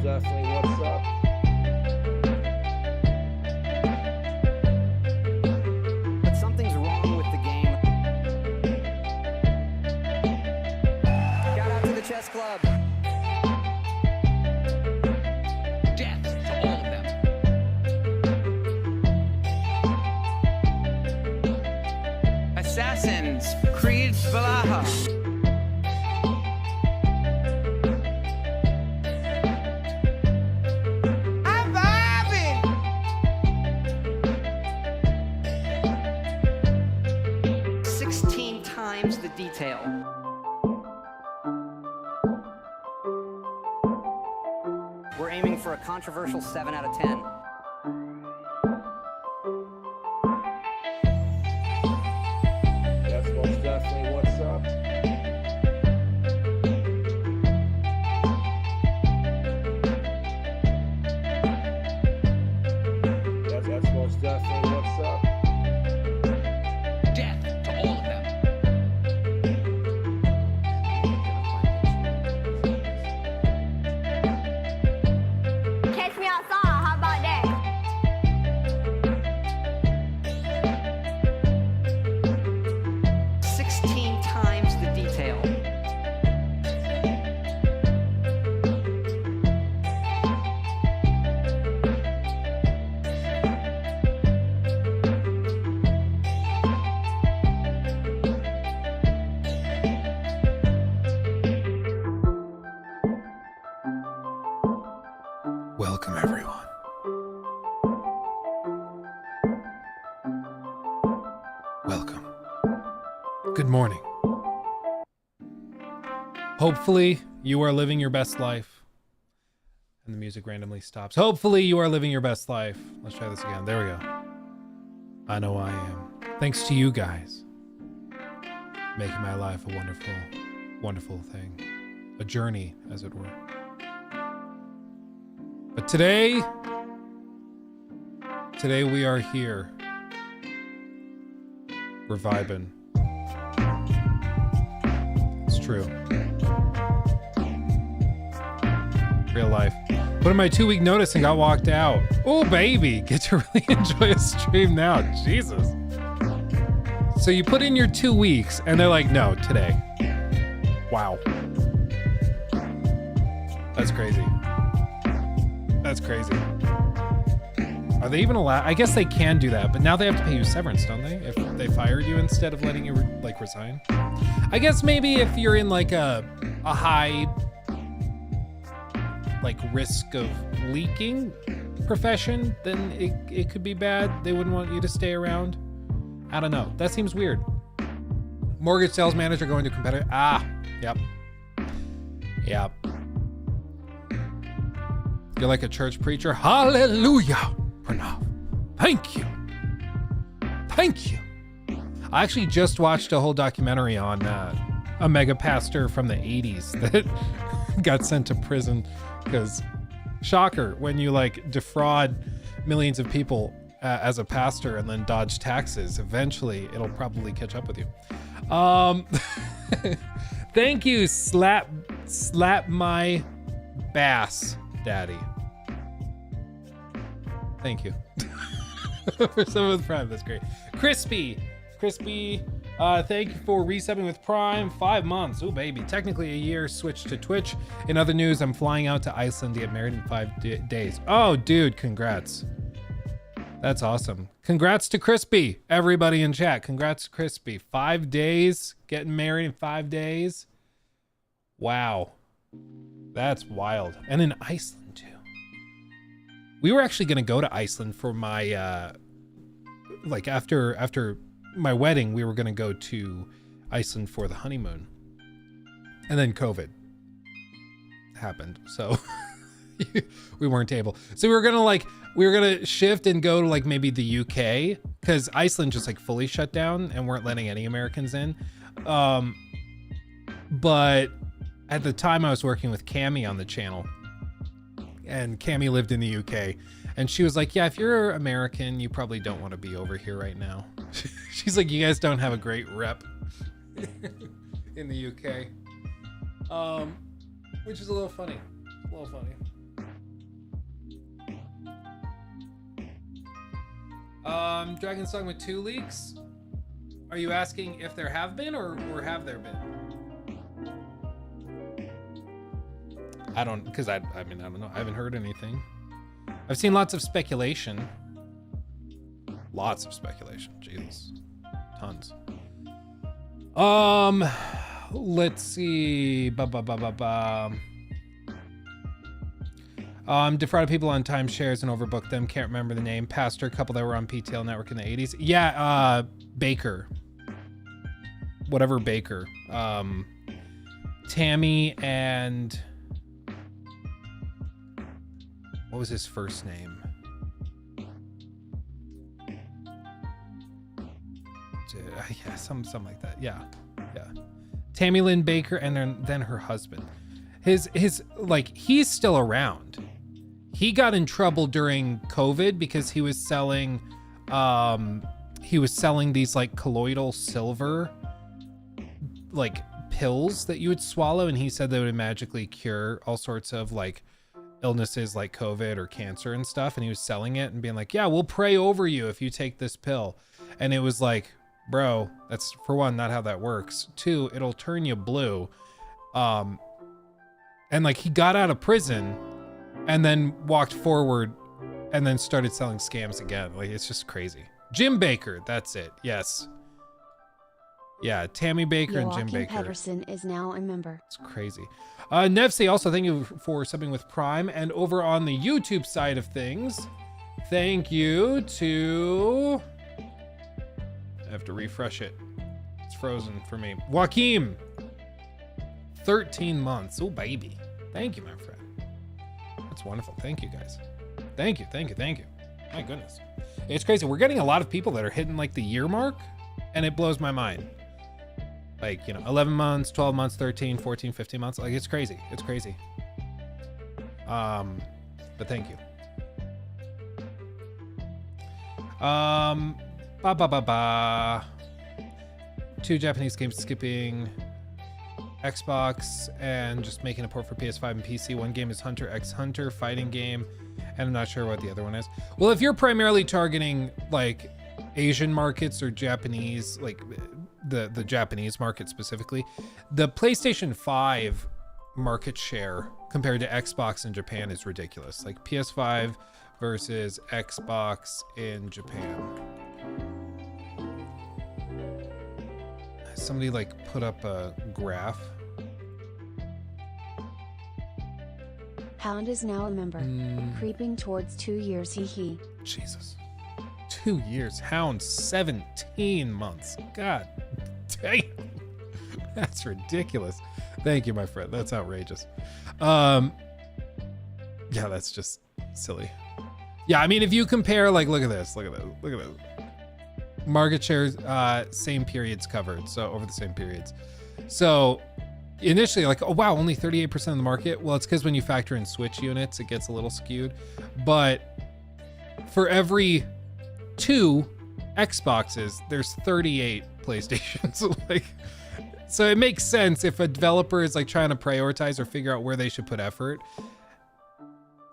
definitely what's up. But something's wrong with the game. Shout out to the chess club. Death to all of them. Assassins, Creed Valaha. I'm vibing. 16 times the detail. We're aiming for a controversial 7 out of 10. That's most definitely what's up. That's most definitely what's up. Death to all of them. Catch me outside, how about that? 16 times the detail. Welcome, everyone. Welcome. Good morning. Hopefully, you are living your best life. And the music randomly stops. Hopefully, you are living your best life. Let's try this again. There we go. I know I am. Thanks to you guys. Making my life a wonderful, wonderful thing. A journey, as it were. But today we are here. We're vibing. It's true. Real life. Put in my 2-week notice and got walked out. Oh, baby. Get to really enjoy a stream now. Jesus. So you put in your 2 weeks and they're like, no, today. Wow. That's crazy. That's crazy. Are they even allowed? I guess they can do that, but now they have to pay you severance, don't they? If they fired you instead of letting you resign. I guess maybe if you're in like a high like risk of leaking profession, then it could be bad. They wouldn't want you to stay around. I don't know. That seems weird. Mortgage sales manager going to competitor. Yep. Yep. You're like a church preacher. Hallelujah. Pranav. Thank you. Thank you. I actually just watched a whole documentary on a mega pastor from the 80s that got sent to prison because, shocker, when you like defraud millions of people as a pastor and then dodge taxes, eventually it'll probably catch up with you. Thank you, slap my bass daddy. Thank you. For some of the Prime, that's great. Crispy, thank you for resubbing with Prime. 5 months, oh baby. Technically a year, switched to Twitch. In other news, I'm flying out to Iceland to get married in 5 days. Oh, dude, congrats. That's awesome. Congrats to Crispy, everybody in chat. Congrats to Crispy. 5 days, getting married in 5 days. Wow. That's wild. And in Iceland too. We were actually going to go to Iceland for my, like after my wedding, we were going to go to Iceland for the honeymoon. And then COVID happened. So we weren't able. So we were going to shift and go to like maybe the UK because Iceland just like fully shut down and weren't letting any Americans in. But at the time I was working with Cami on the channel. And Cami lived in the UK and she was like, yeah, if you're American, you probably don't want to be over here right now. She's like, you guys don't have a great rep in the UK. Which is a little funny. Dragon Song with 2 leaks. Are you asking if there have been or have there been? I don't, because I mean, I don't know. I haven't heard anything. I've seen lots of speculation. Lots of speculation. Jesus. Tons. Let's see. Defrauded people on timeshares and overbooked them. Can't remember the name. Pastor, a couple that were on PTL Network in the 80s. Yeah, Baker. Whatever Baker. Tammy and... what was his first name? Yeah, something like that. Yeah. Tammy Lynn Baker and then her husband. His like, he's still around. He got in trouble during COVID because he was selling these like colloidal silver like pills that you would swallow, and he said they would magically cure all sorts of like illnesses like COVID or cancer and stuff, and he was selling it and being like, yeah, we'll pray over you if you take this pill. And it was like, bro, that's, for one, not how that works. 2, it'll turn you blue. And like, he got out of prison and then walked forward and then started selling scams again. Like, it's just crazy. Jim Baker, that's it. Yes. Yeah, Tammy Baker and Jim Baker. Pedersen is now a member. It's crazy. Nevsey, also thank you for subbing with Prime. And over on the YouTube side of things, thank you to... I have to refresh it. It's frozen for me. Joaquim, 13 months. Oh, baby. Thank you, my friend. That's wonderful. Thank you, guys. Thank you. My goodness. It's crazy. We're getting a lot of people that are hitting like the year mark, and it blows my mind. Like, 11 months, 12 months, 13, 14, 15 months. Like, it's crazy. It's crazy. But thank you. 2 Japanese games skipping Xbox and just making a port for PS5 and PC. One game is Hunter x Hunter fighting game, and I'm not sure what the other one is. Well, if you're primarily targeting like Asian markets or Japanese, like the Japanese market specifically, the PlayStation 5 market share compared to Xbox in Japan is ridiculous. Like PS5 versus Xbox in Japan. Somebody like put up a graph. Hound is now a member. Creeping towards 2 years, hee. Jesus. 2 years. Hound, 17 months. God damn. That's ridiculous. Thank you, my friend. That's outrageous. Yeah, that's just silly. Yeah, I mean, if you compare, like, look at this. Market shares, same periods covered. So over the same periods. So initially, like, oh wow, only 38% of the market. Well, it's because when you factor in Switch units, it gets a little skewed. But for every 2 Xboxes, there's 38 PlayStations. Like, so it makes sense if a developer is like trying to prioritize or figure out where they should put effort.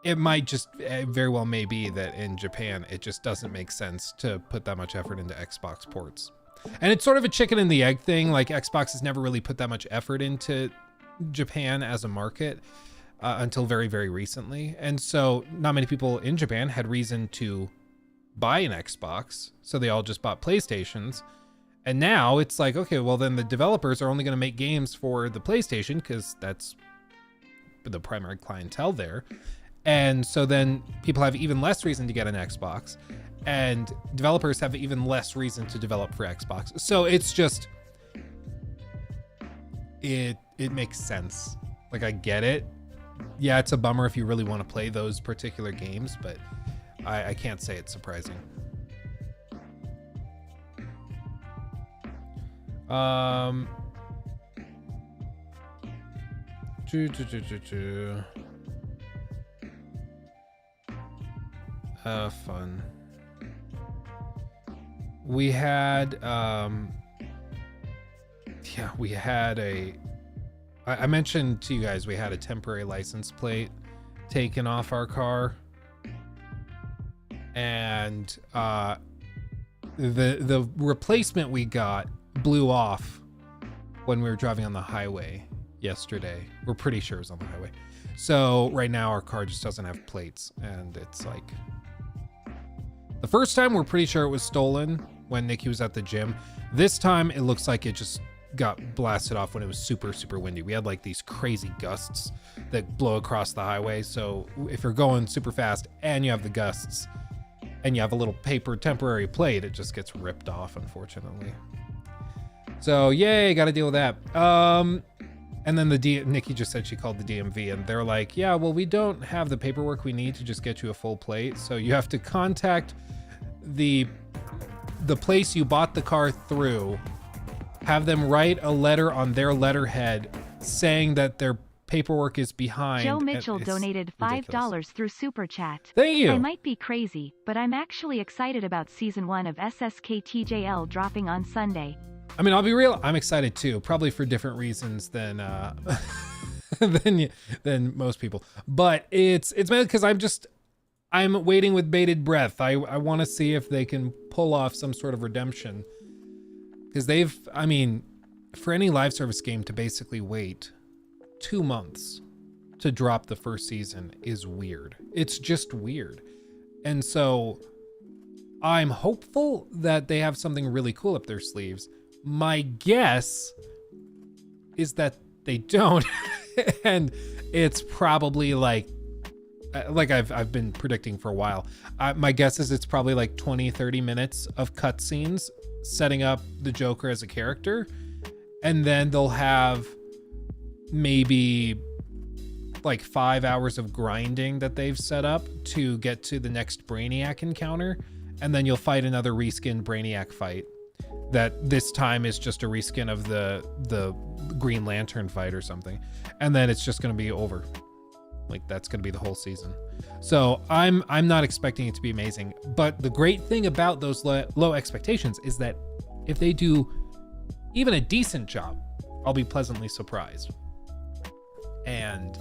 It might just very well may be that in Japan, it just doesn't make sense to put that much effort into Xbox ports. And it's sort of a chicken and the egg thing. Like, Xbox has never really put that much effort into Japan as a market until very, very recently. And so not many people in Japan had reason to buy an Xbox. So they all just bought PlayStations. And now it's like, okay, well then the developers are only going to make games for the PlayStation because that's the primary clientele there. And so then people have even less reason to get an Xbox, and developers have even less reason to develop for Xbox. So it's just, it makes sense. Like, I get it. Yeah, it's a bummer if you really want to play those particular games, but I can't say it's surprising. Fun. We had, I mentioned to you guys, we had a temporary license plate taken off our car. And the replacement we got blew off when we were driving on the highway yesterday. We're pretty sure it was on the highway. So right now our car just doesn't have plates, and it's like the first time we're pretty sure it was stolen when Nikki was at the gym. This time it looks like it just got blasted off when it was super, super windy. We had like these crazy gusts that blow across the highway. So if you're going super fast and you have the gusts and you have a little paper temporary plate, it just gets ripped off, unfortunately. So yay, got to deal with that. And then Nikki just said she called the DMV, and they're like, yeah, well, we don't have the paperwork we need to just get you a full plate. So you have to contact the place you bought the car through, have them write a letter on their letterhead saying that their paperwork is behind. Joe Mitchell It's donated ridiculous. $5 through Super Chat. Thank you. I might be crazy, but I'm actually excited about Season 1 of SSKTJL dropping on Sunday. I mean, I'll be real. I'm excited too, probably for different reasons than than most people. But it's mainly because I'm waiting with bated breath. I want to see if they can pull off some sort of redemption, because I mean, for any live service game to basically wait 2 months to drop the first season is weird. It's just weird. And so I'm hopeful that they have something really cool up their sleeves. My guess is that they don't. And it's probably like I've been predicting for a while. My guess is it's probably like 20-30 minutes of cutscenes setting up the Joker as a character, and then they'll have maybe like 5 hours of grinding that they've set up to get to the next Brainiac encounter, and then you'll fight another reskinned Brainiac fight that this time is just a reskin of the Green Lantern fight or something, and then it's just going to be over. Like, that's going to be the whole season. So I'm not expecting it to be amazing, but the great thing about those low expectations is that if they do even a decent job, I'll be pleasantly surprised and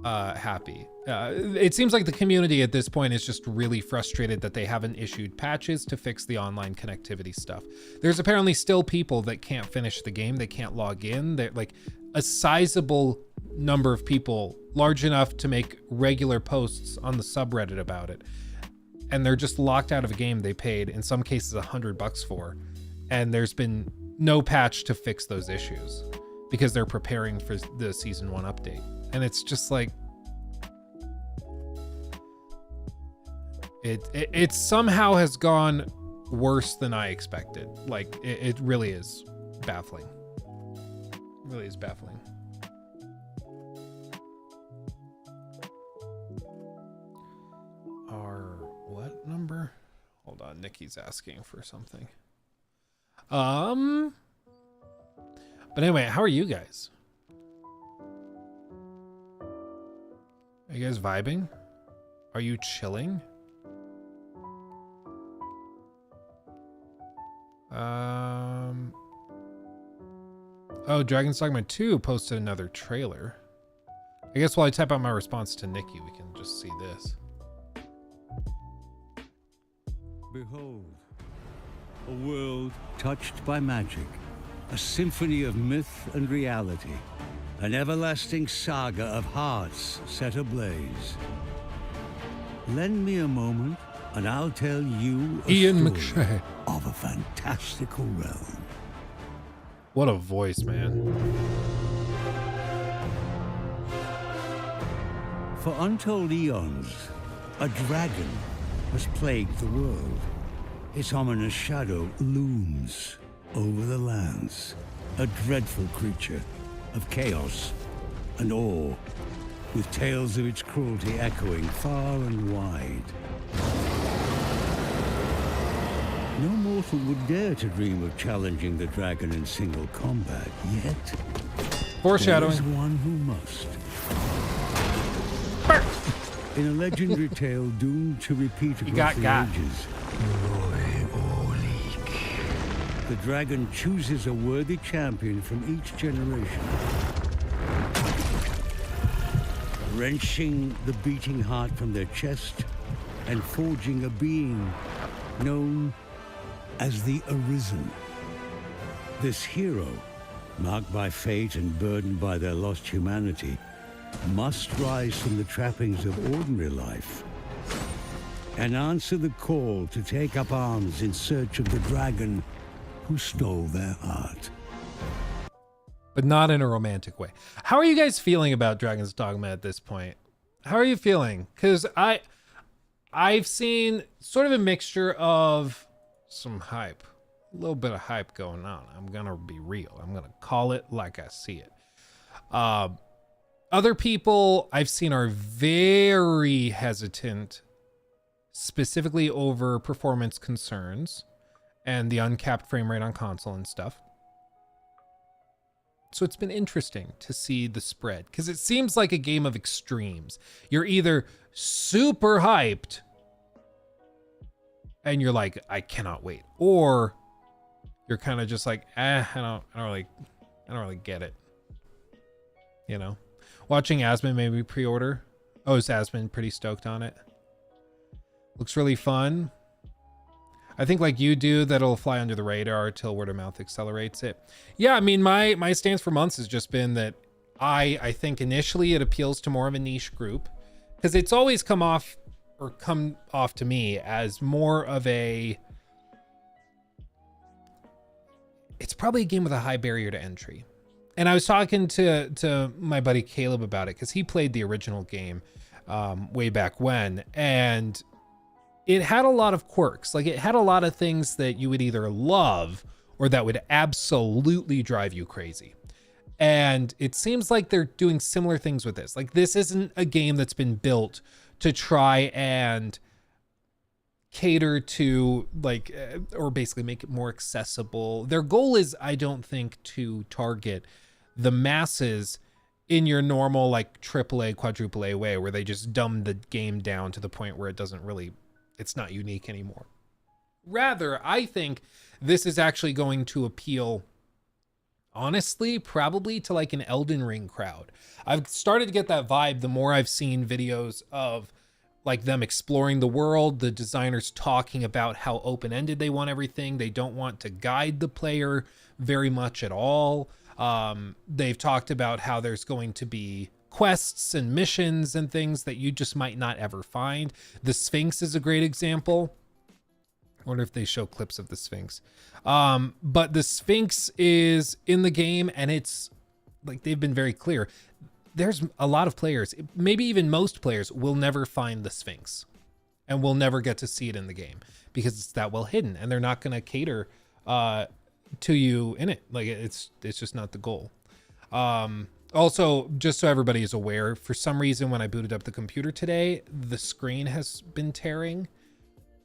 happy. It seems like the community at this point is just really frustrated that they haven't issued patches to fix the online connectivity stuff. There's apparently still people that can't finish the game. They can't log in. They're like a sizable number of people, large enough to make regular posts on the subreddit about it, and they're just locked out of a game they paid, in some cases, $100 for, and there's been no patch to fix those issues because they're preparing for the season 1 update. And it's just like, it somehow has gone worse than I expected. Like, it really is baffling. It really is baffling. Our what number? Hold on, Nikki's asking for something. But anyway, how are you guys? Are you guys vibing? Are you chilling? Oh, Dragon's Dogma 2 posted another trailer. I guess while I type out my response to Nikki, we can just see this. Behold, a world touched by magic, a symphony of myth and reality, an everlasting saga of hearts set ablaze. Lend me a moment, and I'll tell you a Ian story McShay. of a fantastical realm. What a voice, man. For untold eons, a dragon has plagued the world. Its ominous shadow looms over the lands, a dreadful creature of chaos and awe, with tales of its cruelty echoing far and wide. No mortal would dare to dream of challenging the dragon in single combat, yet Foreshadowing. there is one who must. In a legendary tale doomed to repeat across the ages, the dragon chooses a worthy champion from each generation, wrenching the beating heart from their chest and forging a being known as the Arisen. This hero, marked by fate and burdened by their lost humanity, must rise from the trappings of ordinary life and answer the call to take up arms in search of the dragon who stole their heart. But not in a romantic way. How are you guys feeling about Dragon's Dogma at this point? How are you feeling? Because I've seen sort of a mixture of some hype, a little bit of hype going on. I'm gonna be real. I'm gonna call it like I see it. Other people I've seen are very hesitant, specifically over performance concerns and the uncapped frame rate on console and stuff. So it's been interesting to see the spread, because it seems like a game of extremes. You're either super hyped and you're like, I cannot wait, or you're kind of just like, I don't really get it. You know, watching Asmon made me pre-order. Oh, is Asmon pretty stoked on it? Looks really fun. I think like you do, that'll fly under the radar till word of mouth accelerates it. Yeah, I mean, my stance for months has just been that I think initially it appeals to more of a niche group, because it's always come off to me as more of a, it's probably a game with a high barrier to entry. And I was talking to my buddy Caleb about it, because he played the original game way back when, and it had a lot of quirks. Like, it had a lot of things that you would either love or that would absolutely drive you crazy. And it seems like they're doing similar things with this. Like, this isn't a game that's been built to try and cater to, like, or basically make it more accessible. Their goal is, I don't think, to target the masses in your normal, like, AAA, quadruple A way, where they just dumb the game down to the point where it doesn't really, it's not unique anymore. Rather, I think this is actually going to appeal, honestly, probably to like an Elden Ring crowd. I've started to get that vibe the more I've seen videos of like them exploring the world, the designers talking about how open-ended they want everything. They don't want to guide the player very much at all. They've talked about how there's going to be quests and missions and things that you just might not ever find. The Sphinx is a great example. I wonder if they show clips of the Sphinx. But the Sphinx is in the game, and it's like, they've been very clear. There's a lot of players, maybe even most players, will never find the Sphinx and will never get to see it in the game because it's that well hidden, and they're not going to cater to you in it. Like, it's just not the goal. Also, just so everybody is aware, for some reason when I booted up the computer today, the screen has been tearing.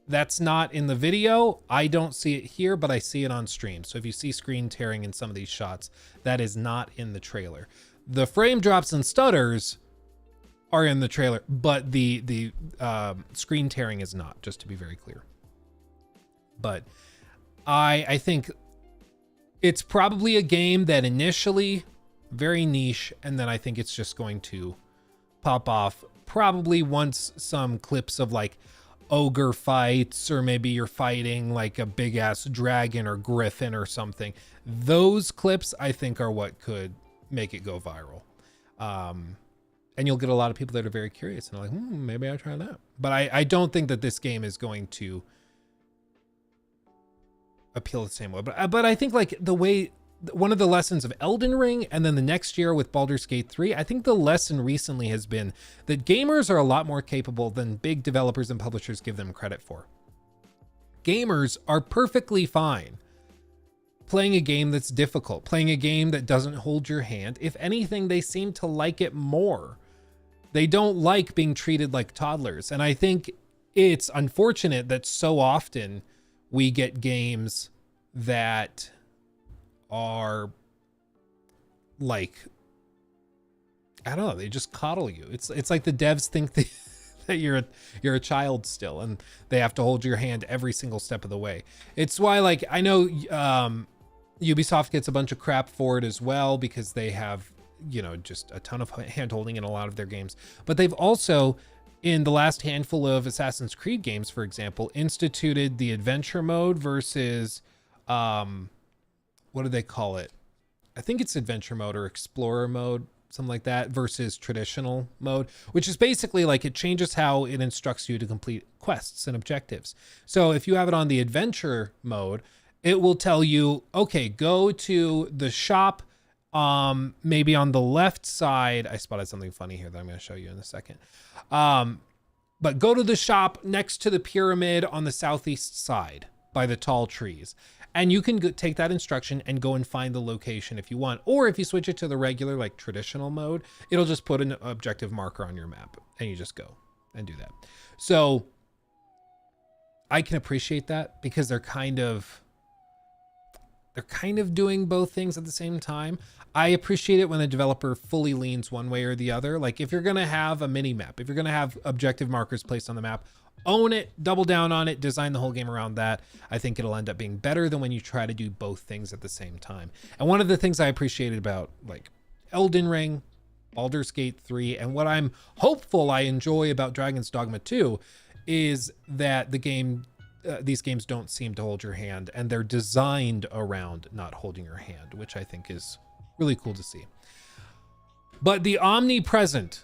That's not in the video. I don't see it here, but I see it on stream. So if you see screen tearing in some of these shots, that is not in the trailer. The frame drops and stutters are in the trailer, but the screen tearing is not, just to be very clear. But I think it's probably a game that initially very niche, and then I think it's just going to pop off probably once some clips of like ogre fights, or maybe you're fighting like a big ass dragon or griffin or something. Those clips I think are what could make it go viral. And you'll get a lot of people that are very curious and are like, maybe I'll try that. But I don't think that this game is going to appeal the same way. But I think like the way, one of the lessons of Elden Ring, and then the next year with Baldur's Gate 3, I think the lesson recently has been that gamers are a lot more capable than big developers and publishers give them credit for. Gamers are perfectly fine playing a game that's difficult, playing a game that doesn't hold your hand. If anything, they seem to like it more. They don't like being treated like toddlers. And I think it's unfortunate that so often we get games that are like, I don't know, they just coddle you. It's like the devs think that you're a child still, and they have to hold your hand every single step of the way. It's why, like, I know Ubisoft gets a bunch of crap for it as well, because they have, you know, just a ton of hand holding in a lot of their games, but they've also in the last handful of Assassin's Creed games, for example, instituted the adventure mode versus, what do they call it? I think it's adventure mode or explorer mode, something like that, versus traditional mode, which is basically like it changes how it instructs you to complete quests and objectives. So if you have it on the adventure mode, it will tell you, okay, go to the shop, maybe on the left side. I spotted something funny here that I'm going to show you in a second. But go to the shop next to the pyramid on the southeast side by the tall trees. And you can take that instruction and go and find the location if you want. Or if you switch it to the regular, like traditional mode, it'll just put an objective marker on your map and you just go and do that. So I can appreciate that because they're kind of doing both things at the same time. I appreciate it when a developer fully leans one way or the other. Like if you're going to have a mini map, if you're going to have objective markers placed on the map, own it, double down on it, design the whole game around that. I think it'll end up being better than when you try to do both things at the same time. And one of the things I appreciated about like Elden Ring, Baldur's Gate 3, and what I'm hopeful I enjoy about Dragon's Dogma 2 is that these games don't seem to hold your hand, and they're designed around not holding your hand, which I think is really cool to see. But the omnipresent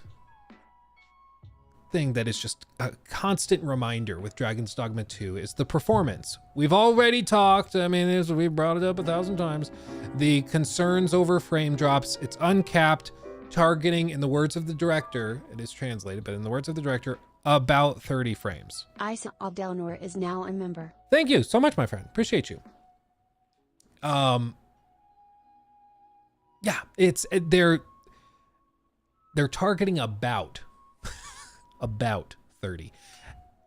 thing that is just a constant reminder with Dragon's Dogma 2 is the performance. We've already talked, we brought it up 1,000 times. The concerns over frame drops, it's uncapped, targeting, in the words of the director, it is translated, but in the words of the director, about 30 frames. Isa Aldelnor is now a member. Thank you so much, my friend. Appreciate you. Yeah, they're targeting about 30.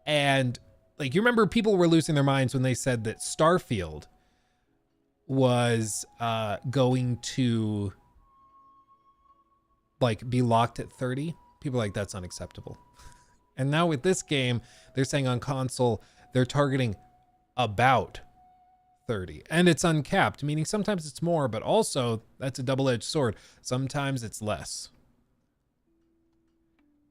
And like, you remember people were losing their minds when they said that Starfield was going to like be locked at 30. People are like, that's unacceptable. And now with this game, they're saying on console, they're targeting about 30, and it's uncapped, meaning sometimes it's more, but also that's a double-edged sword. Sometimes it's less.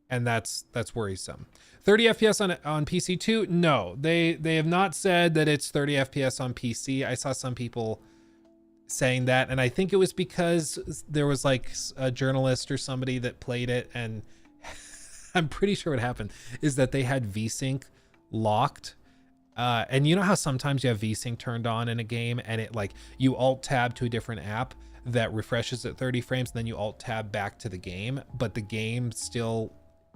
And that's worrisome. 30 FPS on PC too? No, they have not said that it's 30 FPS on PC. I saw some people saying that, and I think it was because there was like a journalist or somebody that played it, and I'm pretty sure what happened is that they had VSync locked. And you know how sometimes you have VSync turned on in a game and it like you alt tab to a different app that refreshes at 30 frames, and then you alt tab back to the game, but the game still,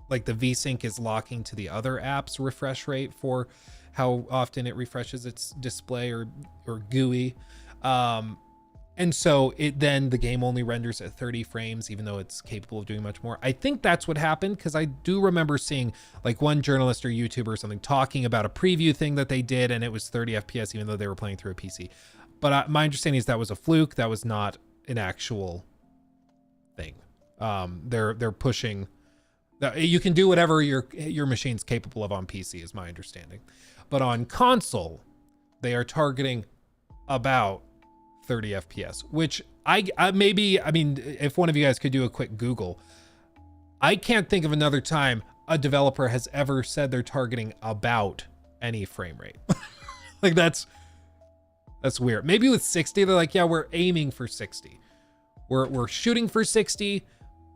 like the VSync is locking to the other app's refresh rate for how often it refreshes its display or GUI. And so then the game only renders at 30 frames, even though it's capable of doing much more. I think that's what happened, because I do remember seeing like one journalist or YouTuber or something talking about a preview thing that they did, and it was 30 FPS, even though they were playing through a PC. But my understanding is that was a fluke. That was not an actual thing. They're pushing. You can do whatever your machine's capable of on PC, is my understanding. But on console, they are targeting about 30 FPS, which if one of you guys could do a quick Google, I can't think of another time a developer has ever said they're targeting about any frame rate. Like that's weird. Maybe with 60, they're like, yeah, we're aiming for 60. We're shooting for 60.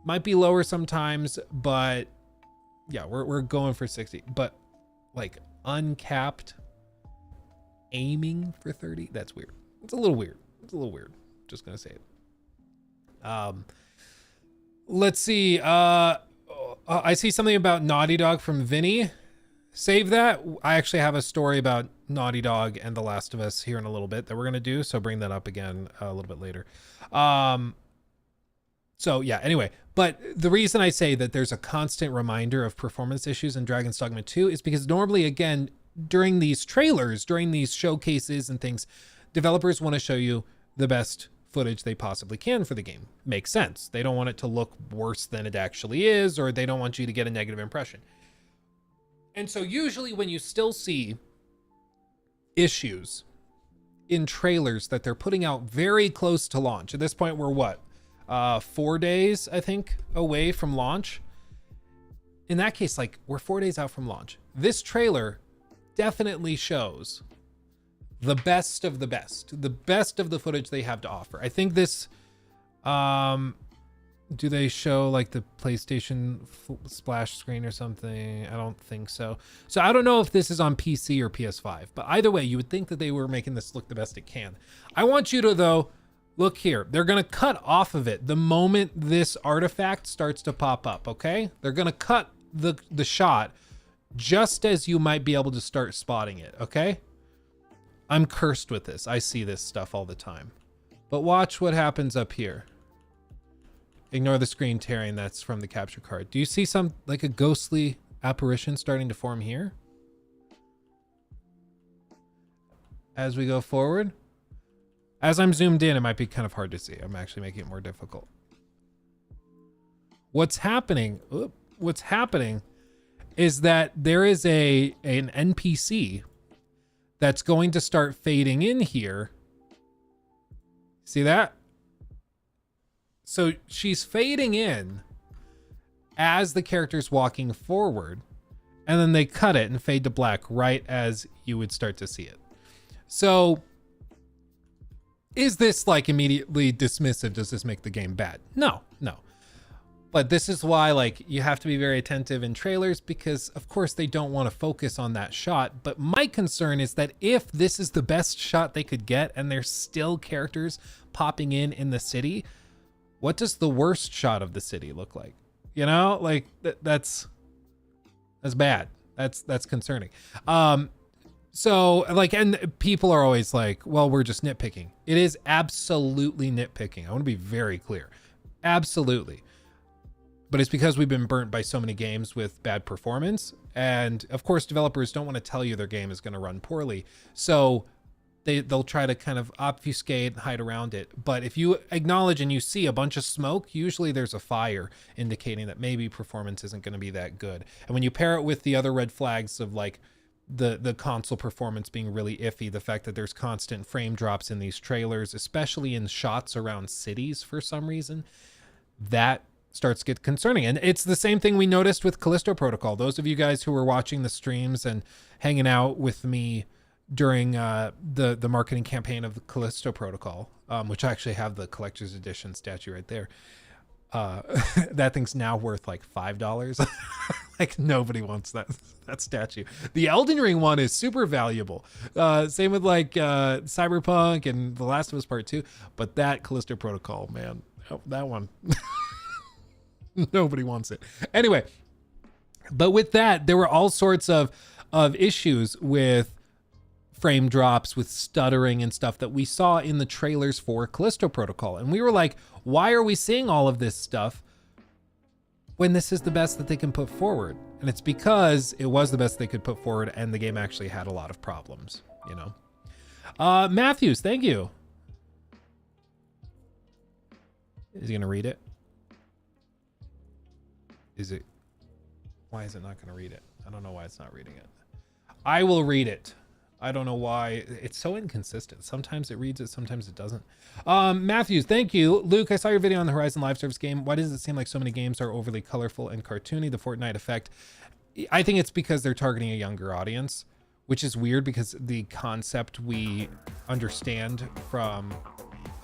Might be lower sometimes, but yeah, we're going for 60. But like uncapped aiming for 30, that's weird. It's a little weird. Just gonna say it. Let's see. I see something about Naughty Dog from Vinny. Save that. I actually have a story about Naughty Dog and The Last of Us here in a little bit that we're gonna do, so bring that up again a little bit later. So yeah, anyway, but the reason I say that there's a constant reminder of performance issues in Dragon's Dogma 2 is because normally, again, during these trailers, during these showcases and things, developers want to show you the best footage they possibly can for the game. Makes sense. They don't want it to look worse than it actually is, or they don't want you to get a negative impression. And so usually when you still see issues in trailers that they're putting out very close to launch, at this point we're what? 4 days, I think, away from launch. in that case, like, we're 4 days out from launch. This trailer definitely shows the best of the best of the footage they have to offer. I think this, do they show like the PlayStation splash screen or something? I don't think so. So I don't know if this is on PC or PS5, but either way, you would think that they were making this look the best it can. I want you to, though, look here. They're going to cut off of it the moment this artifact starts to pop up, okay? They're going to cut the shot just as you might be able to start spotting it, okay? I'm cursed with this. I see this stuff all the time. But watch what happens up here. Ignore the screen tearing, that's from the capture card. Do you see some, like a ghostly apparition starting to form here? As we go forward. As I'm zoomed in, it might be kind of hard to see. I'm actually making it more difficult. What's happening is that there is an NPC that's going to start fading in here. See that? So she's fading in as the character's walking forward, and then they cut it and fade to black right as you would start to see it. So is this like immediately dismissive? Does this make the game bad? No. But this is why, like, you have to be very attentive in trailers, because of course they don't want to focus on that shot. But my concern is that if this is the best shot they could get and there's still characters popping in the city, what does the worst shot of the city look like? You know, like that's bad. That's concerning. So like, and people are always like, well, we're just nitpicking. It is absolutely nitpicking. I want to be very clear. Absolutely. But it's because we've been burnt by so many games with bad performance. And of course, developers don't want to tell you their game is going to run poorly. So they'll try to kind of obfuscate, hide around it. But if you acknowledge and you see a bunch of smoke, usually there's a fire indicating that maybe performance isn't going to be that good. And when you pair it with the other red flags of like the console performance being really iffy, the fact that there's constant frame drops in these trailers, especially in shots around cities for some reason, that starts to get concerning. And it's the same thing we noticed with Callisto Protocol. Those of you guys who were watching the streams and hanging out with me during the marketing campaign of the Callisto Protocol, which I actually have the collector's edition statue right there. That thing's now worth like $5. Like nobody wants that statue. The Elden Ring one is super valuable. Same with like Cyberpunk and The Last of Us Part 2. But that Callisto Protocol, man, that one, nobody wants it. Anyway, but with that, there were all sorts of issues with frame drops, with stuttering and stuff that we saw in the trailers for Callisto Protocol. And we were like, why are we seeing all of this stuff when this is the best that they can put forward? And it's because it was the best they could put forward and the game actually had a lot of problems, you know? Matthews, thank you. Is he gonna read it? Why is it not gonna read it? I don't know why it's not reading it. I will read it. I don't know why. It's so inconsistent. Sometimes it reads it, sometimes it doesn't. Matthews, thank you. Luke, I saw your video on the Horizon Live Service game. Why does it seem like so many games are overly colorful and cartoony? The Fortnite effect. I think it's because they're targeting a younger audience, which is weird because the concept we understand from...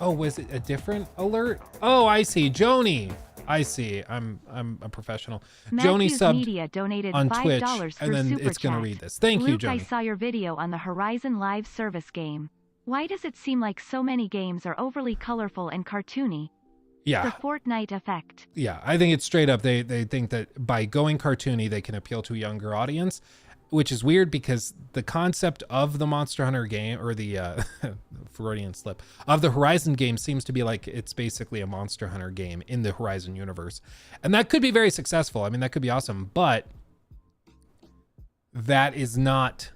Oh, was it a different alert? Oh, I see. Joni. I see. I'm a professional. Joni subbed Media donated on $5 Twitch, for and then Super it's going to Chat. read this. Thank Luke, you, I Joni. saw your video on the Horizon Live Service game. Why does it seem like so many games are overly colorful and cartoony? Yeah. The Fortnite effect. Yeah, I think it's straight up. They think that by going cartoony, they can appeal to a younger audience, which is weird because the concept of the Monster Hunter game, or the Freudian slip, of the Horizon game seems to be like it's basically a Monster Hunter game in the Horizon universe. And that could be very successful. I mean, that could be awesome, but that is not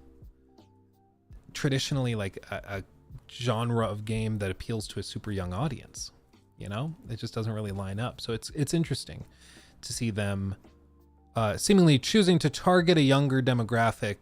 traditionally like a genre of game that appeals to a super young audience. You know, it just doesn't really line up. So it's interesting to see them seemingly choosing to target a younger demographic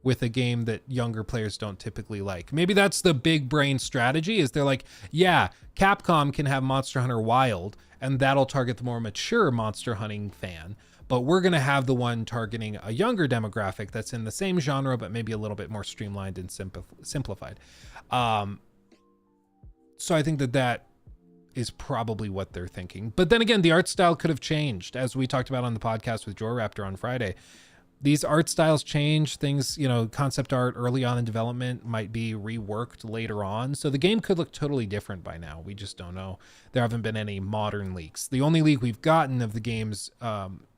with a game that younger players don't typically like. Maybe that's the big brain strategy, is they're like, yeah, Capcom can have Monster Hunter Wild and that'll target the more mature monster hunting fan, but we're going to have the one targeting a younger demographic that's in the same genre, but maybe a little bit more streamlined and simplified. So I think that is probably what they're thinking. But then again, the art style could have changed, as we talked about on the podcast with Joy Raptor on Friday. These art styles change things, you know, concept art early on in development might be reworked later on. So the game could look totally different by now. We just don't know. There haven't been any modern leaks. The only leak we've gotten of the game's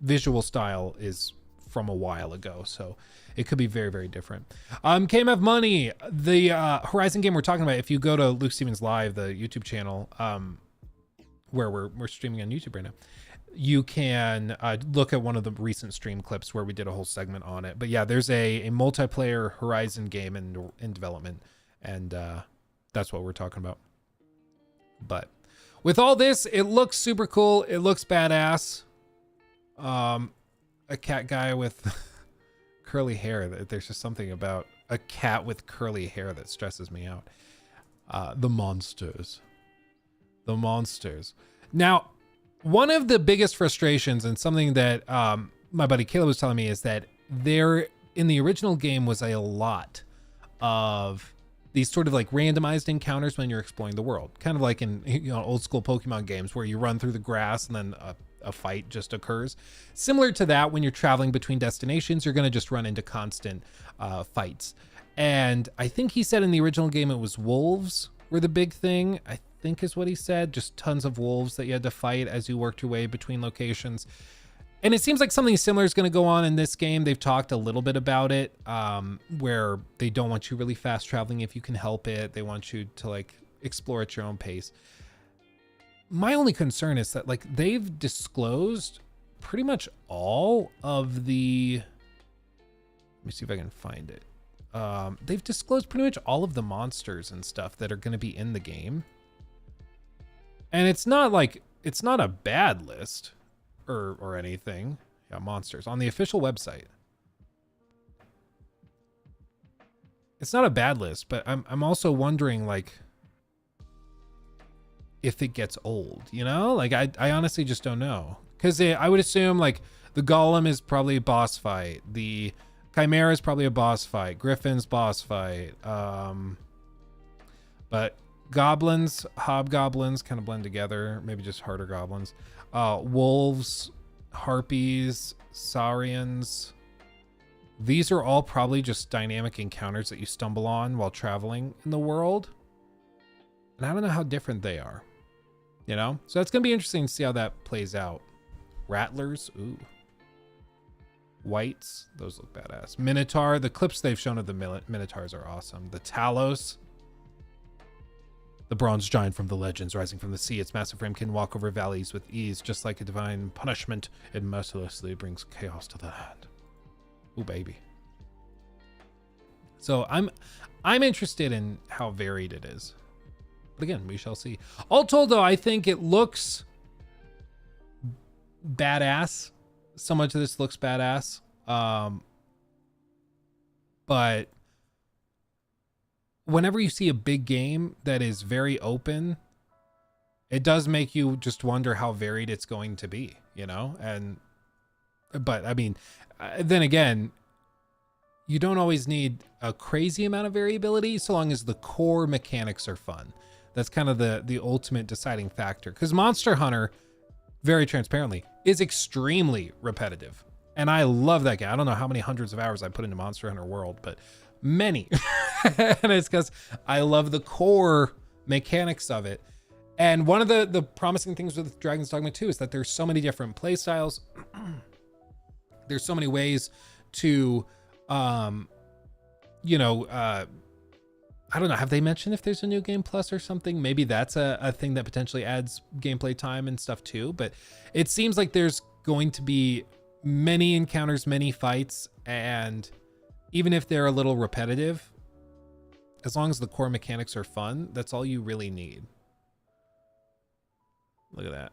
visual style is from a while ago. So it could be very, very different. KMF Money, the Horizon game we're talking about, if you go to Luke Stevens Live, the YouTube channel, where we're streaming on YouTube right now, you can look at one of the recent stream clips where we did a whole segment on it. But yeah, there's a multiplayer Horizon game in development, and that's what we're talking about. But with all this, it looks super cool. It looks badass. A cat guy with curly hair. There's just something about a cat with curly hair that stresses me out. The monsters. Now, one of the biggest frustrations, and something that my buddy Caleb was telling me, is that there in the original game was a lot of these sort of like randomized encounters when you're exploring the world, kind of like in, you know, old school Pokemon games where you run through the grass and then a fight just occurs. Similar to that, when you're traveling between destinations, you're going to just run into constant fights. And I think he said in the original game it was wolves were the big thing, I think is what he said. Just tons of wolves that you had to fight as you worked your way between locations. And it seems like something similar is going to go on in this game. They've talked a little bit about it, where they don't want you really fast traveling if you can help it. They want you to like explore at your own pace. My only concern is that like they've disclosed pretty much all of the, let me see if I can find it. They've disclosed pretty much all of the monsters and stuff that are going to be in the game. And it's not a bad list or anything. Yeah, monsters on the official website. It's not a bad list, but I'm also wondering like if it gets old, you know? Like I honestly just don't know. Cuz I would assume like the Golem is probably a boss fight. The Chimera is probably a boss fight. Griffin's boss fight. But goblins, hobgoblins kind of blend together. Maybe just harder goblins. Wolves, harpies, saurians. These are all probably just dynamic encounters that you stumble on while traveling in the world. And I don't know how different they are. You know? So it's going to be interesting to see how that plays out. Rattlers. Ooh. Whites. Those look badass. Minotaur. The clips they've shown of the Minotaurs are awesome. The Talos. The bronze giant from the legends, rising from the sea. Its massive frame can walk over valleys with ease, just like a divine punishment. It mercilessly brings chaos to the land. Ooh, baby. So I'm interested in how varied it is. But again, we shall see. All told, though, I think it looks badass. So much of this looks badass. But whenever you see a big game that is very open, it does make you just wonder how varied it's going to be, you know? But I mean, then again, you don't always need a crazy amount of variability so long as the core mechanics are fun. That's kind of the ultimate deciding factor. Because Monster Hunter, very transparently, is extremely repetitive. And I love that game. I don't know how many hundreds of hours I put into Monster Hunter World, but many. And it's because I love the core mechanics of it. And one of the promising things with Dragon's Dogma 2 is that there's so many different play styles. There's so many ways to, I don't know. Have they mentioned if there's a new game plus or something? Maybe that's a thing that potentially adds gameplay time and stuff too. But it seems like there's going to be many encounters, many fights, and even if they're a little repetitive, as long as the core mechanics are fun, that's all you really need. Look at that.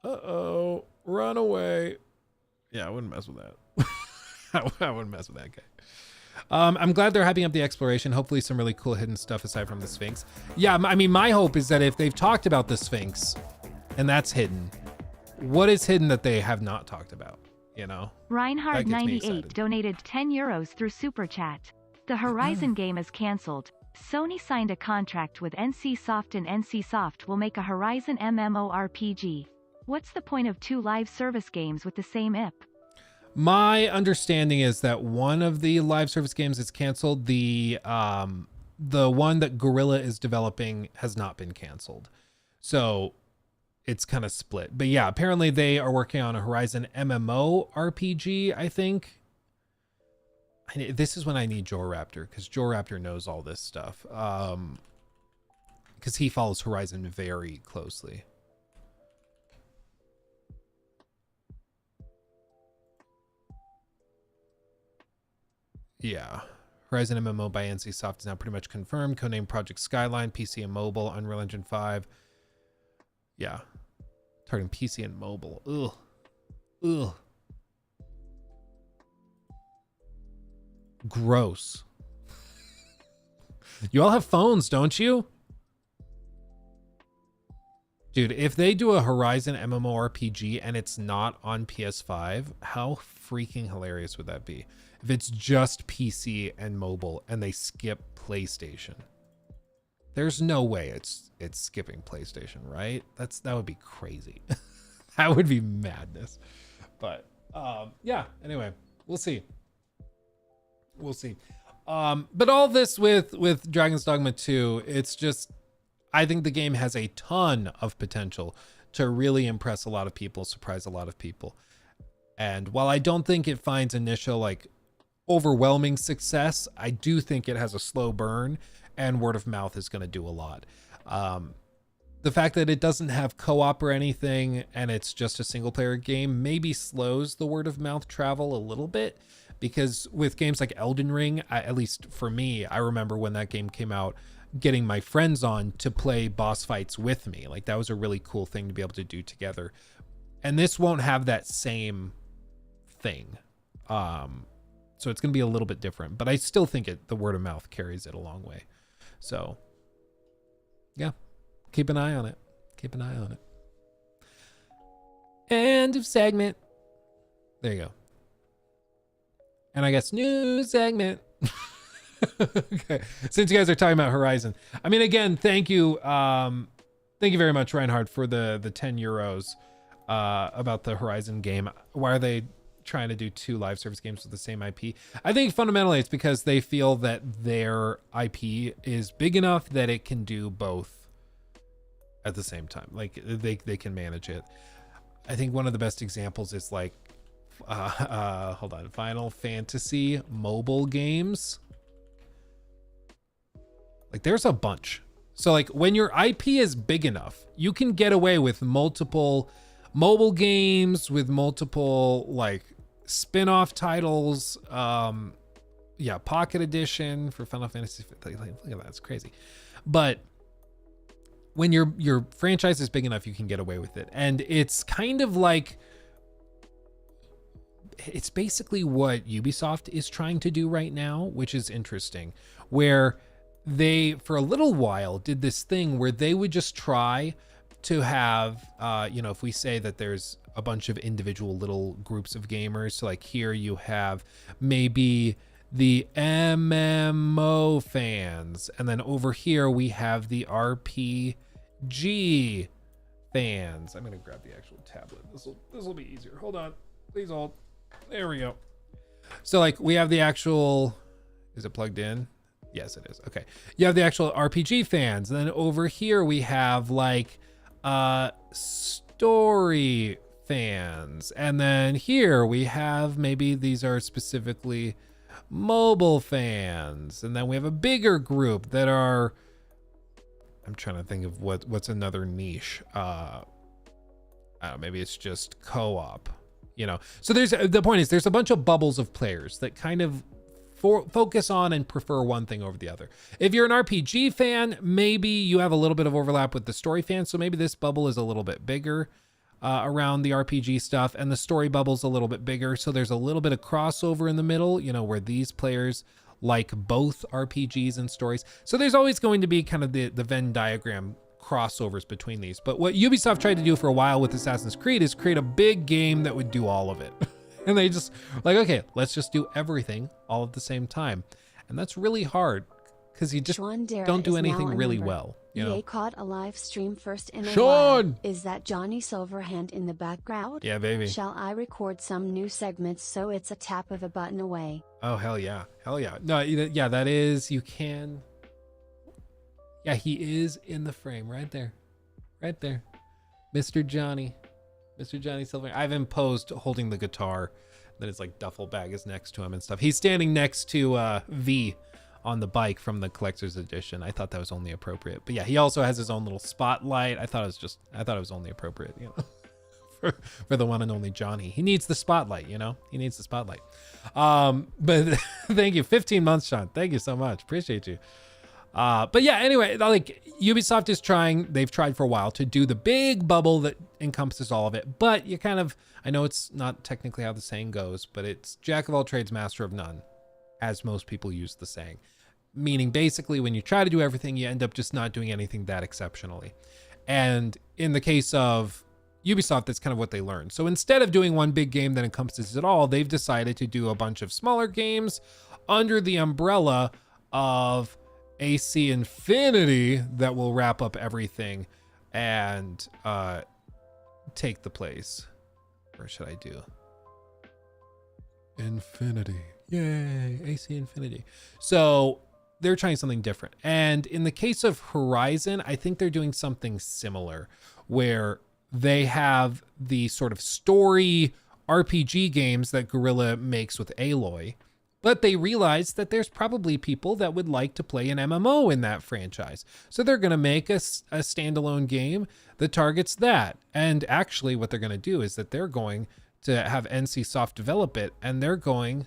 Uh-oh. Run away. Yeah, I wouldn't mess with that. I wouldn't mess with that guy. I'm glad they're hyping up the exploration. Hopefully some really cool hidden stuff aside from the Sphinx. Yeah, I mean, my hope is that if they've talked about the Sphinx and that's hidden, what is hidden that they have not talked about? you know. Reinhard That gets me 98 excited. donated 10 euros through Super Chat. The Horizon game is cancelled. Sony signed a contract with NCSoft and NCSoft will make a Horizon MMORPG. What's the point of 2 live service games with the same IP? My understanding is that one of the live service games is canceled. The one that Guerrilla is developing has not been canceled. So it's kind of split. But yeah, apparently they are working on a Horizon MMO RPG, I think. This is when I need Joraptor, because Joraptor knows all this stuff. Because he follows Horizon very closely. Yeah. Horizon MMO by NCSoft is now pretty much confirmed. Codename Project Skyline, PC and mobile, Unreal Engine 5. Yeah. Targeting PC and mobile. Ugh. Ugh. Gross. You all have phones, don't you? Dude, if they do a Horizon MMORPG and it's not on PS5, how freaking hilarious would that be? If it's just PC and mobile and they skip PlayStation. There's no way it's skipping PlayStation, right? That would be crazy. That would be madness. But yeah, anyway, we'll see. We'll see. But all this with Dragon's Dogma 2, it's just, I think the game has a ton of potential to really impress a lot of people, surprise a lot of people. And while I don't think it finds initial like overwhelming success, I do think it has a slow burn, and word of mouth is going to do a lot. The fact that it doesn't have co-op or anything and it's just a single player game maybe slows the word of mouth travel a little bit, because with games like Elden Ring, at least for me, I remember when that game came out, getting my friends on to play boss fights with me. Like that was a really cool thing to be able to do together. And this won't have that same thing. So it's going to be a little bit different, but I still think the word of mouth carries it a long way. So yeah, keep an eye on it. Keep an eye on it. End of segment. There you go. And I guess new segment. Okay. Since you guys are talking about Horizon, I mean, again, thank you. Thank you very much, Reinhard, for the 10 euros about the Horizon game. Why are they trying to do 2 live service games with the same IP? I think fundamentally it's because they feel that their IP is big enough that it can do both at the same time. Like they can manage it. I think one of the best examples is like, hold on, Final Fantasy mobile games. Like there's a bunch. So like when your IP is big enough, you can get away with multiple mobile games, with multiple like spin-off titles. Yeah, Pocket Edition for Final Fantasy. Look at that, it's crazy. But when your franchise is big enough, you can get away with it. And it's kind of like, it's basically what Ubisoft is trying to do right now, which is interesting, where they, for a little while, did this thing where they would just try to have, if we say that there's a bunch of individual little groups of gamers, so like here you have maybe the MMO fans, and then over here we have the RPG fans. I'm gonna grab the actual tablet. This will be easier. Hold on, please hold. There we go. So like we have the actual, is it plugged in? Yes, it is. Okay. You have the actual RPG fans. And then over here we have like story fans. And then here we have, maybe these are specifically mobile fans. And then we have a bigger group that are, I'm trying to think of what's another niche. Maybe it's just co-op. So the point is there's a bunch of bubbles of players that kind of focus on and prefer one thing over the other. If you're an RPG fan, maybe you have a little bit of overlap with the story fans. So maybe this bubble is a little bit bigger around the RPG stuff, and the story bubble's a little bit bigger. So there's a little bit of crossover in the middle, where these players like both RPGs and stories. So there's always going to be kind of the Venn diagram crossovers between these. But what Ubisoft tried to do for a while with Assassin's Creed is create a big game that would do all of it. And they just like, okay, let's just do everything all at the same time. And that's really hard because you just Sean Dara don't do is now anything a really member. well. You know? EA caught a live stream first in a Sean! while. Is that Johnny Silverhand in the background? Yeah, baby. Shall I record some new segments so it's a tap of a button away? Oh, hell yeah. Hell yeah. No, yeah, that is, you can. Yeah, he is in the frame right there. Right there. Mr. Johnny Silver. I have him posed holding the guitar. Then his like duffel bag is next to him and stuff. He's standing next to V on the bike from the collector's edition. I thought that was only appropriate. But yeah, he also has his own little spotlight. I thought it was only appropriate, you know, for the one and only Johnny. He needs the spotlight, you know? He needs the spotlight. But thank you. 15 months, Sean. Thank you so much. Appreciate you. But yeah, anyway, like Ubisoft is they've tried for a while to do the big bubble that encompasses all of it, but you kind of, I know it's not technically how the saying goes, but it's jack of all trades, master of none, as most people use the saying. Meaning basically when you try to do everything, you end up just not doing anything that exceptionally. And in the case of Ubisoft, that's kind of what they learned. So instead of doing one big game that encompasses it all, they've decided to do a bunch of smaller games under the umbrella of AC Infinity that will wrap up everything and take the place. Or should I do Infinity? Yay, AC Infinity. So they're trying something different. And in the case of Horizon, I think they're doing something similar where they have the sort of story RPG games that Guerrilla makes with Aloy. But they realized that there's probably people that would like to play an MMO in that franchise. So they're going to make a standalone game that targets that. And actually what they're going to do is that they're going to have NCSoft develop it, and they're going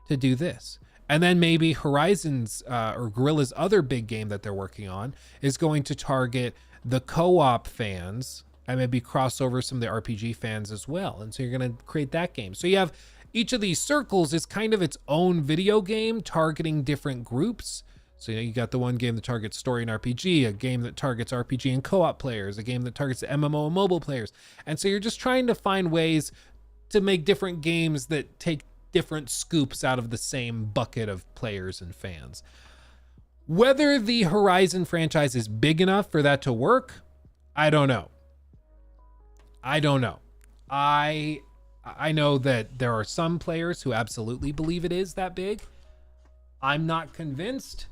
to do this. And then maybe Horizon's or Guerrilla's other big game that they're working on is going to target the co-op fans and maybe cross over some of the RPG fans as well. And so you're going to create that game. So you have each of these circles is kind of its own video game targeting different groups. So you got the one game that targets story and RPG, a game that targets RPG and co-op players, a game that targets MMO and mobile players. And so you're just trying to find ways to make different games that take different scoops out of the same bucket of players and fans. Whether the Horizon franchise is big enough for that to work, I don't know. I know that there are some players who absolutely believe it is that big. I'm not convinced.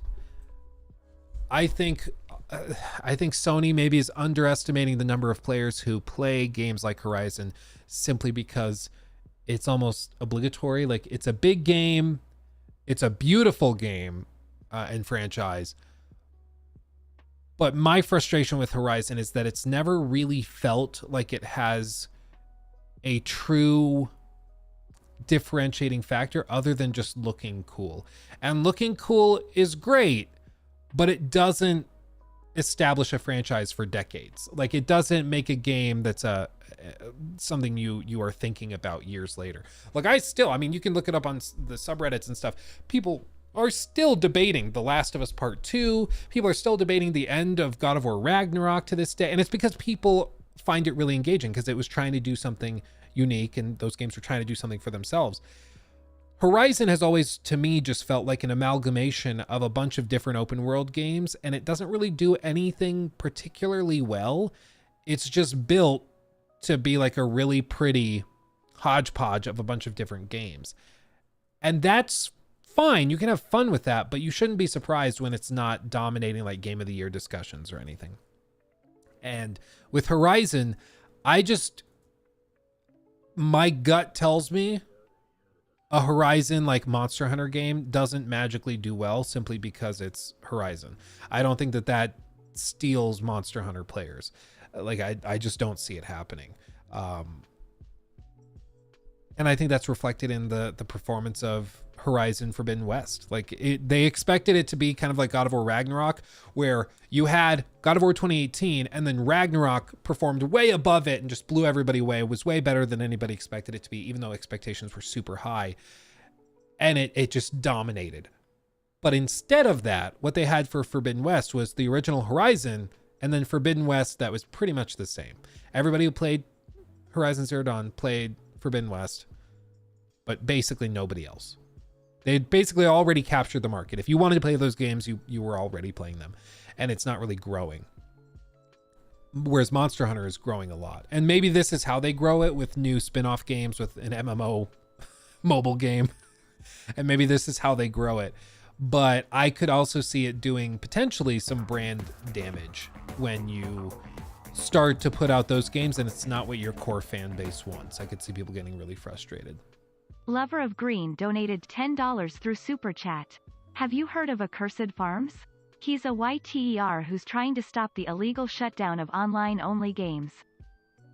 I think Sony maybe is underestimating the number of players who play games like Horizon simply because it's almost obligatory. Like, it's a big game, it's a beautiful game and franchise. But my frustration with Horizon is that it's never really felt like it has a true differentiating factor other than just looking cool. And looking cool is great, but it doesn't establish a franchise for decades. Like, it doesn't make a game that's something you are thinking about years later. Like, I mean, you can look it up on the subreddits and stuff. People are still debating The Last of Us Part 2. People are still debating the end of God of War Ragnarok to this day. And it's because people find it really engaging because it was trying to do something unique, and those games were trying to do something for themselves. Horizon has always, to me, just felt like an amalgamation of a bunch of different open world games, and it doesn't really do anything particularly well. It's just built to be like a really pretty hodgepodge of a bunch of different games. And that's fine. You can have fun with that, but you shouldn't be surprised when it's not dominating like Game of the Year discussions or anything. And with Horizon, my gut tells me a Horizon like Monster Hunter game doesn't magically do well simply because it's Horizon. I don't think that steals Monster Hunter players. Like, I just don't see it happening. And I think that's reflected in the performance of Horizon Forbidden West. Like, they expected it to be kind of like God of War Ragnarok, where you had God of War 2018 and then Ragnarok performed way above it and just blew everybody away. It was way better than anybody expected it to be, even though expectations were super high. And it just dominated. But instead of that, what they had for Forbidden West was the original Horizon and then Forbidden West that was pretty much the same. Everybody who played Horizon Zero Dawn played Forbidden West. but basically nobody else. They basically already captured the market. If you wanted to play those games, you were already playing them, and it's not really growing. Whereas Monster Hunter is growing a lot. And maybe this is how they grow it, with new spin-off games, with an MMO mobile game. And maybe this is how they grow it. But I could also see it doing potentially some brand damage when you start to put out those games and it's not what your core fan base wants. I could see people getting really frustrated. Lover of Green donated $10 through Super Chat. Have you heard of Accursed Farms? He's a YTER who's trying to stop the illegal shutdown of online-only games.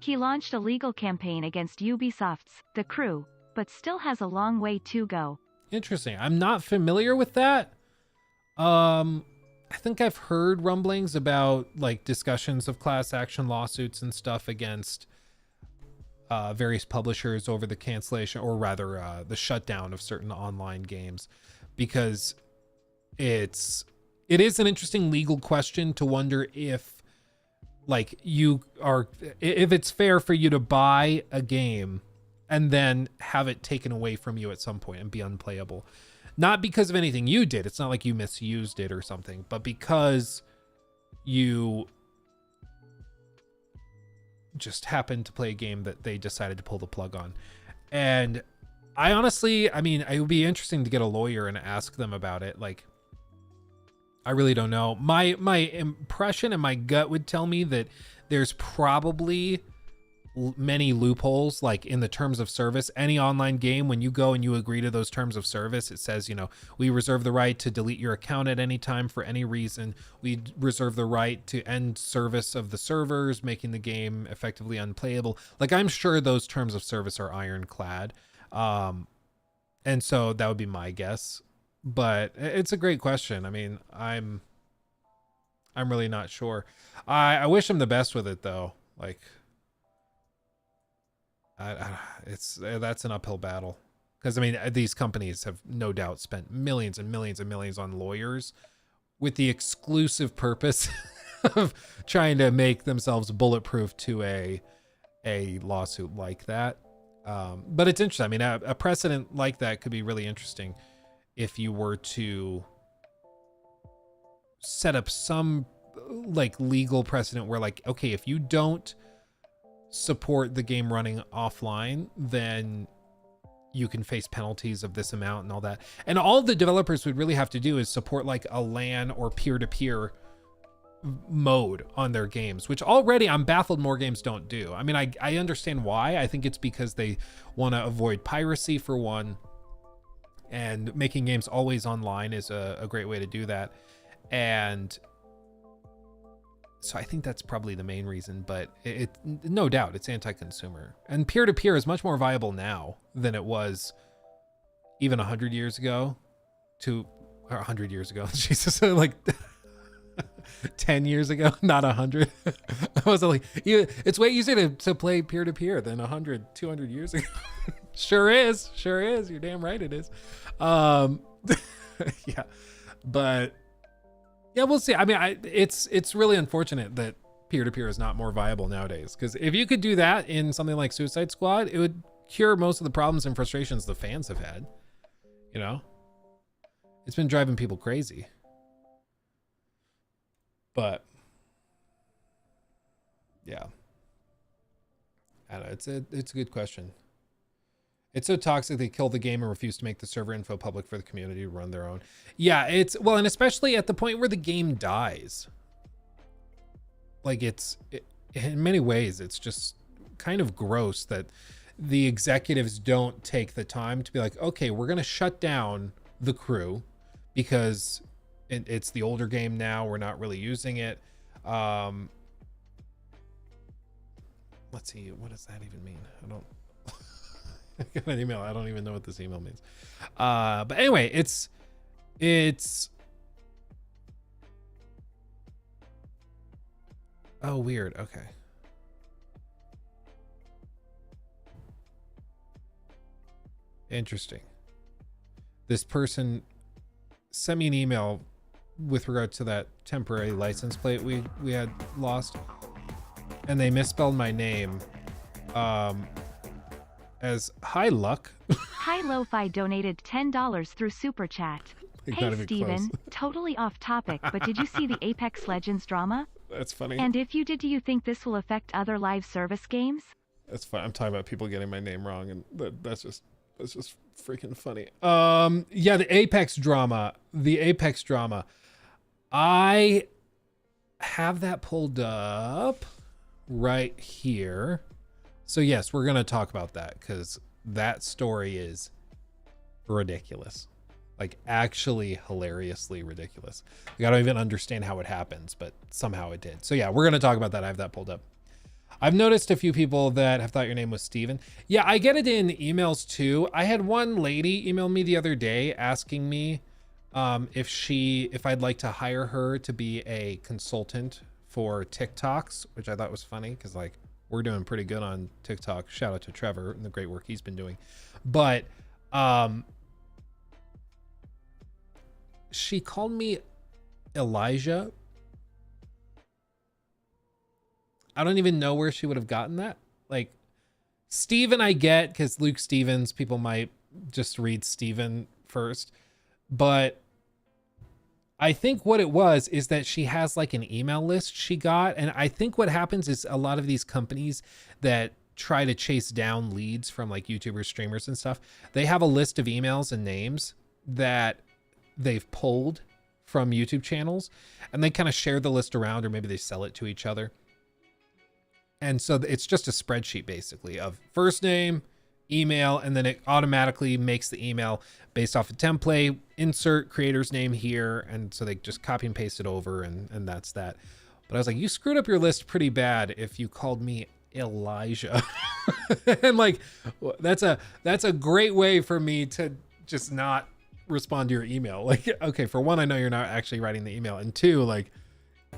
He launched a legal campaign against Ubisoft's The Crew, but still has a long way to go. Interesting. I'm not familiar with that. I think I've heard rumblings about like discussions of class action lawsuits and stuff against various publishers over the cancellation, or rather the shutdown of certain online games, because it is an interesting legal question to wonder if like if it's fair for you to buy a game and then have it taken away from you at some point and be unplayable. Not because of anything you did. It's not like you misused it or something, but because you just happened to play a game that they decided to pull the plug on. And I honestly, I mean, it would be interesting to get a lawyer and ask them about it. Like, I really don't know. My impression and my gut would tell me that there's probably many loopholes, like in the terms of service. Any online game, when you go and you agree to those terms of service, it says, you know, we reserve the right to delete your account at any time for any reason. We reserve the right to end service of the servers, making the game effectively unplayable. Like, I'm sure those terms of service are ironclad. And so that would be my guess. But it's a great question. I mean, I'm really not sure. I wish him the best with it, though. Like, that's an uphill battle, because I mean, these companies have no doubt spent millions and millions and millions on lawyers with the exclusive purpose of trying to make themselves bulletproof to a lawsuit like that. But it's interesting. I mean, a precedent like that could be really interesting if you were to set up some like legal precedent where, like, okay, if you don't support the game running offline, then you can face penalties of this amount and all that. And all the developers would really have to do is support like a LAN or peer-to-peer mode on their games, which already I'm baffled more games don't do. I mean, I understand why. I think it's because they want to avoid piracy, for one, and making games always online is a great way to do that. And so I think that's probably the main reason, but it no doubt it's anti-consumer. And peer-to-peer is much more viable now than it was even 100 years ago. Or 100 years ago, Jesus, like 10 years ago, not 100. I was like, it's way easier to play peer-to-peer than 100, 200 years ago. Sure is. You're damn right it is. Yeah, but yeah, we'll see. I mean, it's really unfortunate that peer-to-peer is not more viable nowadays, because if you could do that in something like Suicide Squad, it would cure most of the problems and frustrations the fans have had. You know, it's been driving people crazy. But yeah, I don't know. It's a good question. It's so toxic they kill the game and refuse to make the server info public for the community to run their own. Yeah, well, and especially at the point where the game dies. Like, in many ways, it's just kind of gross that the executives don't take the time to be like, okay, we're going to shut down The Crew because it's the older game now. We're not really using it. Let's see. What does that even mean? I don't... I got an email. I don't even know what this email means. But anyway, it's oh, weird. Okay. Interesting. This person sent me an email with regard to that temporary license plate we had lost, and they misspelled my name. as High Luck. Hi Lo-Fi donated $10 through Super Chat. Like, Hey not even Steven, close. totally off topic, but did you see the Apex Legends drama? That's funny. And if you did, do you think this will affect other live service games? That's fine. I'm talking about people getting my name wrong, and that's just freaking funny. Yeah, the Apex drama. I have that pulled up right here. So yes, we're gonna talk about that because that story is ridiculous. Like actually hilariously ridiculous. Like, I don't even understand how it happens, but somehow it did. So yeah, we're gonna talk about that. I have that pulled up. I've noticed a few people that have thought your name was Steven. Yeah, I get it in emails too. I had one lady email me the other day asking me if I'd like to hire her to be a consultant for TikToks, which I thought was funny because like we're doing pretty good on TikTok. Shout out to Trevor and the great work he's been doing. But she called me Elijah. I don't even know where she would have gotten that. Like, Steven I get because Luke Stevens, people might just read Steven first. But I think what it was is that she has like an email list she got. And I think what happens is a lot of these companies that try to chase down leads from like YouTubers, streamers and stuff, they have a list of emails and names that they've pulled from YouTube channels. And they kind of share the list around, or maybe they sell it to each other. And so it's just a spreadsheet basically of first name, email, and then it automatically makes the email based off a template, insert creator's name here. And so they just copy and paste it over and that's that. But I was like, you screwed up your list pretty bad if you called me Elijah. And like, that's a great way for me to just not respond to your email. Like, okay, for one, I know you're not actually writing the email. And two, like,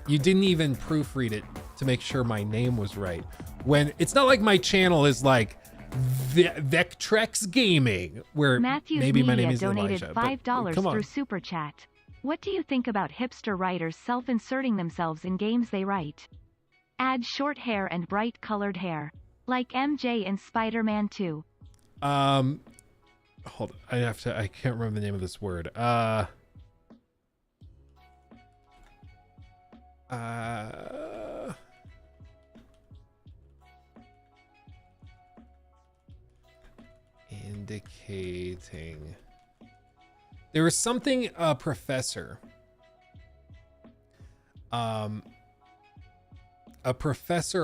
you didn't even proofread it to make sure my name was right. When it's not like my channel is like Vectrex Gaming, where Matthews maybe my Media name is donated Elijah. $5 come on. through Super Chat. What do you think about hipster writers self-inserting themselves in games they write? Add short hair and bright colored hair, like MJ in Spider-Man 2. Hold on. I can't remember the name of this word. Indicating. There was something a professor a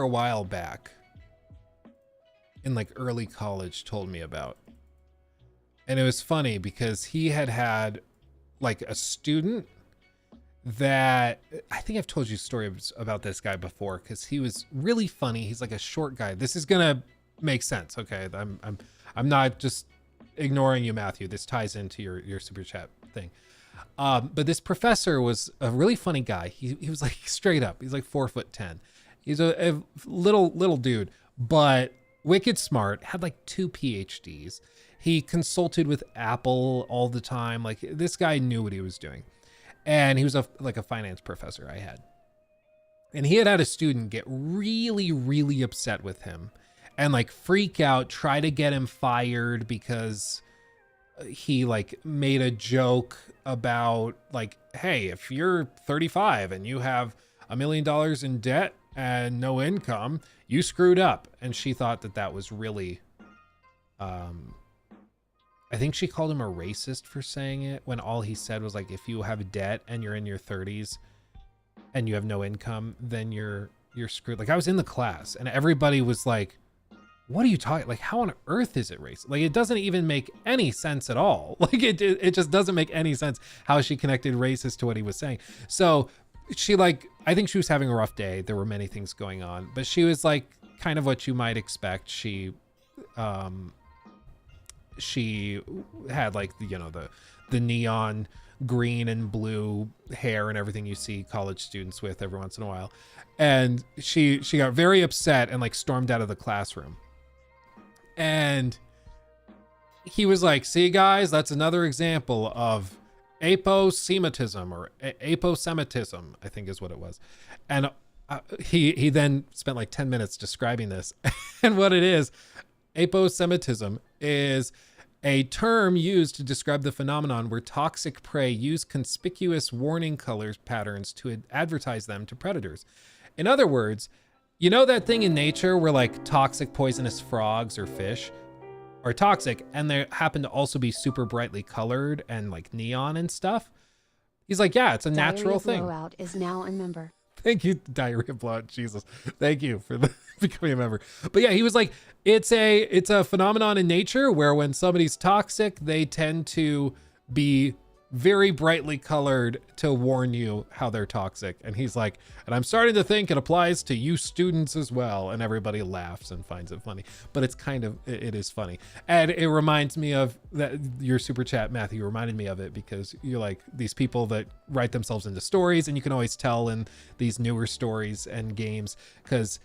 while back in like early college told me about. And it was funny because he had like a student that I think I've told you stories about this guy before because he was really funny. He's like a short guy. This is gonna make sense. Okay. I'm not just ignoring you, Matthew. This ties into your super chat thing. But this professor was a really funny guy. He was like straight up. He's like 4'10". He's a little dude, but wicked smart, had like 2 PhDs. He consulted with Apple all the time. Like this guy knew what he was doing. And he was like a finance professor I had. And he had a student get really, really upset with him and like freak out, try to get him fired because he like made a joke about like, hey, if you're 35 and you have $1 million in debt and no income, you screwed up. And she thought that was really, I think she called him a racist for saying it when all he said was like, if you have debt and you're in your 30s and you have no income, then you're screwed. Like I was in the class and everybody was like, what are you talking? Like, how on earth is it racist? Like, it doesn't even make any sense at all. Like it just doesn't make any sense how she connected racist to what he was saying. So she like, I think she was having a rough day. There were many things going on, but she was like kind of what you might expect. She had like the neon green and blue hair and everything you see college students with every once in a while. And she got very upset and like stormed out of the classroom. And he was like, see guys, that's another example of aposematism or aposemitism, I think is what it was. And he then spent like 10 minutes describing this. And what it is, Aposematism is a term used to describe the phenomenon where toxic prey use conspicuous warning colors patterns to advertise them to predators. In other words, you know that thing in nature where like toxic poisonous frogs or fish are toxic and they happen to also be super brightly colored and like neon and stuff? He's like, yeah, it's a natural thing. Blowout is now a member. Thank you, Diarrhea Blowout. Jesus, thank you for becoming a member. But yeah, he was like, it's a phenomenon in nature where when somebody's toxic, they tend to be very brightly colored to warn you how they're toxic. And he's like, and I'm starting to think it applies to you students as well. And everybody laughs and finds it funny, but it's kind of, it is funny. And it reminds me of that, your super chat, Matthew, reminded me of it because you're like these people that write themselves into stories, and you can always tell in these newer stories and games, because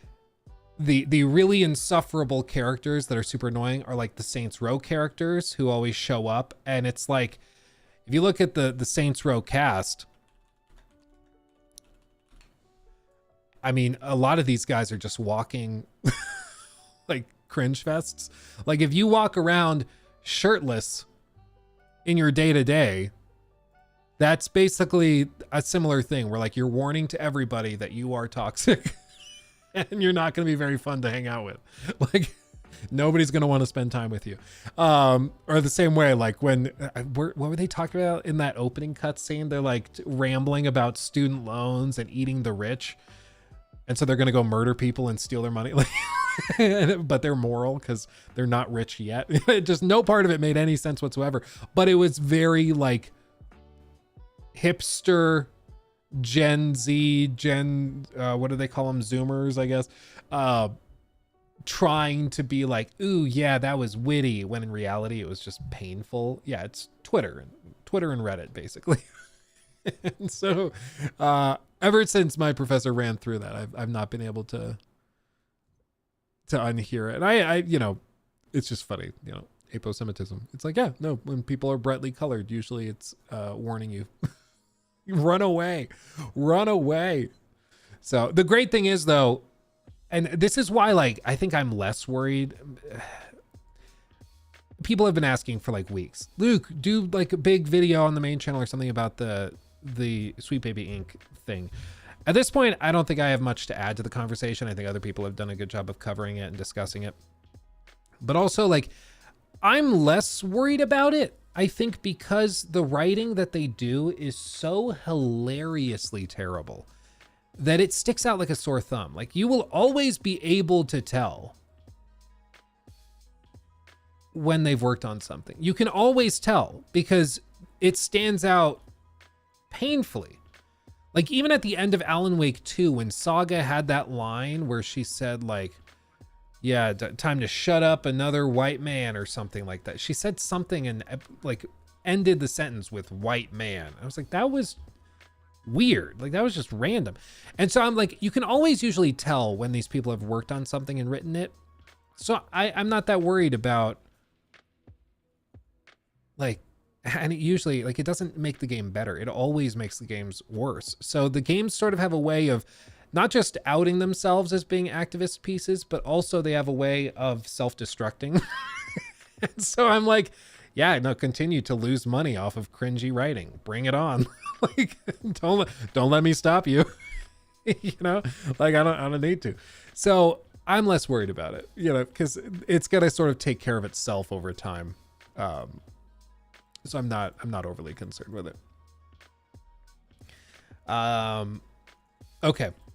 the really insufferable characters that are super annoying are like the Saints Row characters who always show up. And it's like, if you look at the Saints Row cast, I mean, a lot of these guys are just walking like cringe fests. Like if you walk around shirtless in your day-to-day, that's basically a similar thing where like you're warning to everybody that you are toxic and you're not going to be very fun to hang out with. Like nobody's going to want to spend time with you. Or the same way, like when, what were they talking about in that opening cutscene? They're like rambling about student loans and eating the rich. And so they're going to go murder people and steal their money. But they're moral because they're not rich yet. Just no part of it made any sense whatsoever. But it was very like hipster, Gen Z, what do they call them? Zoomers, I guess. Trying to be like, ooh, yeah, that was witty, when in reality it was just painful. Yeah, it's Twitter and Reddit, basically. And so ever since my professor ran through that, I've not been able to unhear it. And I you know, it's just funny, you know, aposematism. It's like, yeah, no, when people are brightly colored, usually it's warning you. Run away. So the great thing is though, and this is why, like, I think I'm less worried. People have been asking for like weeks, Luke, do like a big video on the main channel or something about the Sweet Baby Inc. thing. At this point, I don't think I have much to add to the conversation. I think other people have done a good job of covering it and discussing it. But also, like, I'm less worried about it. I think because the writing that they do is so hilariously terrible that it sticks out like a sore thumb. Like, you will always be able to tell when they've worked on something. You can always tell because it stands out painfully. Like, even at the end of Alan Wake 2, when Saga had that line where she said, like, yeah, time to shut up another white man or something like that. She said something and like ended the sentence with white man. I was like, that was weird. Like, that was just random. And so I'm like, you can always usually tell when these people have worked on something and written it. So I'm not that worried about, like, and it usually, like, it doesn't make the game better. It always makes the games worse. So the games sort of have a way of not just outing themselves as being activist pieces, but also they have a way of self-destructing. And so I'm like, yeah, no, continue to lose money off of cringy writing. Bring it on. Like, don't let me stop you. You know, like, I don't need to. So I'm less worried about it, you know, because it's gonna sort of take care of itself over time. So I'm not overly concerned with it.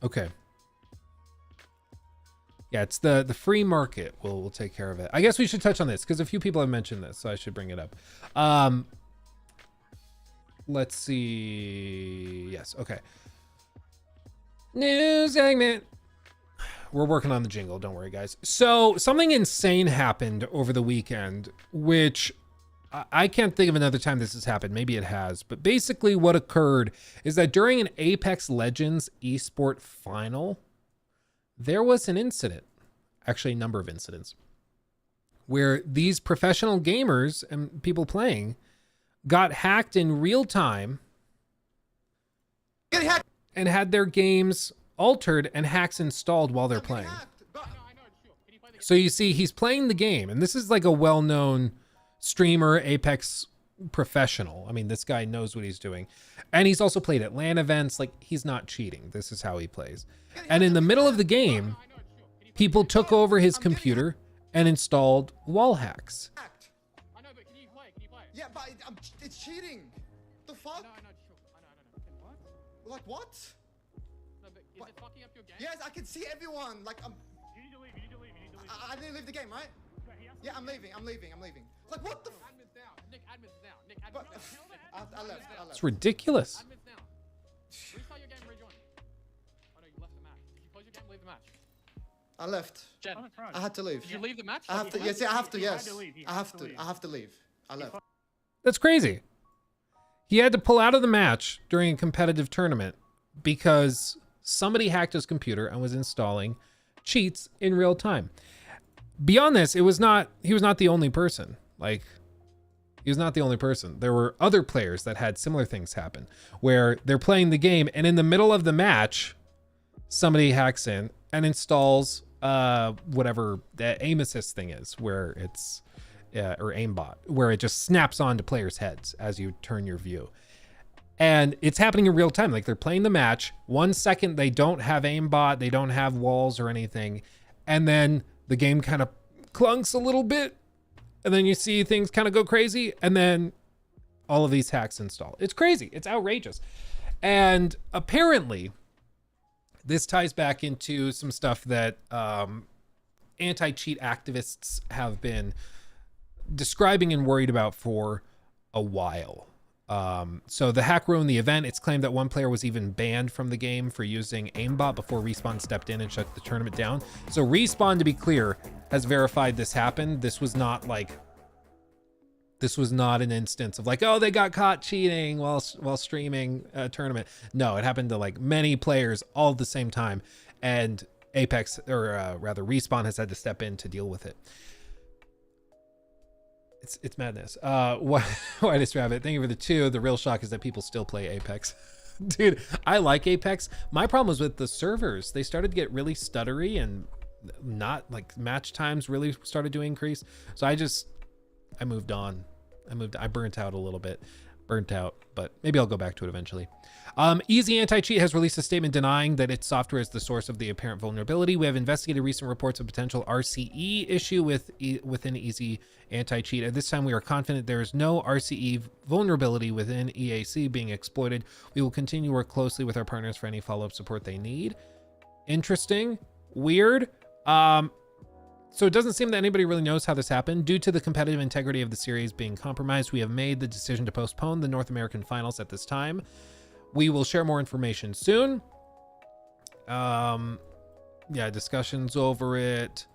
Okay. Yeah, it's the free market will take care of it. I guess we should touch on this because a few people have mentioned this, so I should bring it up. Let's see. Yes, okay. News segment. We're working on the jingle, don't worry, guys. So something insane happened over the weekend, which I can't think of another time this has happened. Maybe it has, but basically what occurred is that during an Apex Legends esport final, there was an incident, actually a number of incidents, where these professional gamers and people playing got hacked in real time and had their games altered and hacks installed while they're playing. So you see, he's playing the game, and this is like a well-known streamer, Apex professional. I mean, this guy knows what he's doing. And he's also played at LAN events. Like, he's not cheating. This is how he plays. And in the middle of the game, people took over his computer and installed wall hacks. I know, but can you play? Yeah, but it's cheating. The fuck? What? Like what? No, but is it fucking up your game? Yes, I can see everyone. Like I'm. You need to leave. I didn't leave the game, right? Yeah, I'm leaving. Like what the? Admin's down. Nick, admin's down. Nick, But, admin's down. I left. It's ridiculous. Admin's down. Restart your game, rejoin. Oh no, you left the match. Did you close your game, leave the match? I left. Jen, I had to leave. did you leave the match? I have to. Yes, I have to. Yes. I have to leave. I left. That's crazy. He had to pull out of the match during a competitive tournament because somebody hacked his computer and was installing cheats in real time. Beyond this, he was not the only person. Like, he was not the only person. There were other players that had similar things happen where they're playing the game and in the middle of the match, somebody hacks in and installs whatever the aim assist thing is, where it's or aimbot, where it just snaps onto players' heads as you turn your view. And it's happening in real time. Like, they're playing the match. 1 second, they don't have aimbot, they don't have walls or anything. And then the game kind of clunks a little bit. And then you see things kind of go crazy. And then all of these hacks install. It's crazy. It's outrageous. And apparently, this ties back into some stuff that anti-cheat activists have been describing and worried about for a while. So the hack ruined the event. It's claimed that one player was even banned from the game for using aimbot before Respawn stepped in and shut the tournament down. So Respawn, to be clear, has verified this happened. This was not an instance of like, oh, they got caught cheating while streaming a tournament. No, it happened to like many players all at the same time, and Apex, or rather Respawn, has had to step in to deal with it. It's madness. Whitest Rabbit, thank you for the 2. The real shock is that people still play Apex. Dude, I like Apex. My problem was with the servers. They started to get really stuttery and not like match times really started to increase. So I moved on. I burnt out a little bit. But maybe I'll go back to it eventually. Easy Anti-Cheat has released a statement denying that its software is the source of the apparent vulnerability. We have investigated recent reports of potential RCE issue within Easy Anti-Cheat. At this time, we are confident there is no RCE vulnerability within EAC being exploited. We will continue to work closely with our partners for any follow-up support they need. Interesting. Weird. So it doesn't seem that anybody really knows how this happened. Due to the competitive integrity of the series being compromised, we have made the decision to postpone the North American finals at this time. We will share more information soon. Yeah, discussions over it.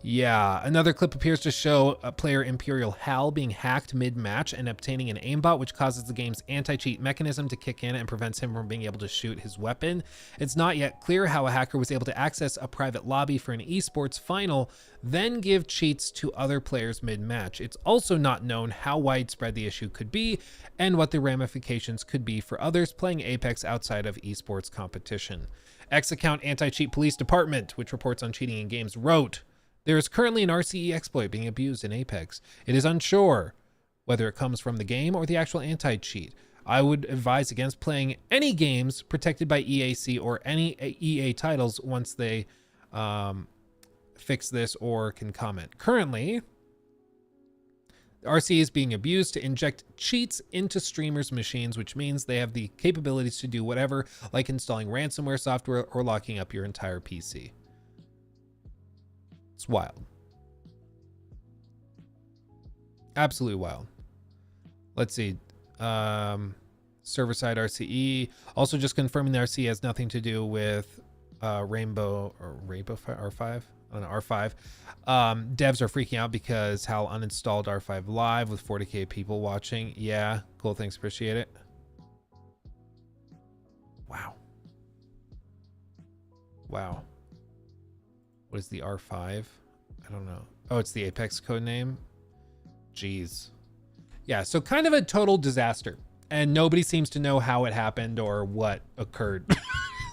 Yeah, another clip appears to show a player Imperial Hal being hacked mid-match and obtaining an aimbot, which causes the game's anti-cheat mechanism to kick in and prevents him from being able to shoot his weapon. It's not yet clear how a hacker was able to access a private lobby for an esports final, then give cheats to other players mid-match. It's also not known how widespread the issue could be and what the ramifications could be for others playing Apex outside of esports competition. X-Account Anti-Cheat Police Department, which reports on cheating in games, wrote, "There is currently an RCE exploit being abused in Apex. It is unsure whether it comes from the game or the actual anti-cheat. I would advise against playing any games protected by EAC or any EA titles once they fix this or can comment. Currently, the RCE is being abused to inject cheats into streamers' machines, which means they have the capabilities to do whatever, like installing ransomware software or locking up your entire PC." It's wild. Absolutely wild. Let's see. Server-side RCE. Also just confirming the RCE has nothing to do with Rainbow R5. I don't know, R5. Devs are freaking out because Hal uninstalled R5 Live with 40k people watching. Yeah, cool. Thanks. Appreciate it. Wow. Wow. What is the R5? I don't know. Oh, it's the Apex code name. Jeez. Yeah, so kind of a total disaster. And nobody seems to know how it happened or what occurred.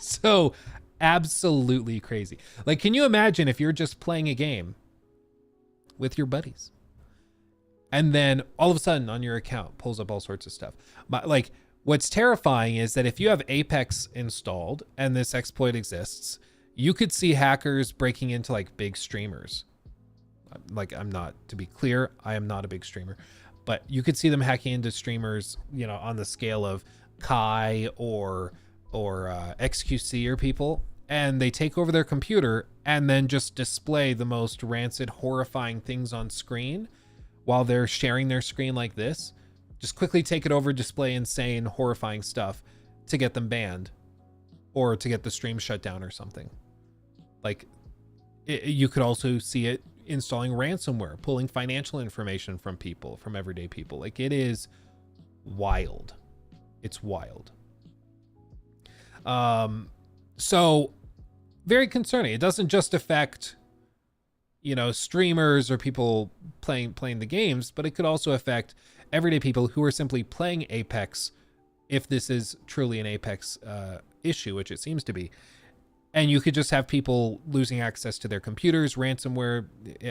So absolutely crazy. Like, can you imagine if you're just playing a game with your buddies. And then all of a sudden on your account pulls up all sorts of stuff. But like, what's terrifying is that if you have Apex installed and this exploit exists, you could see hackers breaking into like big streamers. Like, I'm not, to be clear, I am not a big streamer, but you could see them hacking into streamers, you know, on the scale of Kai or XQC or people, and they take over their computer and then just display the most rancid, horrifying things on screen while they're sharing their screen like this. Just quickly take it over, display insane, horrifying stuff to get them banned or to get the stream shut down or something. Like, you could also see it installing ransomware, pulling financial information from people, from everyday people. Like, it is wild. It's wild. So very concerning. It doesn't just affect, you know, streamers or people playing the games, but it could also affect everyday people who are simply playing Apex, if this is truly an Apex issue, which it seems to be. And you could just have people losing access to their computers, ransomware,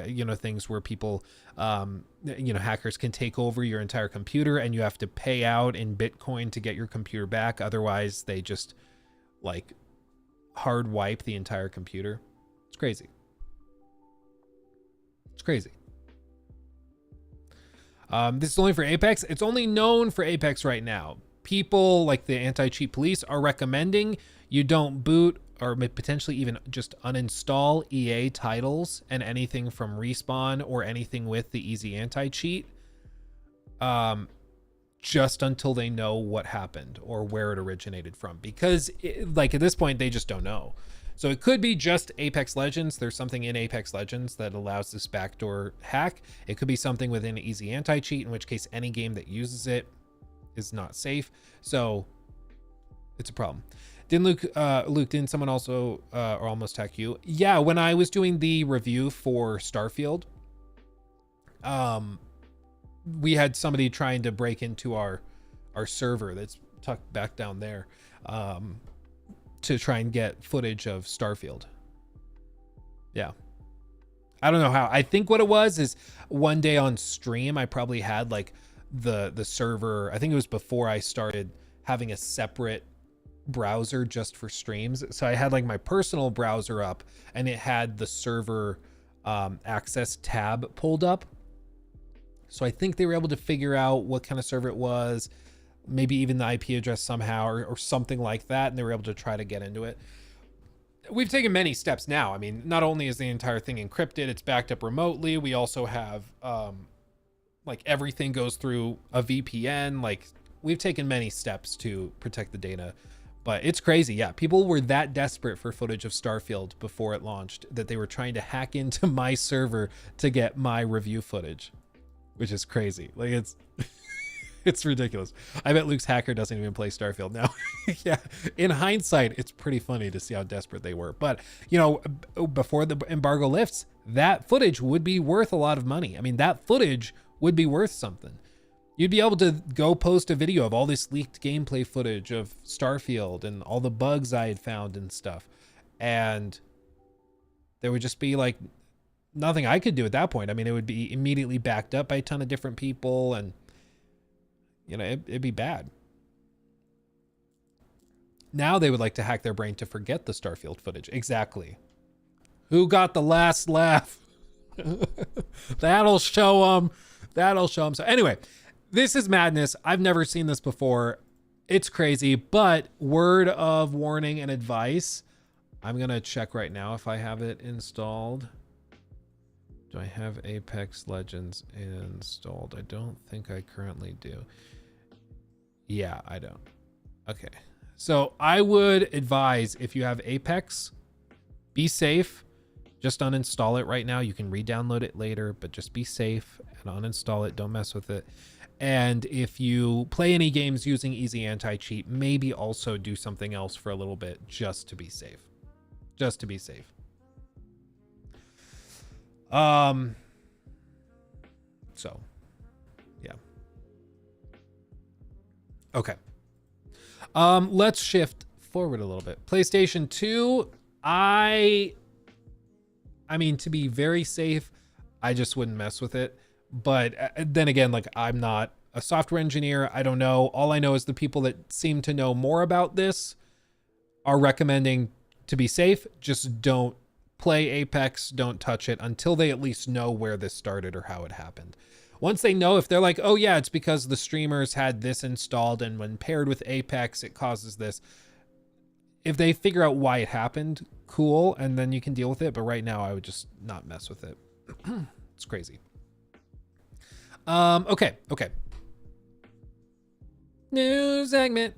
you know, things where people, you know, hackers can take over your entire computer and you have to pay out in Bitcoin to get your computer back. Otherwise, they just like hard wipe the entire computer. It's crazy. It's crazy. This is only for Apex. It's only known for Apex right now. People like the anti-cheat police are recommending you don't boot or potentially even just uninstall EA titles and anything from Respawn or anything with the easy anti-cheat, just until they know what happened or where it originated from, because like at this point they just don't know. So it could be just Apex Legends. There's something in Apex Legends that allows this backdoor hack. It could be something within easy anti-cheat, in which case any game that uses it is not safe. So it's a problem. Didn't Luke, didn't someone also or almost hack you? Yeah, when I was doing the review for Starfield, we had somebody trying to break into our server that's tucked back down there, to try and get footage of Starfield. Yeah. I don't know how. I think what it was is one day on stream, I probably had like the server. I think it was before I started having a separate browser just for streams. So I had like my personal browser up and it had the server access tab pulled up. So I think they were able to figure out what kind of server it was, maybe even the IP address somehow or something like that. And they were able to try to get into it. We've taken many steps now. I mean, not only is the entire thing encrypted, it's backed up remotely. We also have like everything goes through a VPN. Like, we've taken many steps to protect the data, but it's crazy. Yeah. People were that desperate for footage of Starfield before it launched that they were trying to hack into my server to get my review footage, which is crazy. Like, it's, it's ridiculous. I bet Luke's hacker doesn't even play Starfield now. Yeah. In hindsight, it's pretty funny to see how desperate they were. But, you know, before the embargo lifts, that footage would be worth a lot of money. I mean, that footage would be worth something. You'd be able to go post a video of all this leaked gameplay footage of Starfield and all the bugs I had found and stuff. And there would just be like nothing I could do at that point. I mean, it would be immediately backed up by a ton of different people, and you know, it'd be bad. Now they would like to hack their brain to forget the Starfield footage. Exactly. Who got the last laugh? That'll show them. That'll show them. So anyway, this is madness. I've never seen this before. It's crazy, but word of warning and advice. I'm going to check right now if I have it installed. Do I have Apex Legends installed? I don't think I currently do. Yeah, I don't. Okay. So I would advise, if you have Apex, be safe. Just uninstall it right now. You can re-download it later, but just be safe and uninstall it. Don't mess with it. And if you play any games using easy anti-cheat, maybe also do something else for a little bit just to be safe. Just to be safe. So, yeah. Okay. Let's shift forward a little bit. PlayStation 2, I mean, to be very safe, I just wouldn't mess with it. But then again, like, I'm not a software engineer. I don't know. All I know is the people that seem to know more about this are recommending to be safe. Just don't play Apex. Don't touch it until they at least know where this started or how it happened. Once they know, if they're like, oh yeah, it's because the streamers had this installed and when paired with Apex, it causes this. If they figure out why it happened, cool, and then you can deal with it. But right now, I would just not mess with it. It's crazy. Okay. New segment.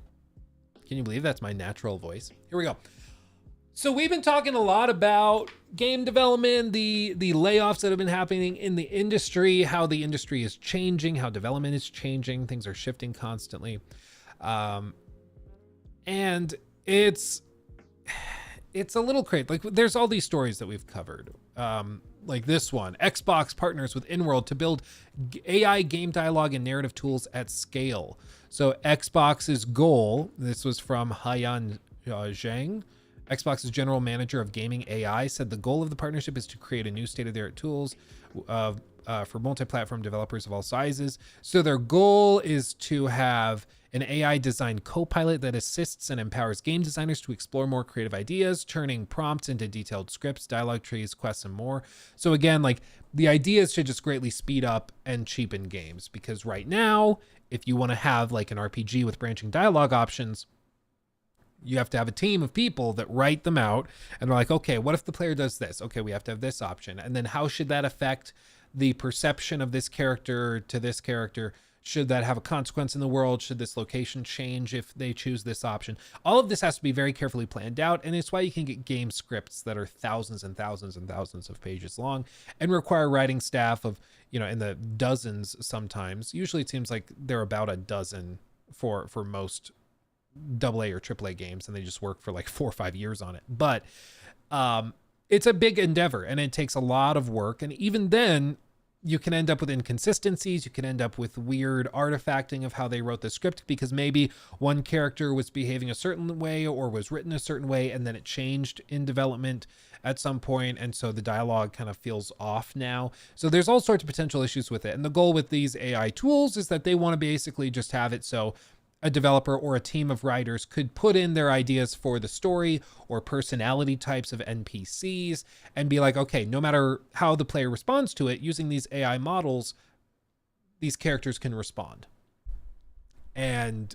Can you believe that's my natural voice? Here we go. So we've been talking a lot about game development, the layoffs that have been happening in the industry, how the industry is changing, how development is changing, things are shifting constantly. And it's a little crazy. Like, there's all these stories that we've covered. Like this one, Xbox partners with InWorld to build AI game dialogue and narrative tools at scale. So Xbox's goal, this was from Haiyan Zhang, Xbox's general manager of gaming AI, said the goal of the partnership is to create a new state-of-the-art tools for multi-platform developers of all sizes. So their goal is to have an AI-designed co-pilot that assists and empowers game designers to explore more creative ideas, turning prompts into detailed scripts, dialogue trees, quests, and more. So again, like, the idea is to just greatly speed up and cheapen games, because right now, if you want to have like an RPG with branching dialogue options, you have to have a team of people that write them out and they're like, okay, what if the player does this? Okay, we have to have this option. And then how should that affect the perception of this character to this character? Should that have a consequence in the world? Should this location change if they choose this option? All of this has to be very carefully planned out. And it's why you can get game scripts that are thousands and thousands and thousands of pages long and require writing staff of, you know, in the dozens sometimes. Usually it seems like they're about a dozen for most AA or AAA games, and they just work for like 4 or 5 years on it. But it's a big endeavor and it takes a lot of work. And even then, you can end up with inconsistencies. You can end up with weird artifacting of how they wrote the script, because maybe one character was behaving a certain way or was written a certain way, and then it changed in development at some point, and so the dialogue kind of feels off now. So there's all sorts of potential issues with it. And the goal with these AI tools is that they want to basically just have it so a developer or a team of writers could put in their ideas for the story or personality types of NPCs and be like, okay, no matter how the player responds to it, using these AI models, these characters can respond. And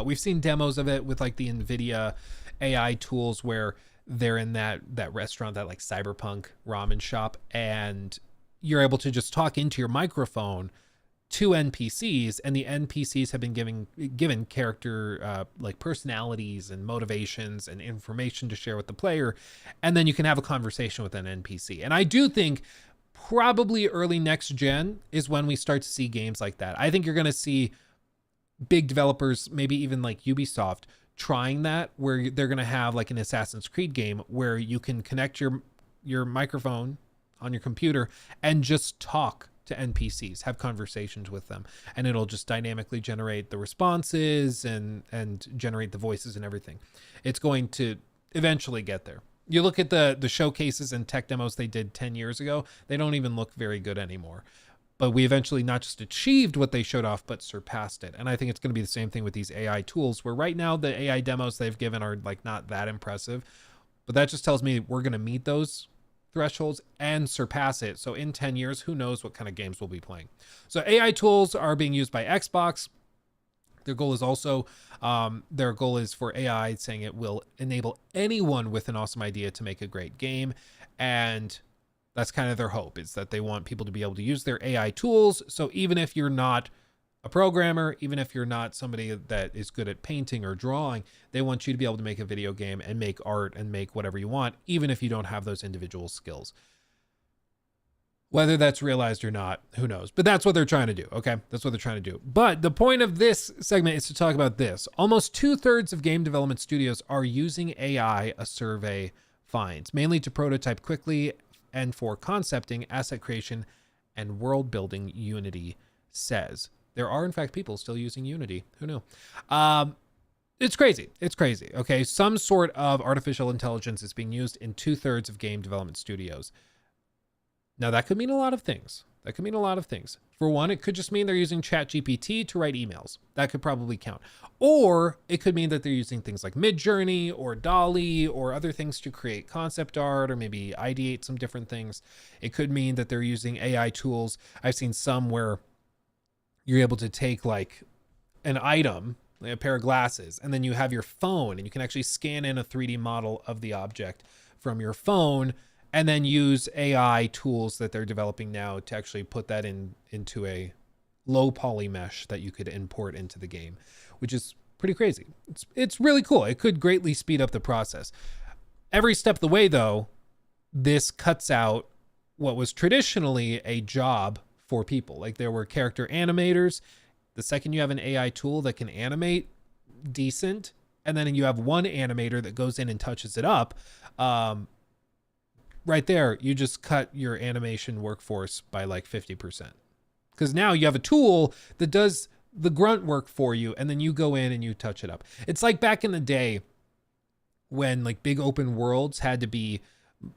we've seen demos of it with like the NVIDIA AI tools where they're in that restaurant, that like cyberpunk ramen shop, and you're able to just talk into your microphone to NPCs, and the NPCs have been given character like personalities and motivations and information to share with the player, and then you can have a conversation with an NPC. And I do think probably early next gen is when we start to see games like that. I think you're going to see big developers, maybe even like Ubisoft, trying that, where they're going to have like an Assassin's Creed game where you can connect your microphone on your computer and just talk to NPCs, have conversations with them, and it'll just dynamically generate the responses and generate the voices and everything. It's going to eventually get there. You look at the showcases and tech demos they did 10 years ago, they don't even look very good anymore. But we eventually not just achieved what they showed off, but surpassed it. And I think it's going to be the same thing with these AI tools, where right now the AI demos they've given are like not that impressive, but that just tells me we're going to meet those thresholds and surpass it. So in 10 years, who knows what kind of games we'll be playing. So AI tools are being used by Xbox. Their goal is also, for AI, saying it will enable anyone with an awesome idea to make a great game. And that's kind of their hope, is that they want people to be able to use their AI tools. So even if you're not a programmer, even if you're not somebody that is good at painting or drawing, they want you to be able to make a video game and make art and make whatever you want, even if you don't have those individual skills. Whether that's realized or not, who knows? But that's what they're trying to do, okay? That's what they're trying to do. But the point of this segment is to talk about this. Almost 2/3 of game development studios are using AI, a survey finds, mainly to prototype quickly and for concepting, asset creation, and world building, Unity says. There are, in fact, people still using Unity. Who knew? It's crazy. It's crazy. Okay. Some sort of artificial intelligence is being used in 2/3 of game development studios. Now, that could mean a lot of things. That could mean a lot of things. For one, it could just mean they're using ChatGPT to write emails. That could probably count. Or it could mean that they're using things like Midjourney or DALL-E or other things to create concept art or maybe ideate some different things. It could mean that they're using AI tools. I've seen some where you're able to take like an item, like a pair of glasses, and then you have your phone and you can actually scan in a 3D model of the object from your phone and then use AI tools that they're developing now to actually put that into a low poly mesh that you could import into the game, which is pretty crazy. It's really cool. It could greatly speed up the process. Every step of the way, though, this cuts out what was traditionally a job for people. Like there were character animators. The second you have an AI tool that can animate decent, and then you have one animator that goes in and touches it up, right there, you just cut your animation workforce by like 50%. Because now you have a tool that does the grunt work for you, and then you go in and you touch it up. It's like back in the day when like big open worlds had to be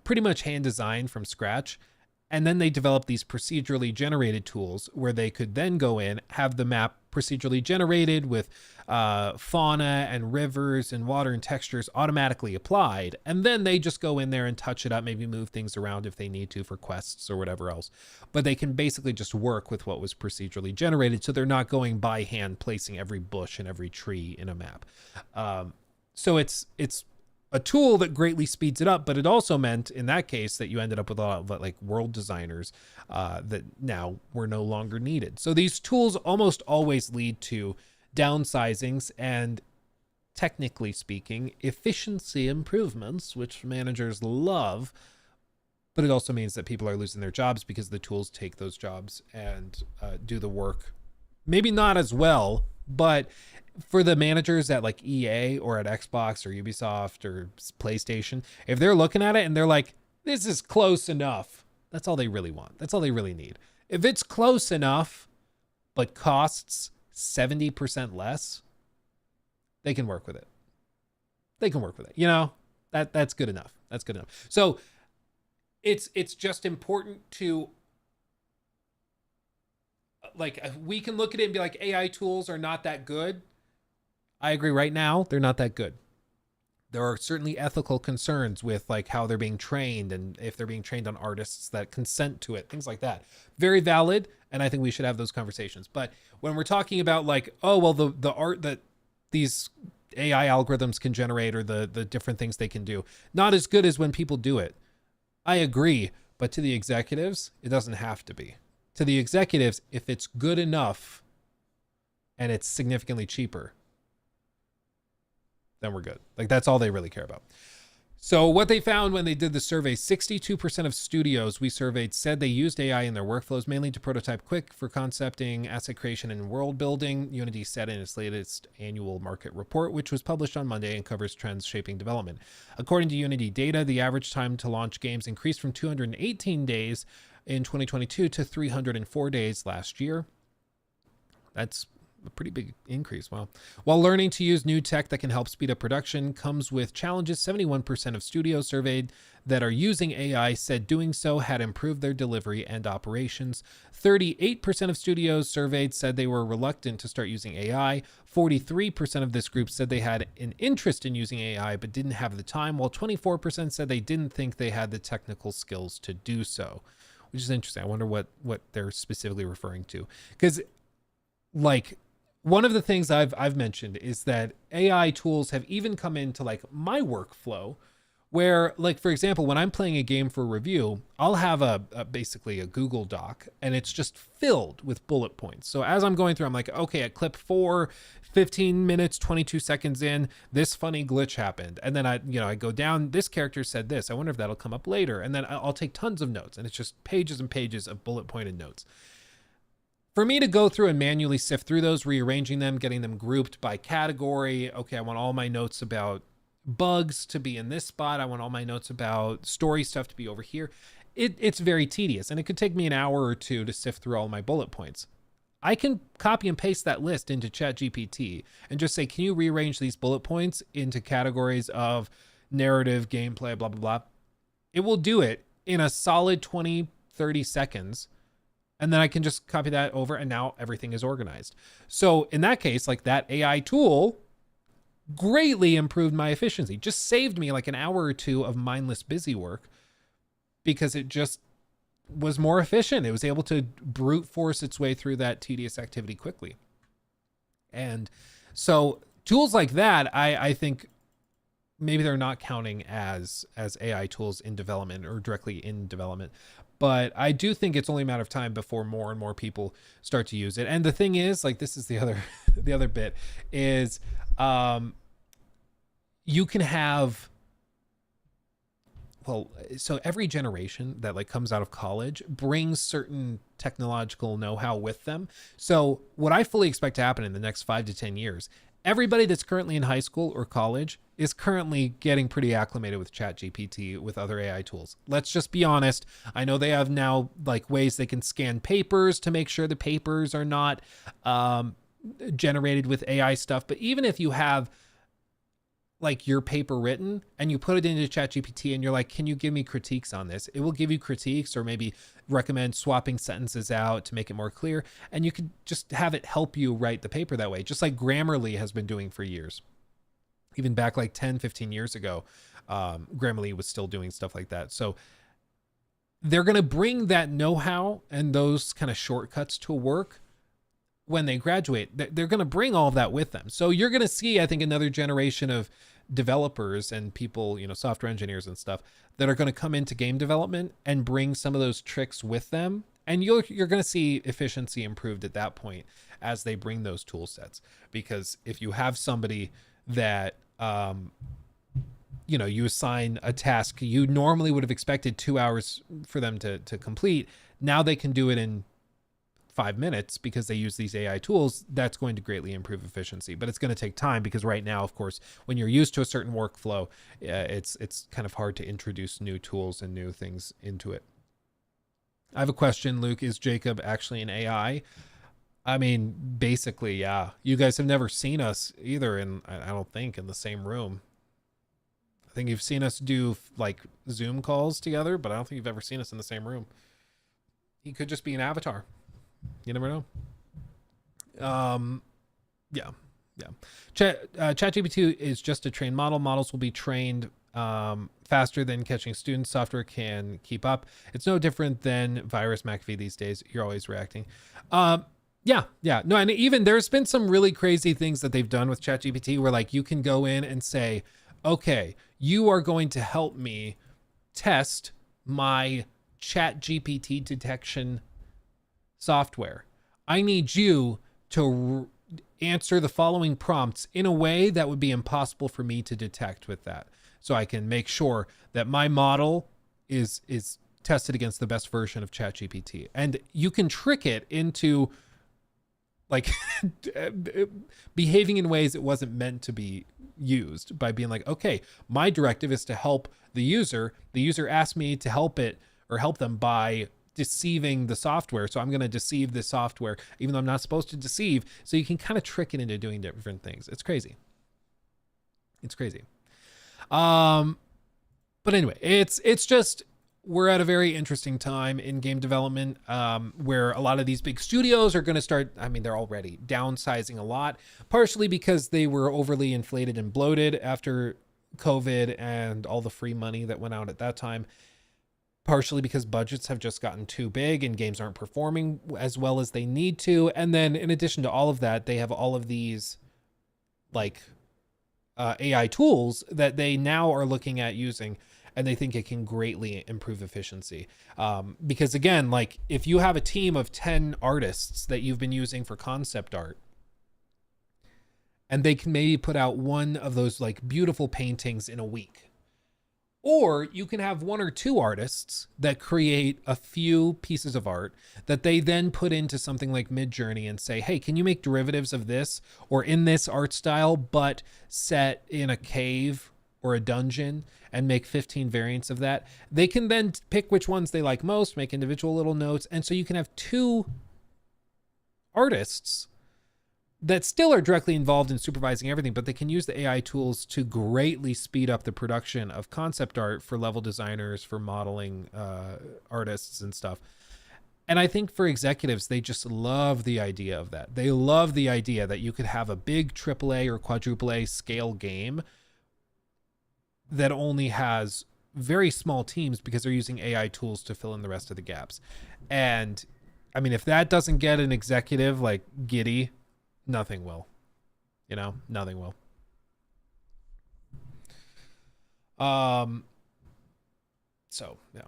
pretty much hand designed from scratch. And then they developed these procedurally generated tools where they could then go in, have the map procedurally generated with fauna and rivers and water and textures automatically applied. And then they just go in there and touch it up, maybe move things around if they need to for quests or whatever else. But they can basically just work with what was procedurally generated. So they're not going by hand, placing every bush and every tree in a map. So it's a tool that greatly speeds it up, but it also meant in that case that you ended up with a lot of like world designers that now were no longer needed. So these tools almost always lead to downsizings and, technically speaking, efficiency improvements, which managers love, but it also means that people are losing their jobs because the tools take those jobs and do the work. Maybe not as well, but for the managers at like EA or at Xbox or Ubisoft or PlayStation, if they're looking at it and they're like, this is close enough, that's all they really want. That's all they really need. If it's close enough, but costs 70% less, they can work with it. They can work with it. You know, that's good enough. That's good enough. So it's just important to, like, we can look at it and be like, AI tools are not that good. I agree. Right now, they're not that good. There are certainly ethical concerns with like how they're being trained and if they're being trained on artists that consent to it, things like that. Very valid. And I think we should have those conversations. But when we're talking about like, oh, well, the art that these AI algorithms can generate or the different things they can do, not as good as when people do it. I agree. But to the executives, it doesn't have to be. To the executives, if it's good enough and it's significantly cheaper, then we're good. Like that's all they really care about. So what they found when they did the survey, 62% of studios we surveyed said they used AI in their workflows, mainly to prototype quick for concepting, asset creation, and world building. Unity said in its latest annual market report, which was published on Monday and covers trends shaping development. According to Unity data, the average time to launch games increased from 218 days in 2022 to 304 days last year. That's a pretty big increase. Wow. While learning to use new tech that can help speed up production comes with challenges, 71% of studios surveyed that are using AI said doing so had improved their delivery and operations. 38% of studios surveyed said they were reluctant to start using AI. 43% of this group said they had an interest in using AI but didn't have the time, while 24% said they didn't think they had the technical skills to do so, which is interesting. I wonder what they're specifically referring to. Because like, one of the things I've mentioned is that AI tools have even come into like my workflow where, like, for example, when I'm playing a game for review, I'll have basically a Google Doc and it's just filled with bullet points. So as I'm going through, I'm like, okay, at clip 4, 15 minutes, 22 seconds in, this funny glitch happened. And then I go down, this character said this. I wonder if that'll come up later. And then I'll take tons of notes and it's just pages and pages of bullet pointed notes. For me to go through and manually sift through those, rearranging them, getting them grouped by category. Okay, I want all my notes about bugs to be in this spot. I want all my notes about story stuff to be over here. It's very tedious, and it could take me an hour or two to sift through all my bullet points. I can copy and paste that list into ChatGPT and just say, can you rearrange these bullet points into categories of narrative, gameplay, blah, blah, blah. It will do it in a solid 20 30 seconds, and then I can just copy that over, and now everything is organized. So in that case, like, that AI tool greatly improved my efficiency, just saved me like an hour or two of mindless busy work because it just was more efficient. It was able to brute force its way through that tedious activity quickly. And so tools like that, I think maybe they're not counting as AI tools in development or directly in development, but I do think it's only a matter of time before more and more people start to use it. And the thing is, like, this is the other bit is, you can have, well, so every generation that like comes out of college brings certain technological know-how with them. So what I fully expect to happen in the next 5 to 10 years, everybody that's currently in high school or college is currently getting pretty acclimated with ChatGPT, with other AI tools. Let's just be honest. I know they have now like ways they can scan papers to make sure the papers are not generated with AI stuff. But even if you have like your paper written and you put it into ChatGPT and you're like, can you give me critiques on this? It will give you critiques, or maybe recommend swapping sentences out to make it more clear. And you could just have it help you write the paper that way, just like Grammarly has been doing for years. Even back like 10, 15 years ago, Grammarly was still doing stuff like that. So they're going to bring that know-how and those kind of shortcuts to work when they graduate. They're going to bring all of that with them. So you're going to see, I think, another generation of developers and people, you know, software engineers and stuff that are going to come into game development and bring some of those tricks with them. And you're going to see efficiency improved at that point as they bring those tool sets. Because if you have somebody that, you know, you assign a task you normally would have expected 2 hours for them to complete, now they can do it in 5 minutes because they use these AI tools. That's going to greatly improve efficiency, but it's going to take time because right now, of course, when you're used to a certain workflow, it's kind of hard to introduce new tools and new things into it. I have a question, Luke. Is Jacob actually an AI? I mean, basically, yeah. You guys have never seen us either, I don't think, in the same room. I think you've seen us do like Zoom calls together, but I don't think you've ever seen us in the same room. He could just be an avatar. You never know. Yeah. ChatGPT is just a trained model. Models will be trained faster than catching students. Software can keep up. It's no different than Virus McAfee these days. You're always reacting. Yeah. No, and even there's been some really crazy things that they've done with ChatGPT where like you can go in and say, okay, you are going to help me test my ChatGPT detection software. I need you to answer the following prompts in a way that would be impossible for me to detect with that. So I can make sure that my model is tested against the best version of ChatGPT. And you can trick it into like behaving in ways it wasn't meant to be used by being like, okay, my directive is to help the user. The user asked me to help it or help them by deceiving the software. So I'm going to deceive the software, even though I'm not supposed to deceive. So you can kind of trick it into doing different things. It's crazy. It's crazy. But anyway, it's just, we're at a very interesting time in game development, where a lot of these big studios are going to start, I mean, they're already downsizing a lot, partially because they were overly inflated and bloated after COVID and all the free money that went out at that time. Partially because budgets have just gotten too big and games aren't performing as well as they need to. And then in addition to all of that, they have all of these like AI tools that they now are looking at using, and they think it can greatly improve efficiency. Because again, like if you have a team of 10 artists that you've been using for concept art, and they can maybe put out one of those like beautiful paintings in a week, or you can have 1 or 2 artists that create a few pieces of art that they then put into something like Midjourney and say, hey, can you make derivatives of this or in this art style, but set in a cave or a dungeon, and make 15 variants of that. They can then pick which ones they like most, make individual little notes. And so you can have 2 artists that still are directly involved in supervising everything, but they can use the AI tools to greatly speed up the production of concept art for level designers, for modeling artists and stuff. And I think for executives, they just love the idea of that. They love the idea that you could have a big AAA or quadruple A scale game that only has very small teams because they're using AI tools to fill in the rest of the gaps. And I mean, if that doesn't get an executive like giddy, nothing will. You know, nothing will. So yeah.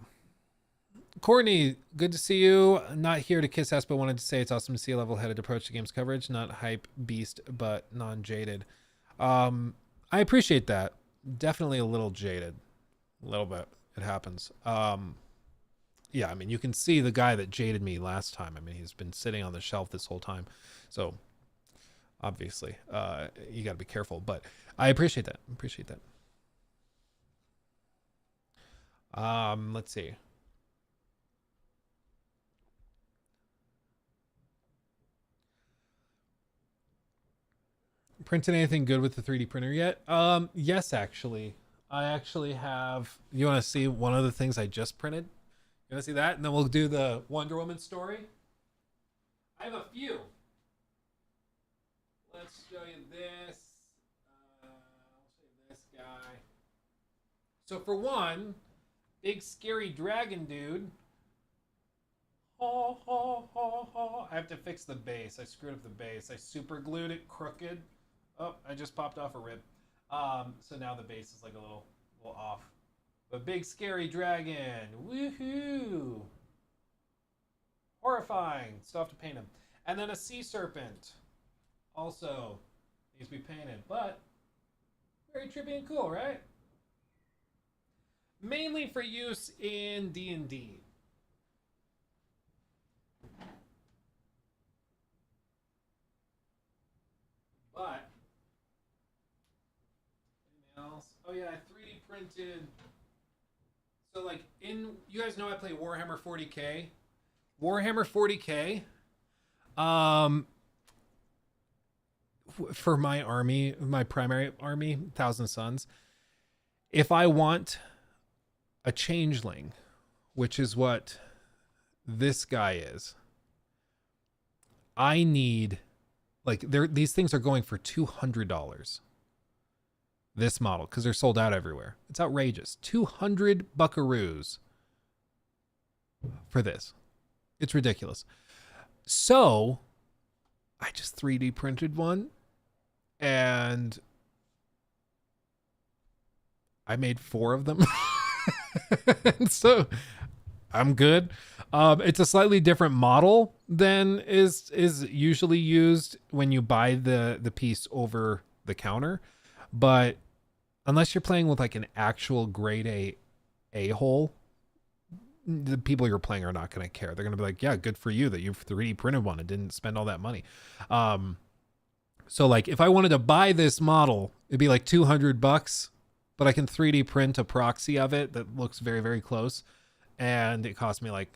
Courtney, good to see you. Not here to kiss ass, but wanted to say it's awesome to see a level-headed approach to games coverage. Not hype beast, but non-jaded. I appreciate that. Definitely a little jaded. A little bit. It happens. Yeah, I mean, you can see the guy that jaded me last time. I mean, he's been sitting on the shelf this whole time. So, obviously, you got to be careful. But I appreciate that. Appreciate that. Let's see. Printed anything good with the 3D printer yet? Yes, actually. I actually have. You want to see one of the things I just printed? You want to see that? And then we'll do the Wonder Woman story. I have a few. Let's show you this. I'll show you this guy. So for one, big scary dragon dude. I have to fix the base. I screwed up the base. I super glued it crooked. Oh, I just popped off a rib. So now the base is like a little off. But big scary dragon. Woohoo! Horrifying. Still have to paint him. And then a sea serpent. Also needs to be painted. But very trippy and cool, right? Mainly for use in D&D. But oh yeah, I 3D printed. So like you guys know I play Warhammer 40K. Warhammer 40K. For my army, my primary army, 1,000 Suns. If I want a changeling, which is what this guy is, I need these things are going for $200. This model, because they're sold out everywhere. It's outrageous. 200 buckaroos for this. It's ridiculous. So I just 3D printed one and I made 4 of them. And so I'm good. It's a slightly different model than is usually used when you buy the piece over the counter. But unless you're playing with like an actual grade A-hole, the people you're playing are not going to care. They're going to be like, yeah, good for you that you've 3D printed one and didn't spend all that money. So like if I wanted to buy this model, it'd be like $200, but I can 3D print a proxy of it that looks very, very close. And it cost me like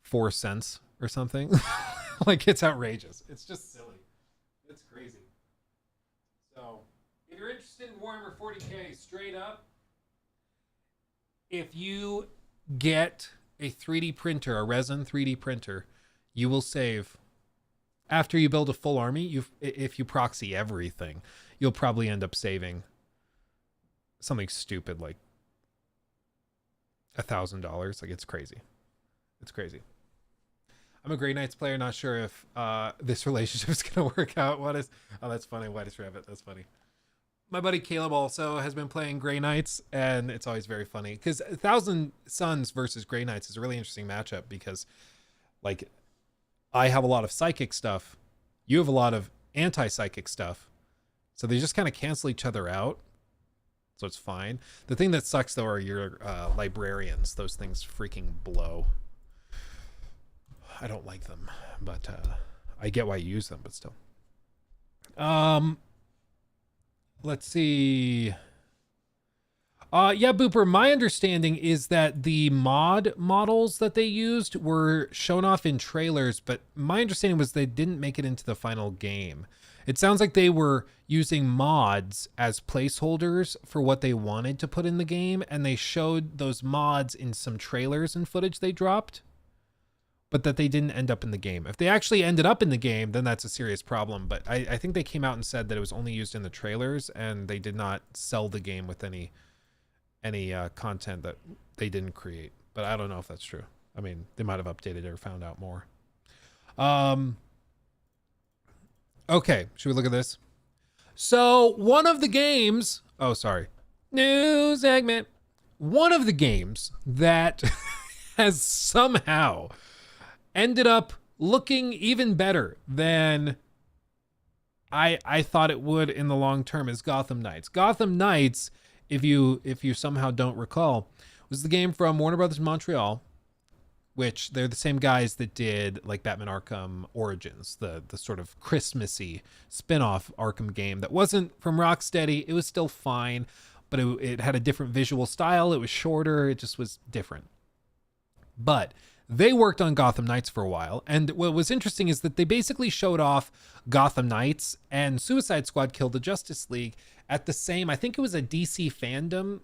4 cents or something. Like it's outrageous. It's just silly. It's crazy. So if you're interested in Warhammer 40K straight up, if you get a 3D printer, a resin 3D printer, you will save. After you build a full army, if you proxy everything, you'll probably end up saving something stupid like $1,000. Like it's crazy. It's crazy. I'm a Grey Knights player. Not sure if this relationship is going to work out. Oh, that's funny. Whitest Rabbit. That's funny. My buddy Caleb also has been playing Grey Knights, and it's always very funny because 1,000 Suns versus Grey Knights is a really interesting matchup because, like, I have a lot of psychic stuff, you have a lot of anti-psychic stuff, so they just kind of cancel each other out. So it's fine. The thing that sucks though are your librarians. Those things freaking blow. I don't like them, but I get why you use them, but still. Let's see. Yeah, Booper, my understanding is that the mod models that they used were shown off in trailers, but my understanding was they didn't make it into the final game. It sounds like they were using mods as placeholders for what they wanted to put in the game, and they showed those mods in some trailers and footage they dropped, but that they didn't end up in the game. If they actually ended up in the game, then that's a serious problem, but I think they came out and said that it was only used in the trailers, and they did not sell the game with any content that they didn't create. But I don't know if that's true. I mean, they might have updated it or found out more. Okay, should we look at this? So one of the games, new segment. One of the games that has somehow ended up looking even better than I thought it would in the long term is Gotham Knights. Gotham Knights, if you somehow don't recall, was the game from Warner Brothers Montreal, which they're the same guys that did like Batman Arkham Origins, the sort of Christmassy spin-off Arkham game that wasn't from Rocksteady. It was still fine, but it had a different visual style. It was shorter. It just was different. But they worked on Gotham Knights for a while, and what was interesting is that they basically showed off Gotham Knights and Suicide Squad Kill the Justice League at the same, I think it was a DC fandom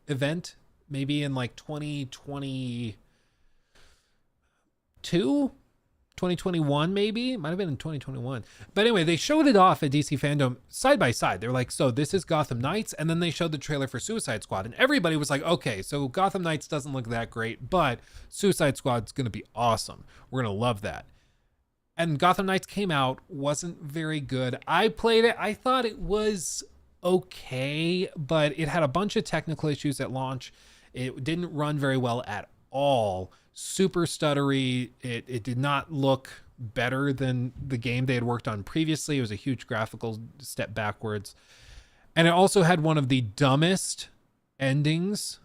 event, maybe in like 2021 maybe, might have been in 2021, but anyway, they showed it off at DC Fandom side by side. They're like, so this is Gotham Knights, and then they showed the trailer for Suicide Squad, and everybody was like, okay, so Gotham Knights doesn't look that great, but Suicide Squad's gonna be awesome, we're gonna love that. And Gotham Knights came out, wasn't very good. I played it, I thought it was okay, but it had a bunch of technical issues at launch. It didn't run very well at all. Super stuttery. It did not look better than the game they had worked on previously. It was a huge graphical step backwards. And it also had one of the dumbest endings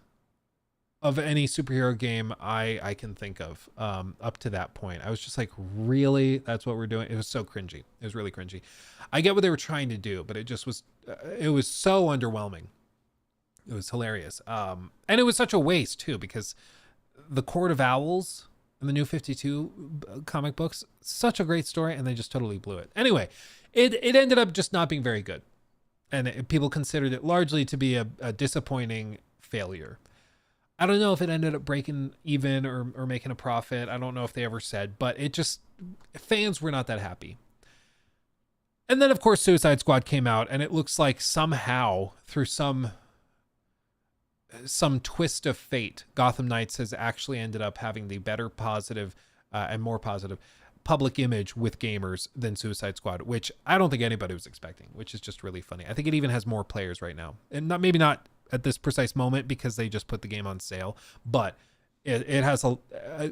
of any superhero game I can think of up to that point. I was just like, really? That's what we're doing? It was so cringy. It was really cringy. I get what they were trying to do, but it just was, it was so underwhelming. It was hilarious. And it was such a waste too, because the Court of Owls and the New 52 comic books, such a great story, and they just totally blew it. Anyway, it ended up just not being very good. And people considered it largely to be a disappointing failure. I don't know if it ended up breaking even or making a profit. I don't know if they ever said, but it just, fans were not that happy. And then of course Suicide Squad came out, and it looks like somehow through some twist of fate, Gotham Knights has actually ended up having the better positive and more positive public image with gamers than Suicide Squad, which I don't think anybody was expecting, which is just really funny. I think it even has more players right now, and maybe not at this precise moment because they just put the game on sale, but it has a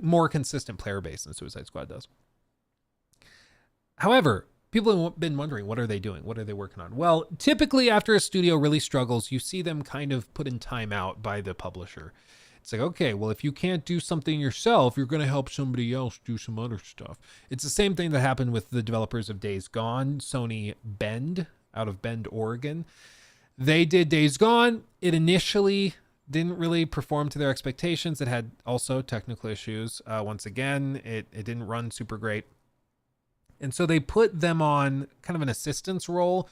more consistent player base than Suicide Squad does. However, people have been wondering, what are they doing? What are they working on? Well, typically after a studio really struggles, you see them kind of put in time out by the publisher. It's like, okay, well, if you can't do something yourself, you're going to help somebody else do some other stuff. It's the same thing that happened with the developers of Days Gone, Sony Bend, out of Bend, Oregon. They did Days Gone. It initially didn't really perform to their expectations. It had also technical issues. Once again, it didn't run super great. And so they put them on kind of an assistance role.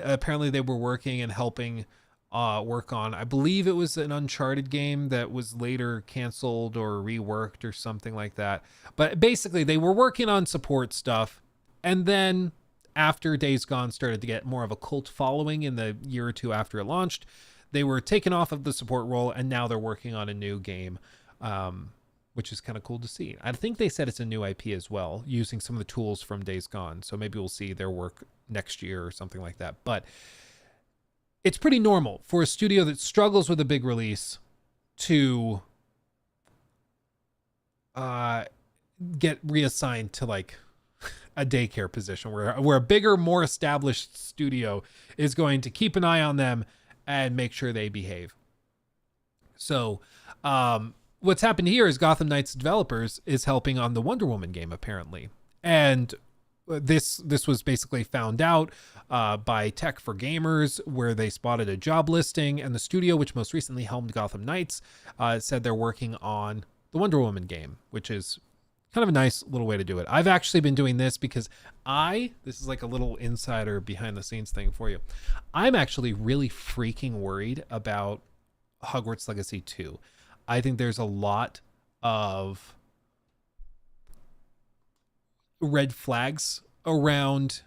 Apparently they were working and helping work on, I believe it was an Uncharted game that was later canceled or reworked or something like that. But basically they were working on support stuff. And then after Days Gone started to get more of a cult following in the year or two after it launched, they were taken off of the support role, and now they're working on a new game, which is kind of cool to see. I think they said it's a new IP as well, using some of the tools from Days Gone. So maybe we'll see their work next year or something like that. But it's pretty normal for a studio that struggles with a big release to get reassigned to like a daycare position where a bigger, more established studio is going to keep an eye on them and make sure they behave. So what's happened here is Gotham Knights developers is helping on the Wonder Woman game, apparently. And this was basically found out by Tech for Gamers, where they spotted a job listing, and the studio, which most recently helmed Gotham Knights, said they're working on the Wonder Woman game, which is kind of a nice little way to do it. I've actually been doing this because this is like a little insider behind the scenes thing for you. I'm actually really freaking worried about Hogwarts Legacy 2. I think there's a lot of red flags around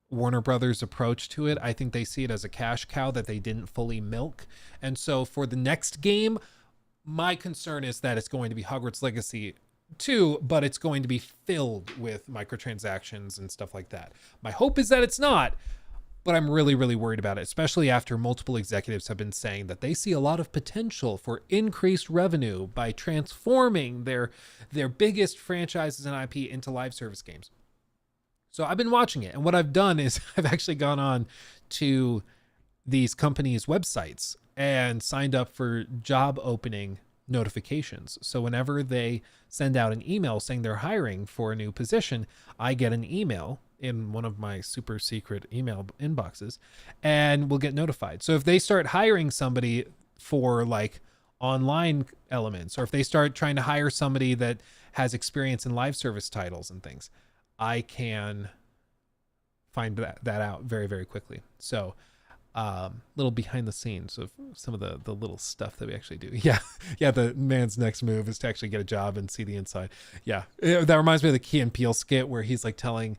Warner Brothers' approach to it. I think they see it as a cash cow that they didn't fully milk. And so for the next game, my concern is that it's going to be Hogwarts Legacy 2, but it's going to be filled with microtransactions and stuff like that. My hope is that it's not, but I'm really, really worried about it, especially after multiple executives have been saying that they see a lot of potential for increased revenue by transforming their biggest franchises and IP into live service games. So I've been watching it, and what I've done is I've actually gone on to these companies' websites and signed up for job opening notifications. So whenever they send out an email saying they're hiring for a new position, I get an email in one of my super secret email inboxes and we'll get notified. So if they start hiring somebody for like online elements, or if they start trying to hire somebody that has experience in live service titles and things, I can find that out very, very quickly. So little behind the scenes of some of the little stuff that we actually do. Yeah, the man's next move is to actually get a job and see the inside. Yeah, that reminds me of the Key and Peele skit where he's like telling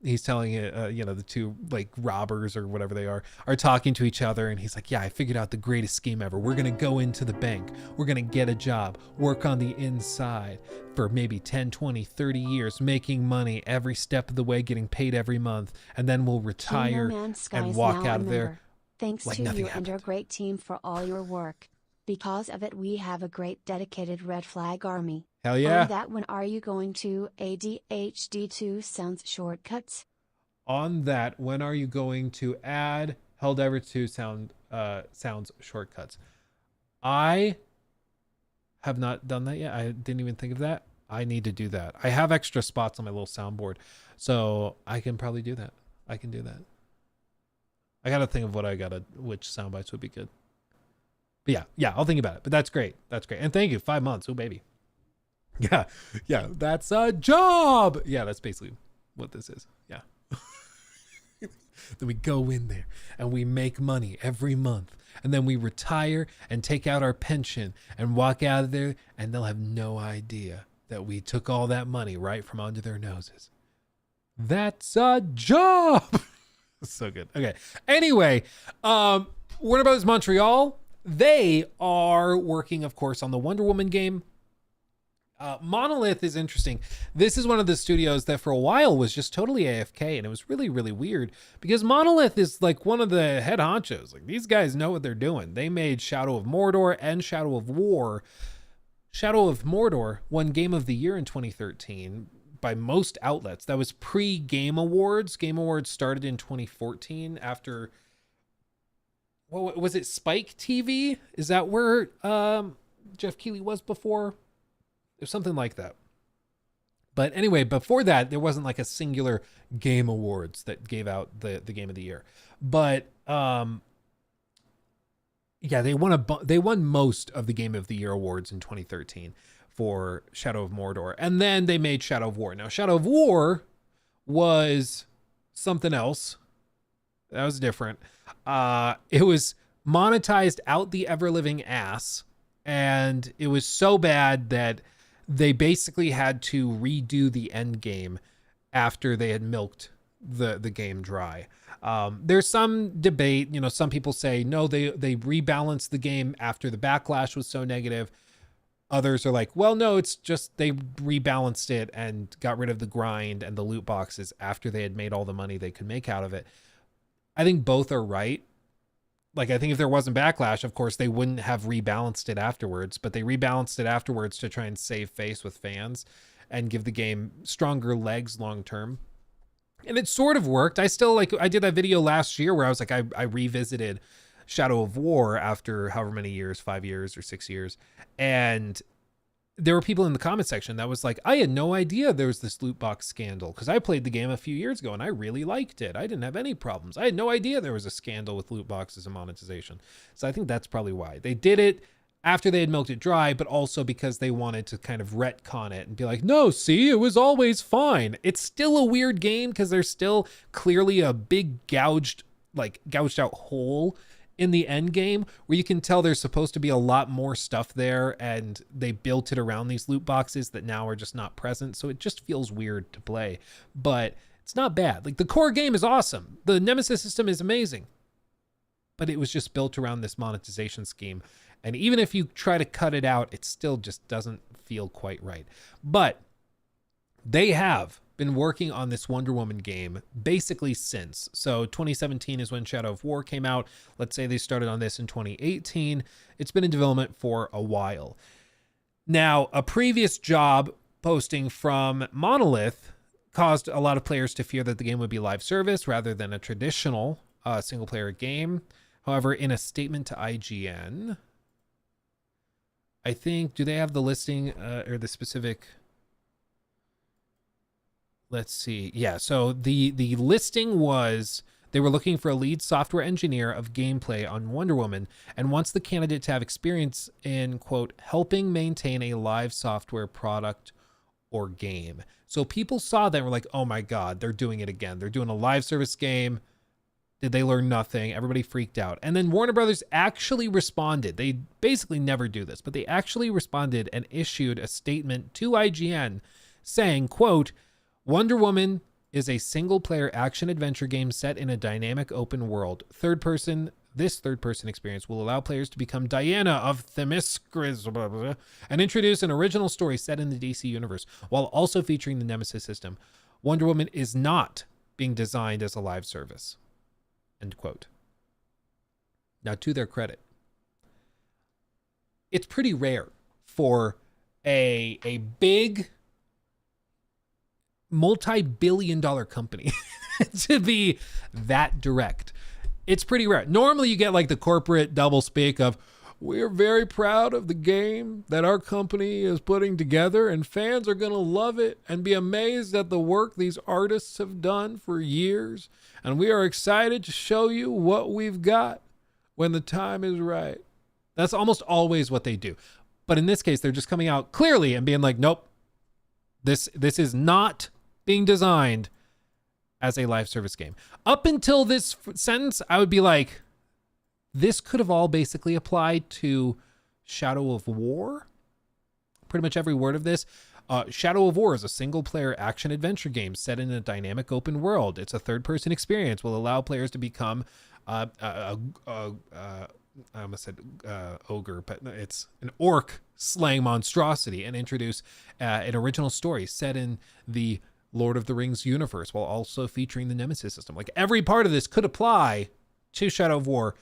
the two like robbers or whatever they are talking to each other, and he's like, yeah, I figured out the greatest scheme ever. We're gonna go into the bank, we're gonna get a job, work on the inside for maybe 10, 20, 30 years, making money every step of the way, getting paid every month, and then we'll retire and walk out of there. Thanks like to nothing you and happened. your great team for all your work. Because of it, we have a great dedicated red flag army. Hell yeah. On that, when are you going to ADHD2 sounds shortcuts? On that, when are you going to add Helldivers 2 sounds shortcuts? I have not done that yet. I didn't even think of that. I need to do that. I have extra spots on my little soundboard, so I can probably do that. I can do that. I gotta think of which sound bites would be good. But yeah, I'll think about it. But that's great. That's great. And thank you. 5 months. Oh, baby. Yeah, that's a job. Yeah, that's basically what this is. Yeah. Then we go in there and we make money every month. And then we retire and take out our pension and walk out of there, and they'll have no idea that we took all that money right from under their noses. That's a job. So good. Okay. Anyway, Warner Bros. Montreal, they are working, of course, on the Wonder Woman game. Monolith is interesting. This is one of the studios that for a while was just totally AFK, and it was really, really weird because Monolith is like one of the head honchos. Like, these guys know what they're doing. They made Shadow of Mordor and Shadow of War. Shadow of Mordor won Game of the Year in 2013 by most outlets. That was pre-Game Awards. Game Awards started in 2014 after, what was it, Spike TV? Is that where Jeff Keighley was before? Or something like that. But anyway, before that, there wasn't like a singular Game Awards that gave out the Game of the Year. But yeah, they won most of the Game of the Year awards in 2013 for Shadow of Mordor. And then they made Shadow of War. Now, Shadow of War was something else. That was different. It was monetized out the ever-living ass. And it was so bad that they basically had to redo the end game after they had milked the game dry. There's some debate, some people say, no, they rebalanced the game after the backlash was so negative. Others are like, well, no, it's just they rebalanced it and got rid of the grind and the loot boxes after they had made all the money they could make out of it. I think both are right. Like, I think if there wasn't backlash, of course, they wouldn't have rebalanced it afterwards, but they rebalanced it afterwards to try and save face with fans and give the game stronger legs long term. And it sort of worked. I did that video last year where I was like, I revisited Shadow of War after however many years, 5 years or 6 years. And there were people in the comment section that was like, I had no idea there was this loot box scandal because I played the game a few years ago and I really liked it. I didn't have any problems. I had no idea there was a scandal with loot boxes and monetization. So I think that's probably why they did it after they had milked it dry, but also because they wanted to kind of retcon it and be like, no, see, it was always fine. It's still a weird game because there's still clearly a big gouged out hole in the end game where you can tell there's supposed to be a lot more stuff there, and they built it around these loot boxes that now are just not present. So it just feels weird to play, but it's not bad. Like, the core game is awesome. The Nemesis system is amazing, but it was just built around this monetization scheme. And even if you try to cut it out, it still just doesn't feel quite right. But they have been working on this Wonder Woman game basically since. So 2017 is when Shadow of War came out. Let's say they started on this in 2018. It's been in development for a while. Now, a previous job posting from Monolith caused a lot of players to fear that the game would be live service rather than a traditional single player game. However, in a statement to IGN, I think, do they have the listing or the specific? Let's see. Yeah, so the listing was they were looking for a lead software engineer of gameplay on Wonder Woman and wants the candidate to have experience in, quote, helping maintain a live software product or game. So people saw that and were like, oh my God, they're doing it again. They're doing a live service game. Did they learn nothing? Everybody freaked out. And then Warner Brothers actually responded. They basically never do this, but they actually responded and issued a statement to IGN saying, quote, Wonder Woman is a single-player action-adventure game set in a dynamic open world. This third-person experience will allow players to become Diana of Themyscira and introduce an original story set in the DC universe, while also featuring the Nemesis system. Wonder Woman is not being designed as a live service. End quote. Now, to their credit, it's pretty rare for a big multi-billion-dollar company to be that direct. It's pretty rare. Normally you get like the corporate doublespeak of, we're very proud of the game that our company is putting together and fans are going to love it and be amazed at the work these artists have done for years. And we are excited to show you what we've got when the time is right. That's almost always what they do. But in this case, they're just coming out clearly and being like, nope, this is not being designed as a live service game. Up until this sentence, I would be like, this could have all basically applied to Shadow of War. Pretty much every word of this. Shadow of War is a single-player action-adventure game set in a dynamic open world. It's a third-person experience. Will allow players to become I almost said ogre, but it's an orc slaying monstrosity, and introduce an original story set in the Lord of the Rings universe, while also featuring the Nemesis system. Like, every part of this could apply to Shadow of War.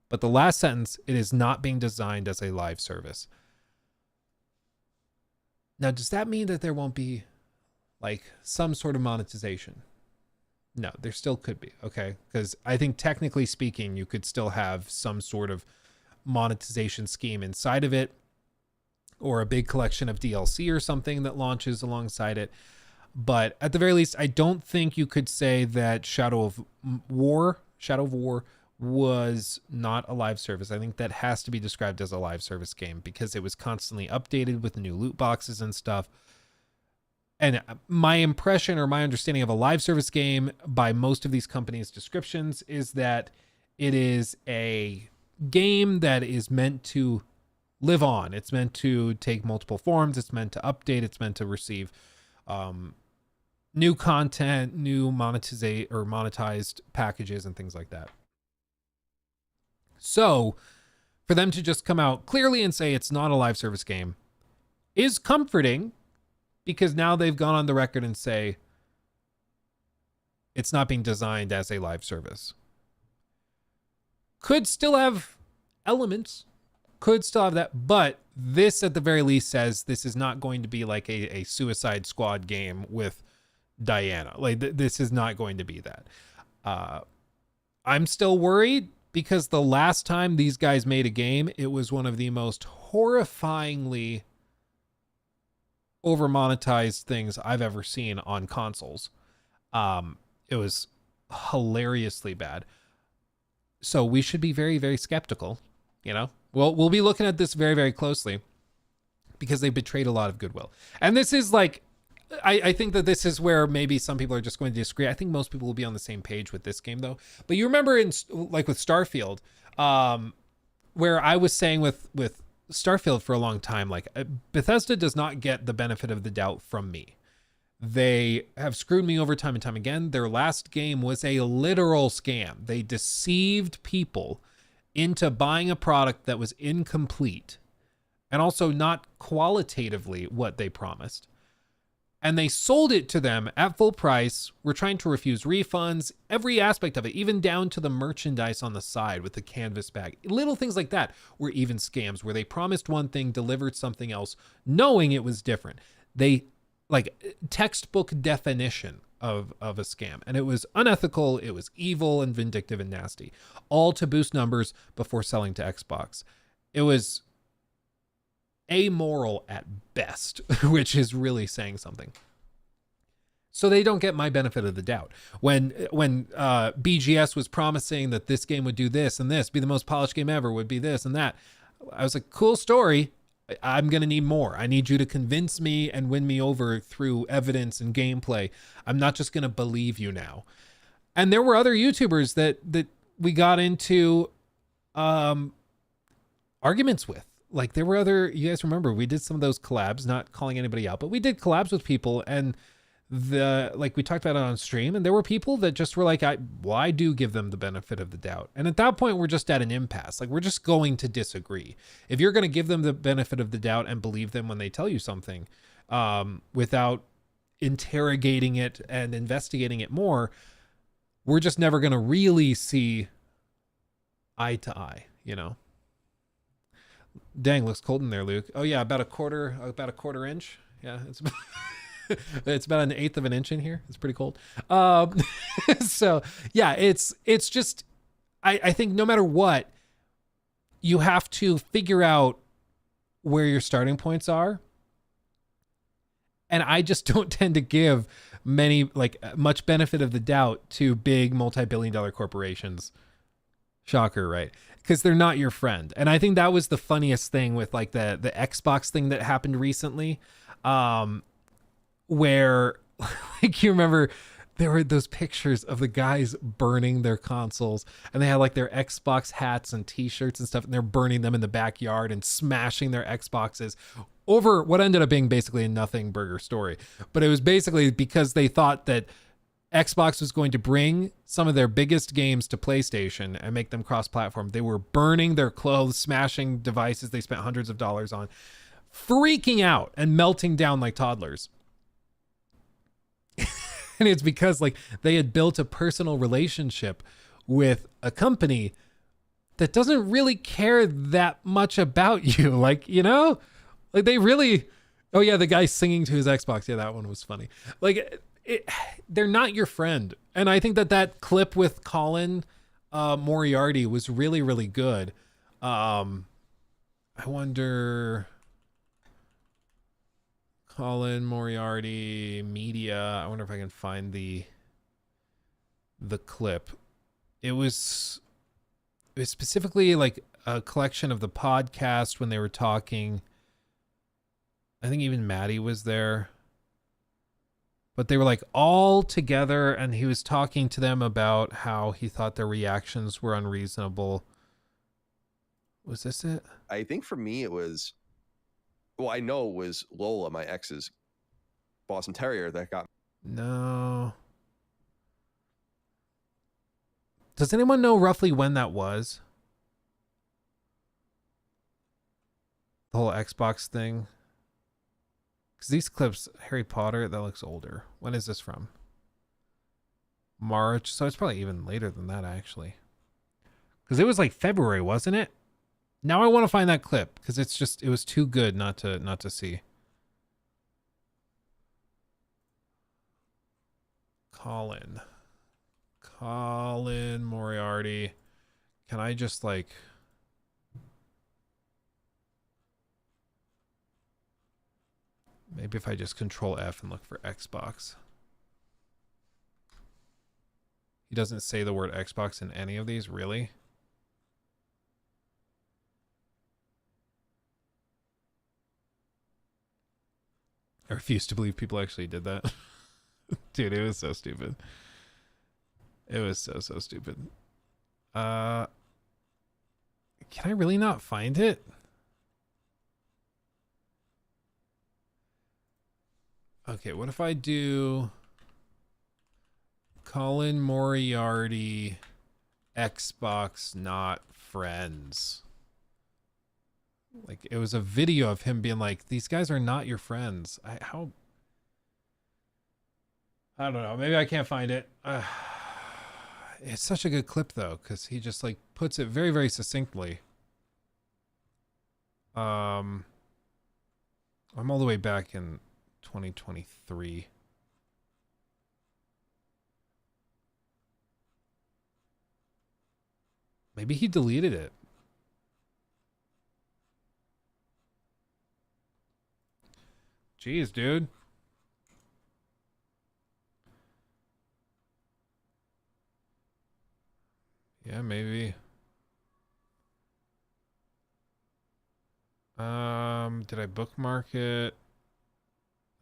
But the last sentence, it is not being designed as a live service. Now, does that mean that there won't be like some sort of monetization? No, there still could be, okay? Because I think technically speaking, you could still have some sort of monetization scheme inside of it, or a big collection of DLC or something that launches alongside it. But at the very least, I don't think you could say that Shadow of War was not a live service. I think that has to be described as a live service game because it was constantly updated with new loot boxes and stuff. And my impression or my understanding of a live service game by most of these companies' descriptions is that it is a game that is meant to live on. It's meant to take multiple forms. It's meant to update. It's meant to receive new content, new monetized packages and things like that. So for them to just come out clearly and say it's not a live service game is comforting, because now they've gone on the record and say it's not being designed as a live service. Could still have elements, could still have that, but this at the very least says this is not going to be like a Suicide Squad game with Diana. Like this is not going to be that. I'm still worried, because the last time these guys made a game, it was one of the most horrifyingly over monetized things I've ever seen on consoles. It was hilariously bad. So we should be very, very skeptical, you know? Well, we'll be looking at this very, very closely because they betrayed a lot of goodwill. And this is like, I think that this is where maybe some people are just going to disagree. I think most people will be on the same page with this game though. But you remember in like with Starfield, where I was saying with Starfield for a long time, like Bethesda does not get the benefit of the doubt from me. They have screwed me over time and time again. Their last game was a literal scam. They deceived people into buying a product that was incomplete and also not qualitatively what they promised. And they sold it to them at full price. We're trying to refuse refunds, every aspect of it, even down to the merchandise on the side with the canvas bag. Little things like that were even scams where they promised one thing, delivered something else, knowing it was different. They like textbook definition of a scam. And it was unethical. It was evil and vindictive and nasty, all to boost numbers before selling to Xbox. It was amoral at best, which is really saying something. So they don't get my benefit of the doubt. When BGS was promising that this game would do this and this, be the most polished game ever, would be this and that, I was like, cool story. I'm going to need more. I need you to convince me and win me over through evidence and gameplay. I'm not just going to believe you now. And there were other YouTubers that we got into arguments with. Like there were other, you guys remember, we did some of those collabs, not calling anybody out, but we did collabs with people, and like we talked about it on stream, and there were people that just were like, I do give them the benefit of the doubt. And at that point, we're just at an impasse. Like we're just going to disagree. If you're going to give them the benefit of the doubt and believe them when they tell you something, without interrogating it and investigating it more, we're just never going to really see eye to eye, you know? Dang, looks cold in there, Luke. Oh yeah, about a quarter inch. Yeah, it's it's about an eighth of an inch in here. It's pretty cold. So yeah, it's just, I think no matter what, you have to figure out where your starting points are. And I just don't tend to give much benefit of the doubt to big multi-billion-dollar corporations. Shocker, right? Because they're not your friend. And I think that was the funniest thing with like the Xbox thing that happened recently, where like you remember there were those pictures of the guys burning their consoles, and they had like their Xbox hats and t-shirts and stuff, and they're burning them in the backyard and smashing their Xboxes over what ended up being basically a nothing burger story. But it was basically because they thought that Xbox was going to bring some of their biggest games to PlayStation and make them cross-platform. They were burning their clothes, smashing devices they spent hundreds of dollars on, freaking out and melting down like toddlers. And it's because like they had built a personal relationship with a company that doesn't really care that much about you. Like, you know, like they really, oh yeah, the guy singing to his Xbox. Yeah, that one was funny. Like they're not your friend. And I think that clip with Colin Moriarty was really, really good. I wonder, Colin Moriarty media. I wonder if I can find the clip. It was specifically like a collection of the podcast when they were talking. I think even Maddie was there. But they were like all together, and he was talking to them about how he thought their reactions were unreasonable. Was this it? I think for me it was, well, I know it was Lola, my ex's Boston Terrier, that got. No. Does anyone know roughly when that was? The whole Xbox thing? Because these clips, Harry Potter, that looks older. When is this from? March. So it's probably even later than that, actually. Because it was like February, wasn't it? Now I want to find that clip because it's just, it was too good not to see. Colin Moriarty. Can I just like... Maybe if I just control F and look for Xbox. He doesn't say the word Xbox in any of these, really? I refuse to believe people actually did that. Dude, it was so stupid. It was so stupid. Can I really not find it? Okay, what if I do Colin Moriarty Xbox not friends? Like, it was a video of him being like, these guys are not your friends. I don't know. Maybe I can't find it. It's such a good clip though, because he just like puts it very, very succinctly. I'm all the way back in 2023. Maybe he deleted it. Jeez, dude. Yeah, maybe. Did I bookmark it?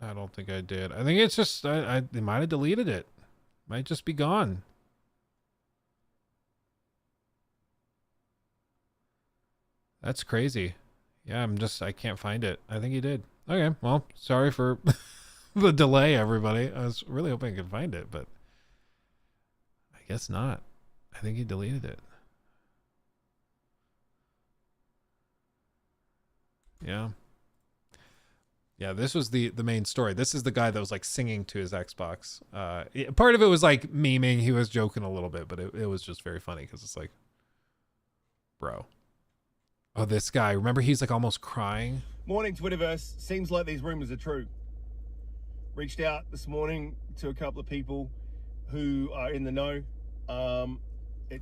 I don't think I did. I think it's just they might have deleted it. Might just be gone. That's crazy. Yeah, I can't find it. I think he did. Okay, well, sorry for the delay, everybody. I was really hoping I could find it, but I guess not. I think he deleted it. Yeah. Yeah, this was the main story. This is the guy that was like singing to his Xbox. Part of it was like memeing. He was joking a little bit, but it was just very funny because it's like, bro. Oh, this guy. Remember, he's like almost crying. Morning, Twitterverse. Seems like these rumors are true. Reached out this morning to a couple of people who are in the know.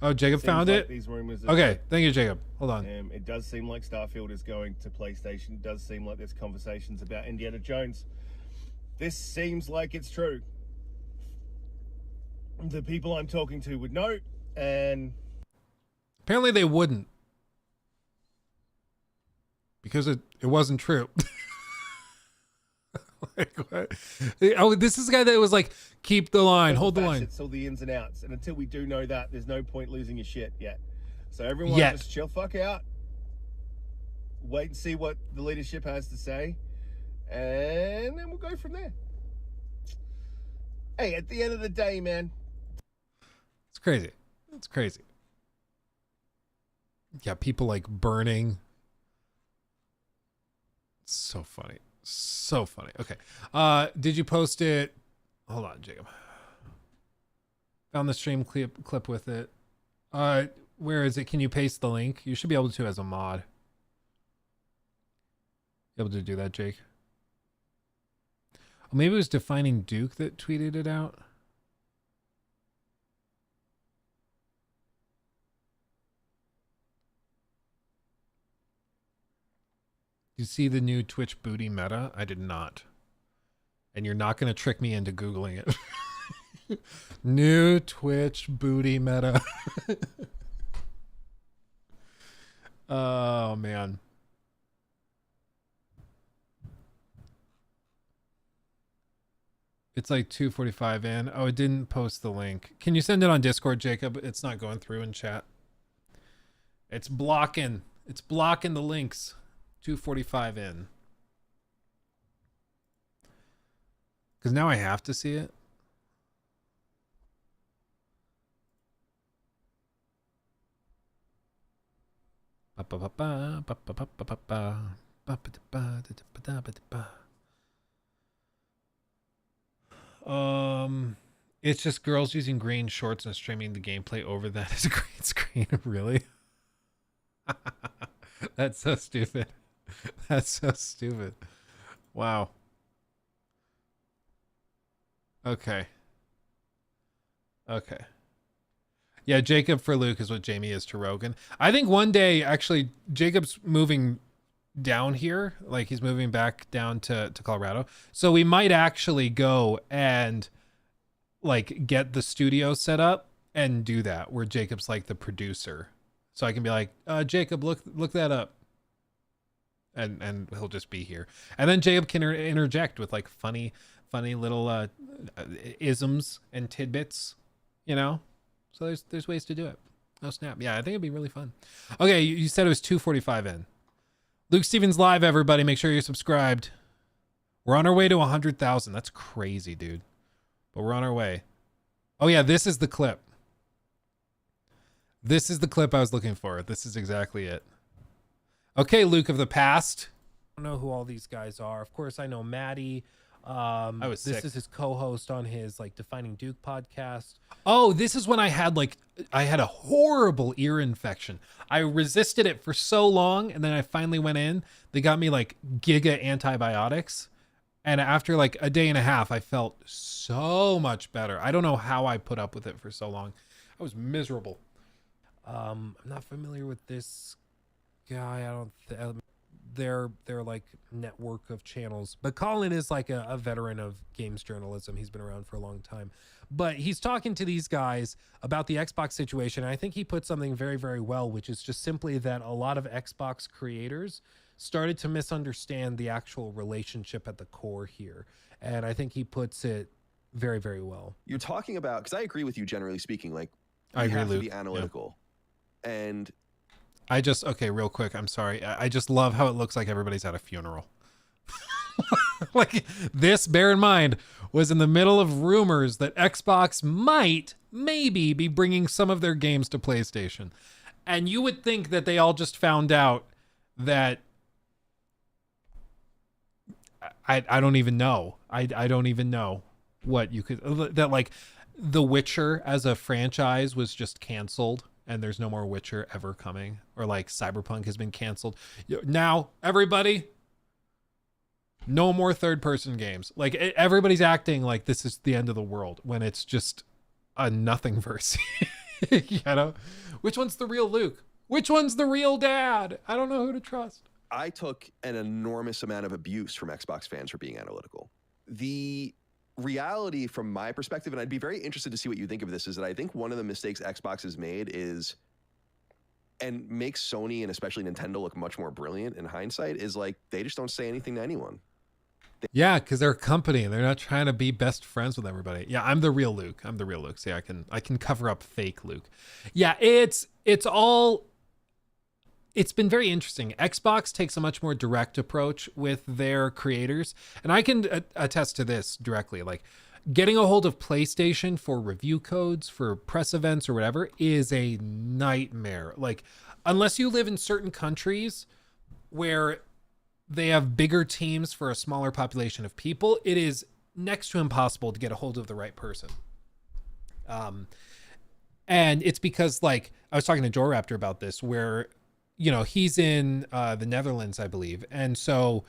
Oh, Jacob found like it? These rumors Okay, thank you, Jacob. Hold on. It does seem like Starfield is going to PlayStation. It does seem like there's conversations about Indiana Jones. This seems like it's true. The people I'm talking to would know, and Apparently they wouldn't. Because it wasn't true. Like, what? Oh, this is the guy that was like, keep the line, hold the line. It's all the ins and outs, and until we do know that, there's no point losing your shit yet. So everyone just chill fuck out. Wait and see what the leadership has to say, and then we'll go from there. Hey, at the end of the day, man. It's crazy. It's crazy. Yeah, people like burning. So funny. So funny. Okay. Did you post it? Hold on, Jacob. Found the stream clip with it. Where is it? Can you paste the link? You should be able to as a mod. Be able to do that, Jake. Oh, maybe it was Defining Duke that tweeted it out. You see the new Twitch booty meta? I did not. And you're not going to trick me into Googling it. New Twitch booty meta. Oh, man. It's like 2:45 in. Oh, it didn't post the link. Can you send it on Discord, Jacob? It's not going through in chat. It's blocking. It's blocking the links. 2:45 in. Because now I have to see it. It's just girls using green shorts and streaming the gameplay over that as a green screen. Really? That's so stupid. That's so stupid. Wow. Okay. Okay. Yeah, Jacob for Luke is what Jamie is to Rogan. I think one day, actually, Jacob's moving down here. Like he's moving back down to Colorado. So we might actually go and like get the studio set up and do that where Jacob's like the producer. So I can be like, Jacob, look that up. And he'll just be here. And then Jacob can interject with like funny little isms and tidbits, you know? So there's ways to do it. Oh snap. Yeah, I think it'd be really fun. Okay, you said it was 2:45 in. Luke Stevens live, everybody. Make sure you're subscribed. We're on our way to 100,000. That's crazy, dude. But we're on our way. Oh yeah, this is the clip. This is the clip I was looking for. This is exactly it. Okay, Luke of the past. I don't know who all these guys are. Of course, I know Maddie. This is his co-host on his like Defining Duke podcast. Oh, this is when I had a horrible ear infection. I resisted it for so long, and then I finally went in. They got me like giga antibiotics, and after like a day and a half, I felt so much better. I don't know how I put up with it for so long. I was miserable. I'm not familiar with this guy. I don't. Their like network of channels, but Colin is like a veteran of games journalism. He's been around for a long time, but he's talking to these guys about the Xbox situation. And I think he put something very, very well, which is just simply that a lot of Xbox creators started to misunderstand the actual relationship at the core here. And I think he puts it very, very well. You're talking about, because I agree with you generally speaking, like I agree, have to Luke. be analytical. Yeah. And okay, real quick. I'm sorry. I just love how it looks like everybody's at a funeral. Like this, bear in mind, was in the middle of rumors that Xbox maybe be bringing some of their games to PlayStation. And you would think that they all just found out that I don't even know. I don't even know what you could, that like The Witcher as a franchise was just canceled. And there's no more Witcher ever coming, or like Cyberpunk has been canceled. Now, everybody, no more third-person games. Like everybody's acting like this is the end of the world when it's just a nothing verse. You know, which one's the real Luke? Which one's the real dad? I don't know who to trust. I took an enormous amount of abuse from Xbox fans for being analytical. The reality from my perspective, and I'd be very interested to see what you think of this, is that I think one of the mistakes Xbox has made is, and makes Sony and especially Nintendo look much more brilliant in hindsight, is like they just don't say anything to anyone. Yeah, because they're a company and they're not trying to be best friends with everybody. Yeah, I'm the real Luke. So yeah, I can cover up fake Luke. Yeah, it's been very interesting. Xbox takes a much more direct approach with their creators. And I can attest to this directly. Like getting a hold of PlayStation for review codes, for press events or whatever is a nightmare. Like unless you live in certain countries where they have bigger teams for a smaller population of people, it is next to impossible to get a hold of the right person. And it's because like I was talking to Joe Raptor about this, where you know, he's in the Netherlands, I believe. And so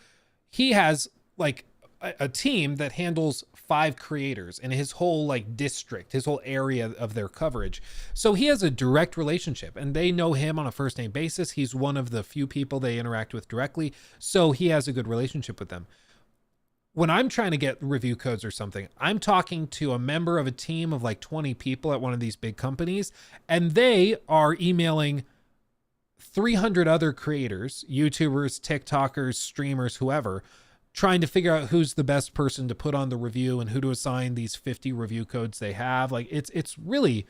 he has like a team that handles 5 creators in his whole like district, his whole area of their coverage. So he has a direct relationship and they know him on a first name basis. He's one of the few people they interact with directly. So he has a good relationship with them. When I'm trying to get review codes or something, I'm talking to a member of a team of like 20 people at one of these big companies, and they are emailing 300 other creators, YouTubers, TikTokers, streamers, whoever, trying to figure out who's the best person to put on the review and who to assign these 50 review codes they have. Like it's really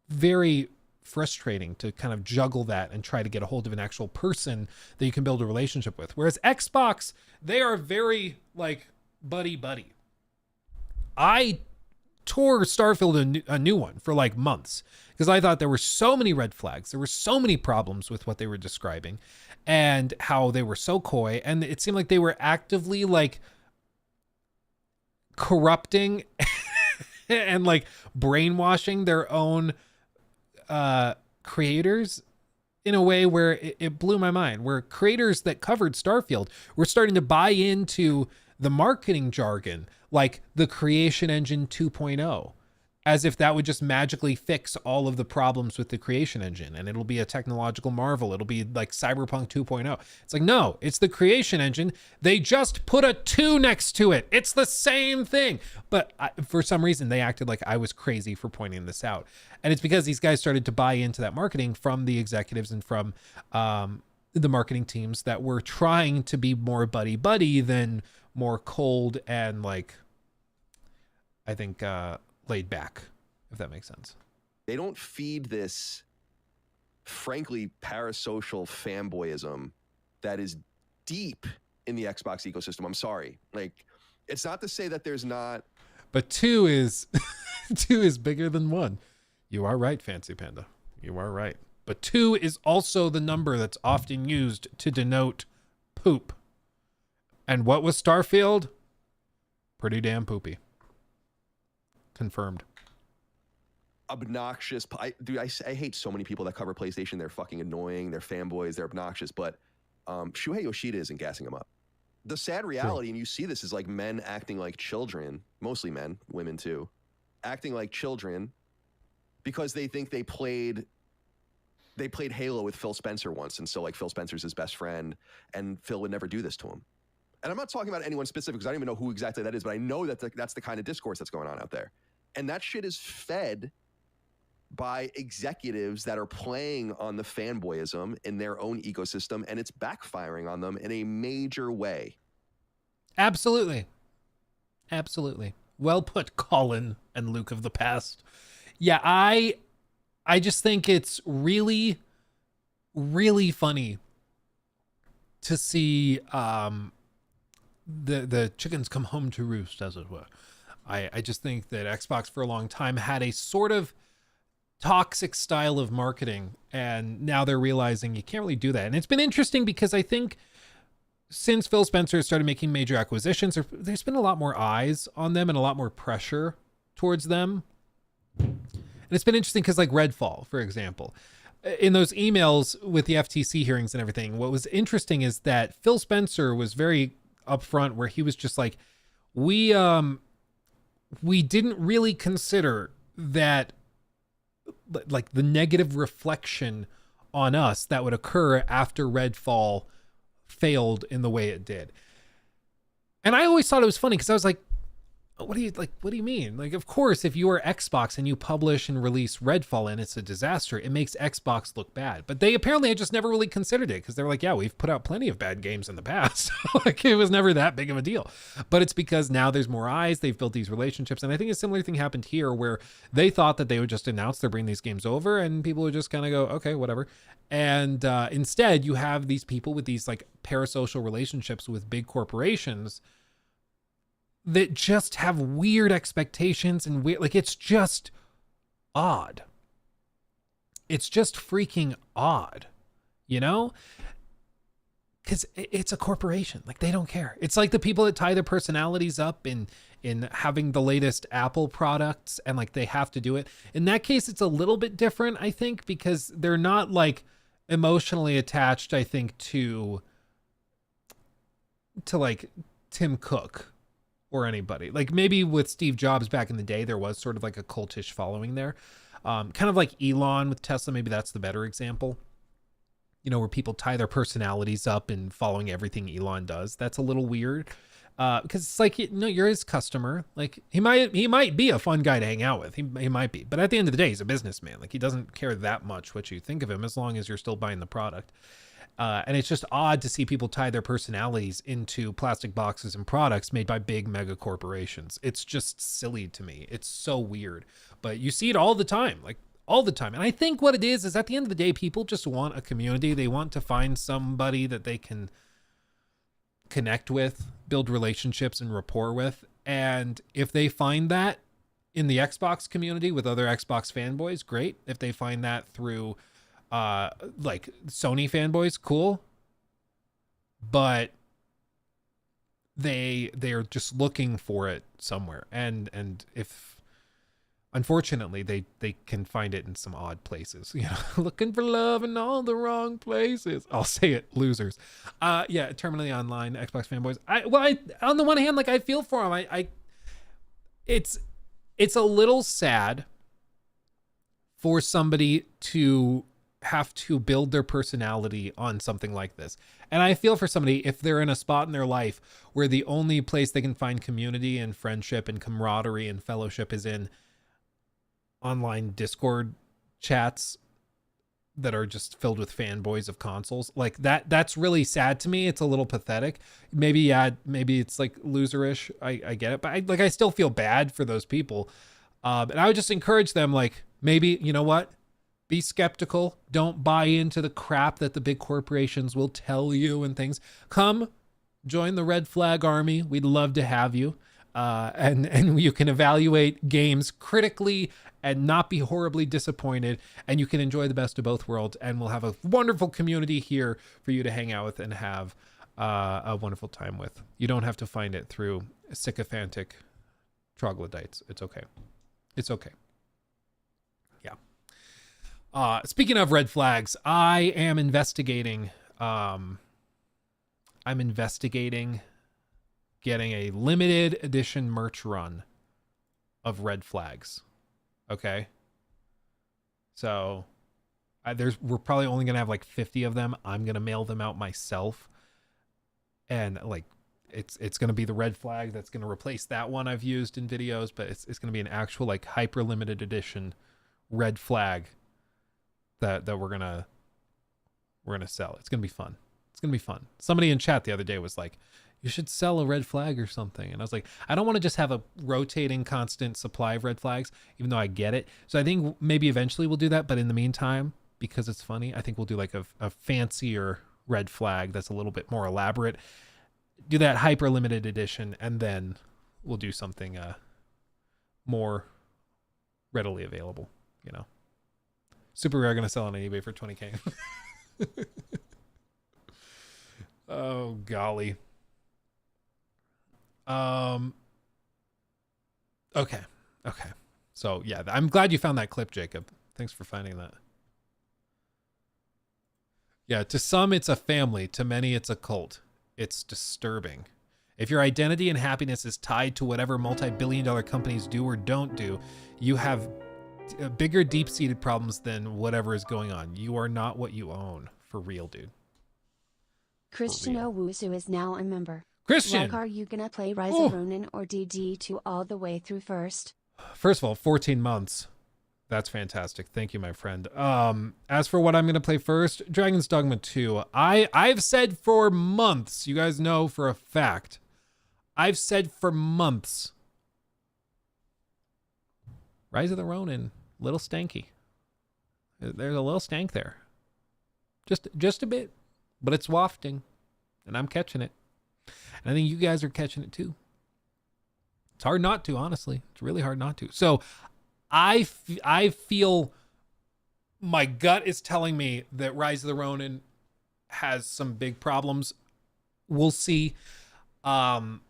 very frustrating to kind of juggle that and try to get a hold of an actual person that you can build a relationship with. Whereas Xbox, they are very like buddy. I tore Starfield a new one for like months because I thought there were so many red flags. There were so many problems with what they were describing and how they were so coy. And it seemed like they were actively like corrupting and like brainwashing their own creators in a way where it blew my mind, where creators that covered Starfield were starting to buy into the marketing jargon, like the Creation Engine 2.0 as if that would just magically fix all of the problems with the creation engine and it'll be a technological marvel. It'll be like Cyberpunk 2.0. It's like, no, it's the creation engine. They just put a 2 next to it. It's the same thing. But for some reason, they acted like I was crazy for pointing this out. And it's because these guys started to buy into that marketing from the executives and from the marketing teams that were trying to be more buddy-buddy than more cold and like, I think, laid back, if that makes sense. They don't feed this, frankly, parasocial fanboyism that is deep in the Xbox ecosystem. I'm sorry. Like, it's not to say that there's not. But 2 is 2 is bigger than 1. You are right, Fancy Panda. You are right. But 2 is also the number that's often used to denote poop. And what was Starfield? Pretty damn poopy. Confirmed. Obnoxious. Dude, I hate so many people that cover PlayStation. They're fucking annoying. They're fanboys. They're obnoxious. But Shuhei Yoshida isn't gassing them up. The sad reality, and you see this, is like men acting like children, mostly men, women too, acting like children because they think they played Halo with Phil Spencer once. And so like Phil Spencer's his best friend and Phil would never do this to him. And I'm not talking about anyone specific because I don't even know who exactly that is, but I know that that's the kind of discourse that's going on out there. And that shit is fed by executives that are playing on the fanboyism in their own ecosystem, and it's backfiring on them in a major way. Absolutely. Absolutely. Well put, Colin and Luke of the past. Yeah, I just think it's really, really funny to see the chickens come home to roost, as it were. I just think that Xbox for a long time had a sort of toxic style of marketing, and now they're realizing you can't really do that. And it's been interesting because I think since Phil Spencer started making major acquisitions, there's been a lot more eyes on them and a lot more pressure towards them. And it's been interesting because like Redfall, for example, in those emails with the FTC hearings and everything, what was interesting is that Phil Spencer was very upfront where he was just like, we didn't really consider that like the negative reflection on us that would occur after Redfall failed in the way it did. And I always thought it was funny because I was like, what do you mean? Like, of course, if you are Xbox and you publish and release Redfall and it's a disaster, it makes Xbox look bad. But they apparently had just never really considered it because they're like, yeah, we've put out plenty of bad games in the past. Like, it was never that big of a deal. But it's because now there's more eyes. They've built these relationships. And I think a similar thing happened here where they thought that they would just announce they're bringing these games over and people would just kind of go, okay, whatever. And instead, you have these people with these like parasocial relationships with big corporations that just have weird expectations and weird, like, it's just odd. It's just freaking odd, you know? Because it's a corporation. Like, they don't care. It's like the people that tie their personalities up in having the latest Apple products and like they have to do it. In that case, it's a little bit different, I think, because they're not like emotionally attached, I think, to like Tim Cook or anybody. Like maybe with Steve Jobs back in the day, there was sort of like a cultish following there. Kind of like Elon with Tesla. Maybe that's the better example, you know, where people tie their personalities up in following everything Elon does. That's a little weird. Because it's like, you know, you're his customer. Like he might be a fun guy to hang out with. He might be, but at the end of the day, he's a businessman. Like he doesn't care that much what you think of him as long as you're still buying the product. And it's just odd to see people tie their personalities into plastic boxes and products made by big mega corporations. It's just silly to me. It's so weird, but you see it all the time, like all the time. And I think what it is at the end of the day, people just want a community. They want to find somebody that they can connect with, build relationships and rapport with. And if they find that in the Xbox community with other Xbox fanboys, great. If they find that through like Sony fanboys, cool. But they're just looking for it somewhere. And if unfortunately they can find it in some odd places, you know, looking for love in all the wrong places. I'll say it, losers. Yeah, Terminally Online, Xbox fanboys. I on the one hand, like I feel for them. It's it's a little sad for somebody to have to build their personality on something like this. And I feel for somebody, if they're in a spot in their life where the only place they can find community and friendship and camaraderie and fellowship is in online Discord chats that are just filled with fanboys of consoles, like that's really sad to me. It's a little pathetic. Maybe it's like loserish. I get it, but I still feel bad for those people. And I would just encourage them, like, maybe, you know what? Be skeptical. Don't buy into the crap that the big corporations will tell you and things. Come join the Red Flag Army. We'd love to have you. And you can evaluate games critically and not be horribly disappointed. And you can enjoy the best of both worlds. And we'll have a wonderful community here for you to hang out with and have a wonderful time with. You don't have to find it through sycophantic troglodytes. It's okay. It's okay. Yeah. Speaking of red flags, I am investigating. I'm investigating getting a limited edition merch run of red flags. Okay. So we're probably only going to have like 50 of them. I'm going to mail them out myself. And like, it's going to be the red flag that's going to replace that one I've used in videos, but it's going to be an actual like hyper limited edition red flag that we're going to sell. It's going to be fun. It's going to be fun. Somebody in chat the other day was like, you should sell a red flag or something. And I was like, I don't want to just have a rotating constant supply of red flags, even though I get it. So I think maybe eventually we'll do that. But in the meantime, because it's funny, I think we'll do like a fancier red flag that's a little bit more elaborate. Do that hyper limited edition, and then we'll do something more readily available, you know. Super rare, gonna sell on eBay for 20K. Oh golly. Okay. So yeah, I'm glad you found that clip, Jacob. Thanks for finding that. Yeah, to some it's a family, to many it's a cult. It's disturbing. If your identity and happiness is tied to whatever multi-billion-dollar companies do or don't do, you have bigger deep-seated problems than whatever is going on. You are not what you own. For real, dude. Christian Owusu is now a member. Christian! Like, are you gonna play Rise of Ronin or DD2 all the way through first? First of all, 14 months. That's fantastic. Thank you, my friend. As for what I'm going to play first, Dragon's Dogma 2. I've said for months, you guys know for a fact, I've said for months, Rise of the Ronin, little stanky. There's a little stank there. Just a bit, but it's wafting, and I'm catching it. And I think you guys are catching it too. It's hard not to, honestly. It's really hard not to. So I feel my gut is telling me that Rise of the Ronin has some big problems. We'll see. I'm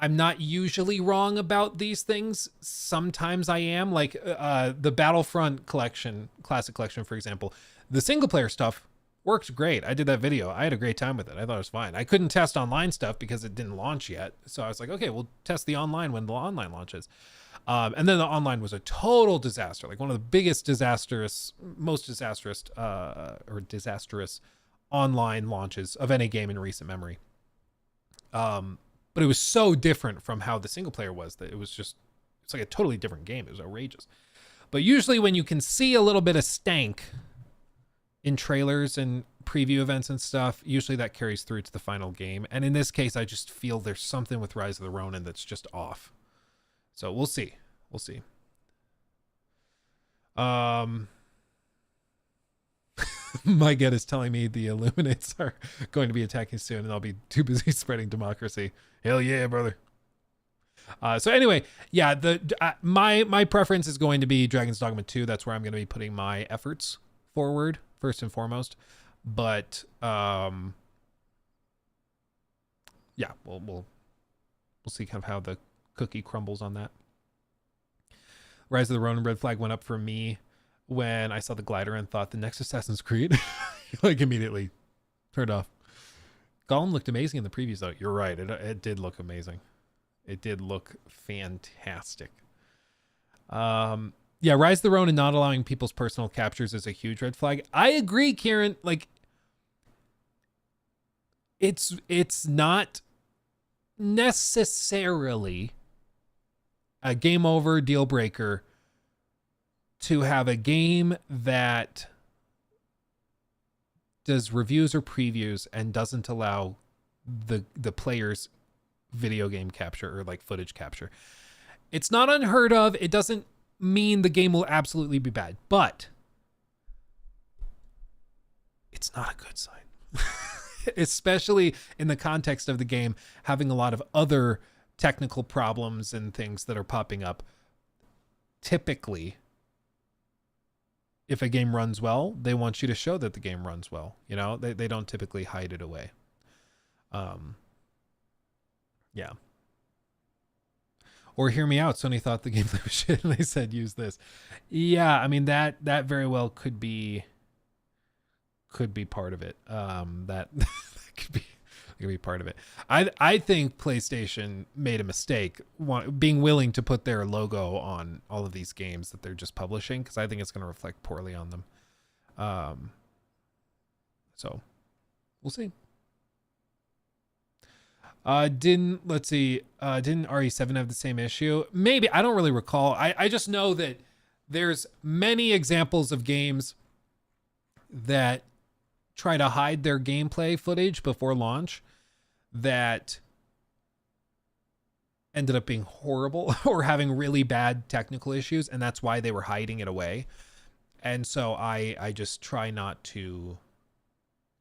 not usually wrong about these things. Sometimes I am. Like the Battlefront collection, Classic Collection, for example. The single player stuff worked great. I did that video. I had a great time with it. I thought it was fine. I couldn't test online stuff because it didn't launch yet. So I was like, okay, we'll test the online when the online launches. And then the online was a total disaster, like one of the biggest most disastrous online launches of any game in recent memory. But it was so different from how the single player was that it's like a totally different game. It was outrageous. But usually when you can see a little bit of stank in trailers and preview events and stuff, usually that carries through to the final game. And in this case, I just feel there's something with Rise of the Ronin that's just off. So we'll see. My gut is telling me the Illuminates are going to be attacking soon, and I'll be too busy spreading democracy. Hell yeah, brother. So anyway, yeah, my preference is going to be Dragon's Dogma 2. That's where I'm going to be putting my efforts forward first and foremost. But yeah, we'll see kind of how the cookie crumbles on that. Rise of the Ronin red flag went up for me when I saw the glider and thought the next Assassin's Creed. Like immediately turned off. Gollum looked amazing in the previews though. You're right. It did look amazing. It did look fantastic. Yeah, Rise of the Ronin not allowing people's personal captures is a huge red flag. I agree, Kieran. Like, it's not necessarily a game over deal breaker to have a game that does reviews or previews and doesn't allow the player's video game capture or like footage capture. It's not unheard of. It doesn't mean the game will absolutely be bad, but it's not a good sign. Especially in the context of the game having a lot of other technical problems and things that are popping up. Typically, if a game runs well, they want you to show that the game runs well. You know, they don't typically hide it away. Yeah. Or hear me out. Sony thought the gameplay was shit and they said use this. Yeah, I mean that very well could be part of it. That could be part of it. I think PlayStation made a mistake being willing to put their logo on all of these games that they're just publishing, because I think it's going to reflect poorly on them. So we'll see. Didn't RE7 have the same issue? Maybe. I don't really recall. I just know that there's many examples of games that try to hide their gameplay footage before launch that ended up being horrible or having really bad technical issues, and that's why they were hiding it away. And so I just try not to.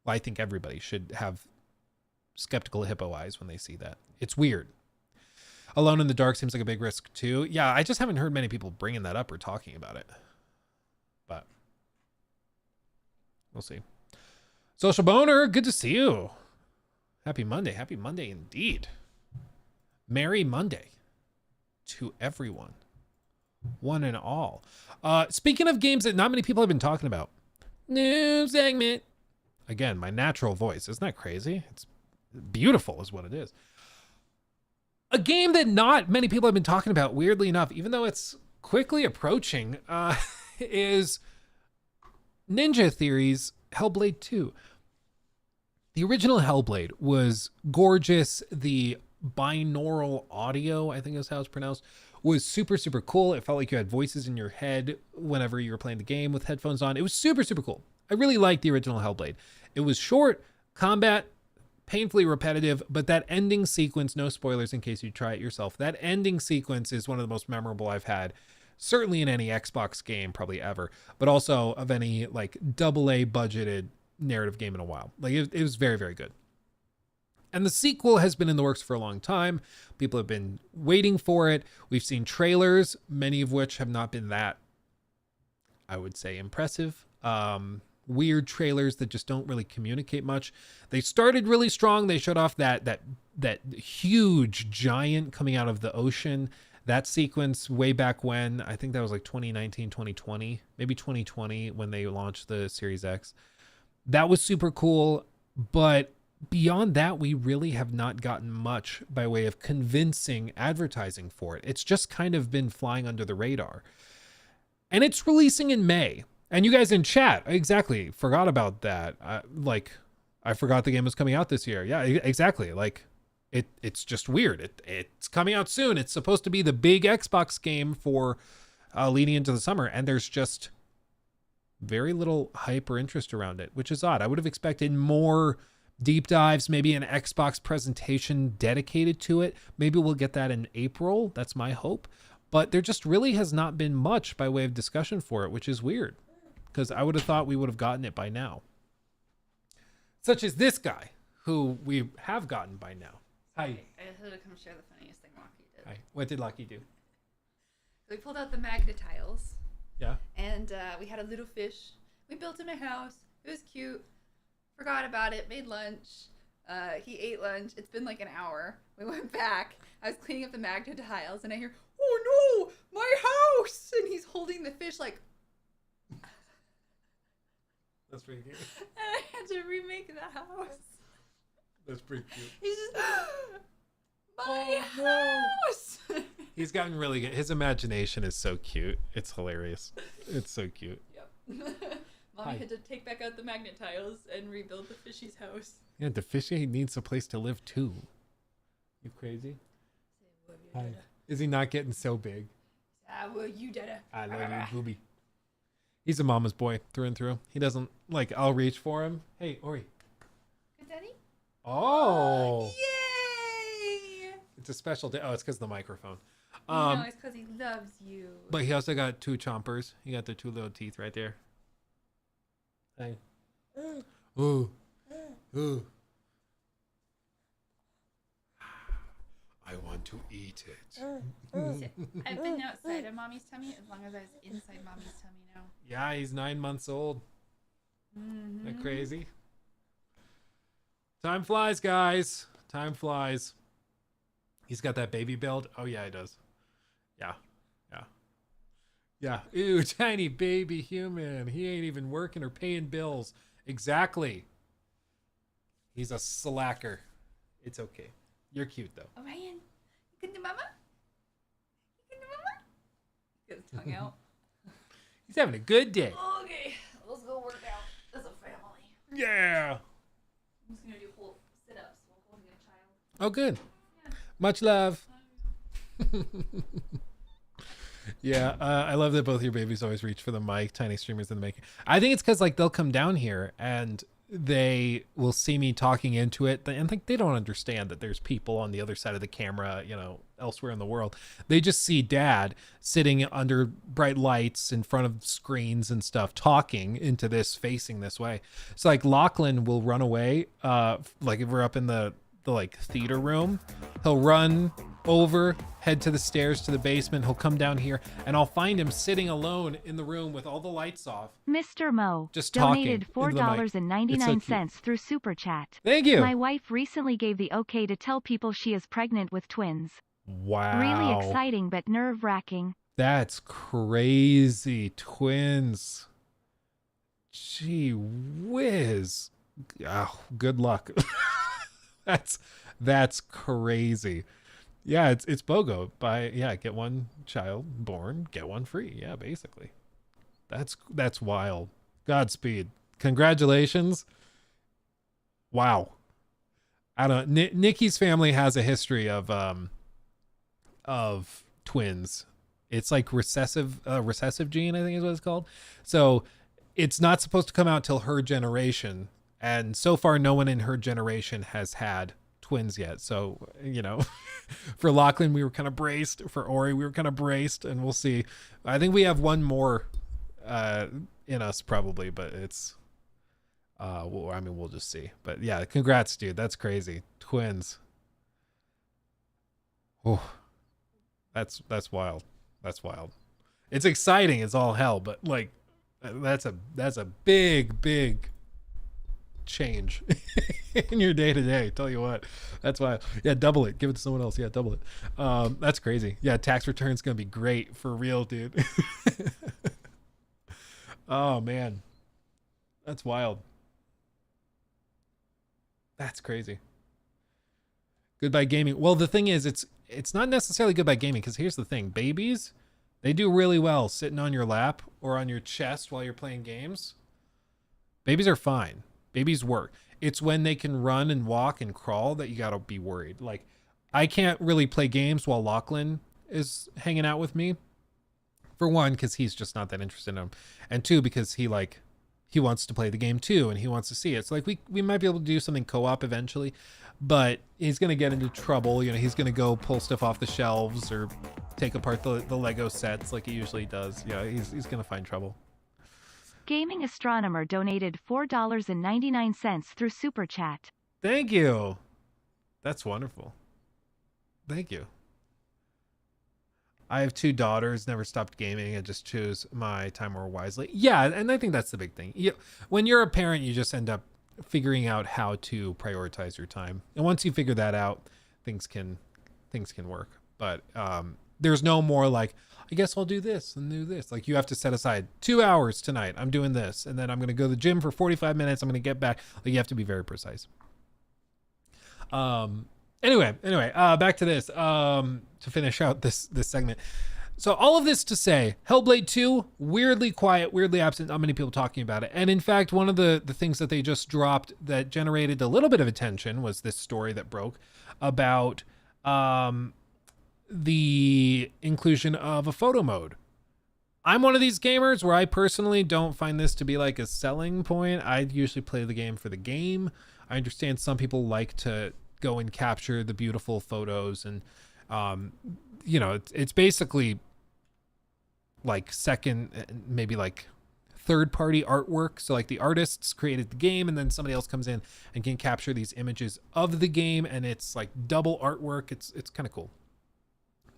Well, I think everybody should have skeptical hippo eyes when they see that. It's weird. Alone in the Dark seems like a big risk too. Yeah, I just haven't heard many people bringing that up or talking about it. But we'll see. Social Boner, good to see you. Happy Monday. Happy Monday indeed. Merry Monday to everyone. One and all. Speaking of games that not many people have been talking about. New segment. Again, my natural voice. Isn't that crazy? It's beautiful is what it is. A game that not many people have been talking about, weirdly enough, even though it's quickly approaching, is Ninja Theory's Hellblade 2. The original Hellblade was gorgeous. The binaural audio, I think is how it's pronounced, was super, super cool. It felt like you had voices in your head whenever you were playing the game with headphones on. It was super, super cool. I really liked the original Hellblade. It was short, combat, painfully repetitive, but that ending sequence, no spoilers in case you try it yourself, that ending sequence is one of the most memorable I've had, certainly in any Xbox game probably ever, but also of any like AA budgeted narrative game in a while. Like it was very, very good. And the sequel has been in the works for a long time. People have been waiting for it. We've seen trailers, many of which have not been that, I would say, impressive. Weird trailers that just don't really communicate much. They started really strong. They showed off that huge giant coming out of the ocean. That sequence way back when, I think that was like 2019, 2020, maybe 2020 when they launched the Series X. That was super cool. But beyond that, we really have not gotten much by way of convincing advertising for it. It's just kind of been flying under the radar. And it's releasing in May. And you guys in chat, exactly, forgot about that. I forgot the game was coming out this year. Yeah, exactly. Like, it's just weird. It's coming out soon. It's supposed to be the big Xbox game for leading into the summer, and there's just very little hype or interest around it, which is odd. I would have expected more deep dives, maybe an Xbox presentation dedicated to it. Maybe we'll get that in April. That's my hope. But there just really has not been much by way of discussion for it, which is weird, because I would have thought we would have gotten it by now. Such as this guy, who we have gotten by now. Hi. I had to come share the funniest thing Lucky did. Hi. What did Lucky do? We pulled out the Magna tiles. Yeah. And we had a little fish. We built him a house. It was cute. Forgot about it. Made lunch. He ate lunch. It's been like an hour. We went back. I was cleaning up the Magna tiles, and I hear, "Oh no, my house!" And he's holding the fish like. That's pretty cute. And I had to remake the house. That's pretty cute. He's just, my house! He's gotten really good. His imagination is so cute. It's hilarious. It's so cute. Yep. Mommy had to take back out the magnet tiles and rebuild the fishy's house. Yeah, the fishy needs a place to live too. You crazy? Hi. Is he not getting so big? Well, you did it. I love you, booby. He's a mama's boy through and through. He doesn't like. I'll reach for him. Hey, Ori. Good daddy. Oh. Yay! It's a special day. Oh, it's because of the microphone. No, it's because he loves you. But he also got 2 chompers. He got the 2 little teeth right there. Hey. Ooh. Ooh. I want to eat it. I've been outside of mommy's tummy as long as I was inside mommy's tummy now. Yeah, he's 9 months old. Isn't that crazy? Time flies, guys. Time flies. He's got that baby build. Oh, yeah, he does. Yeah. Yeah. Yeah. Ew, tiny baby human. He ain't even working or paying bills. Exactly. He's a slacker. It's okay. You're cute, though. Orion, you can do mama? You can do mama? Get his tongue out. He's having a good day. Okay, let's go work out as a family. Yeah. I'm just going to do whole sit-ups while holding a child. Oh, good. Yeah. Much love. Yeah, I love that both your babies always reach for the mic. Tiny streamers in the making. I think it's because like they'll come down here and they will see me talking into it and think they don't understand that there's people on the other side of the camera, you know, elsewhere in the world. They just see dad sitting under bright lights in front of screens and stuff, talking into this, facing this way. So like Lachlan will run away. Like if we're up in the like theater room, he'll run over, head to the stairs to the basement. He'll come down here and I'll find him sitting alone in the room with all the lights off. Mr. Mo Just donated talking into the mic. $4.99 through Super Chat. Thank you. My wife recently gave the okay to tell people she is pregnant with twins. Wow. Really exciting but nerve-wracking. That's crazy. Twins. Gee whiz. Oh, good luck. That's crazy. Yeah, it's BOGO. Get one child born, get one free. Yeah, basically. That's wild. Godspeed. Congratulations. Wow. I don't. Nikki's family has a history of twins. It's like recessive gene, I think is what it's called. So it's not supposed to come out till her generation, and so far no one in her generation has had twins yet. So, you know, for Lachlan we were kind of braced, for Ori we were kind of braced, and we'll see. I think we have one more in us probably, but it's we'll just see. But yeah, congrats, dude. That's crazy. Twins. Oh, that's wild. That's wild. It's exciting as all hell, but like that's a big change in your day to day. Tell you what, that's why. Yeah, double it. Give it to someone else. Yeah, double it. That's crazy. Yeah, tax return's gonna be great for real, dude. Oh man, that's wild. That's crazy. Goodbye gaming. Well, the thing is, it's not necessarily goodbye gaming, because here's the thing: babies, they do really well sitting on your lap or on your chest while you're playing games. Babies are fine. Babies work. It's when they can run and walk and crawl that you gotta be worried. Like, I can't really play games while Lachlan is hanging out with me. For one, because he's just not that interested in them, and two, because he wants to play the game too, and he wants to see it. So like we might be able to do something co-op eventually, but he's gonna get into trouble. You know, he's gonna go pull stuff off the shelves or take apart the Lego sets like he usually does. Yeah, he's gonna find trouble. Gaming Astronomer donated $4.99 through Super Chat. Thank you. That's wonderful. Thank you. I have 2 daughters, never stopped gaming. I just choose my time more wisely. Yeah, and I think that's the big thing. When you're a parent, you just end up figuring out how to prioritize your time. And once you figure that out, things can work. But there's no more like, I guess I'll do this and do this. Like, you have to set aside 2 hours tonight. I'm doing this, and then I'm going to go to the gym for 45 minutes. I'm going to get back. Like, you have to be very precise. Anyway, back to this. To finish out this segment. So all of this to say, Hellblade 2, weirdly quiet, weirdly absent, not many people talking about it. And in fact, one of the things that they just dropped that generated a little bit of attention was this story that broke about the inclusion of a photo mode. I'm one of these gamers where I personally don't find this to be like a selling point. I usually play the game for the game. I understand some people like to go and capture the beautiful photos, and it's basically like second, maybe like third party artwork. So like the artists created the game and then somebody else comes in and can capture these images of the game, and it's like double artwork. It's kind of cool,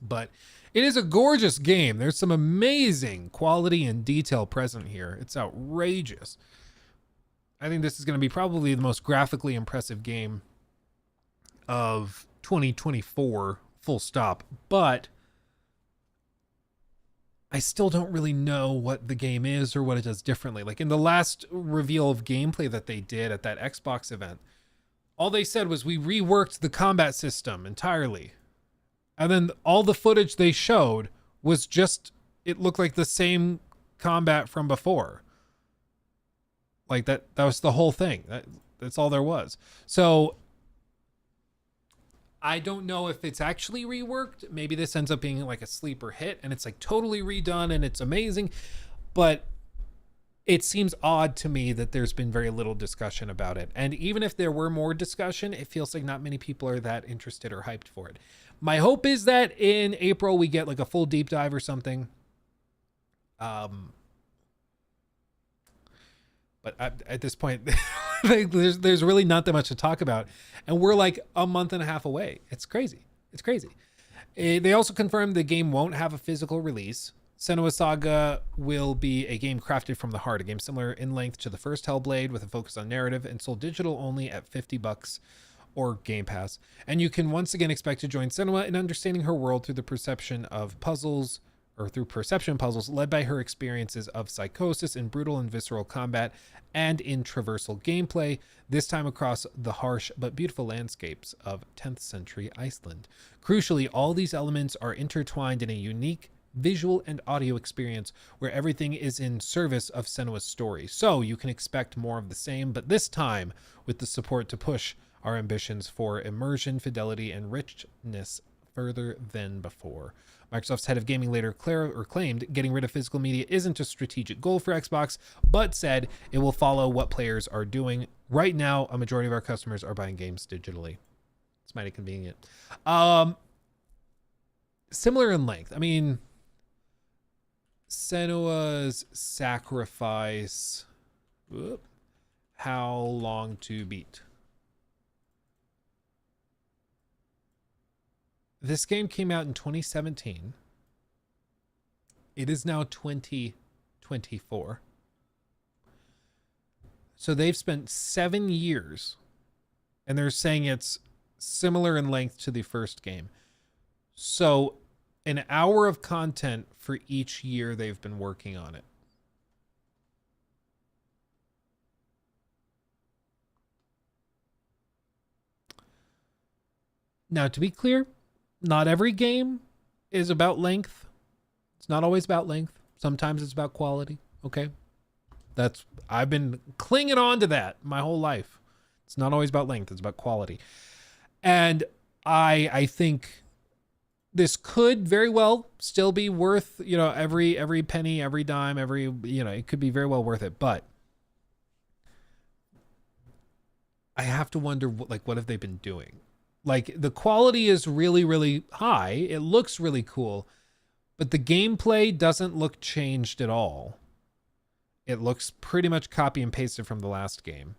but it is a gorgeous game. There's some amazing quality and detail present here. It's outrageous. I think this is going to be probably the most graphically impressive game of 2024, full stop. But I still don't really know what the game is or what it does differently. Like in the last reveal of gameplay that they did at that Xbox event, all they said was we reworked the combat system entirely. And then all the footage they showed was just, it looked like the same combat from before. Like that was the whole thing. That's all there was. So I don't know if it's actually reworked. Maybe this ends up being like a sleeper hit and it's like totally redone and it's amazing. But it seems odd to me that there's been very little discussion about it. And even if there were more discussion, it feels like not many people are that interested or hyped for it. My hope is that in April we get like a full deep dive or something. But at this point, there's really not that much to talk about. And we're like a month and a half away. It's crazy. It's crazy. They also confirmed the game won't have a physical release. Senua Saga will be a game crafted from the heart, a game similar in length to the first Hellblade with a focus on narrative and sold digital only at $50 or Game Pass. And you can once again expect to join Senua in understanding her world through perception puzzles led by her experiences of psychosis in brutal and visceral combat and in traversal gameplay, this time across the harsh but beautiful landscapes of 10th century Iceland. Crucially, all these elements are intertwined in a unique visual and audio experience where everything is in service of Senua's story. So you can expect more of the same, but this time with the support to push our ambitions for immersion, fidelity, and richness further than before. Microsoft's head of gaming later claimed getting rid of physical media isn't a strategic goal for Xbox, but said it will follow what players are doing. Right now, a majority of our customers are buying games digitally. It's mighty convenient. Similar in length. I mean, Senua's Sacrifice. How long to beat? This game came out in 2017. It is now 2024. So they've spent 7 years, and they're saying it's similar in length to the first game. So an hour of content for each year they've been working on it. Now, to be clear, not every game is about length. It's not always about length. Sometimes it's about quality. Okay. I've been clinging on to that my whole life. It's not always about length. It's about quality. And I think this could very well still be worth, every penny, every dime, it could be very well worth it. But I have to wonder what have they been doing? Like, the quality is really, really high. It looks really cool, but the gameplay doesn't look changed at all. It looks pretty much copy and pasted from the last game.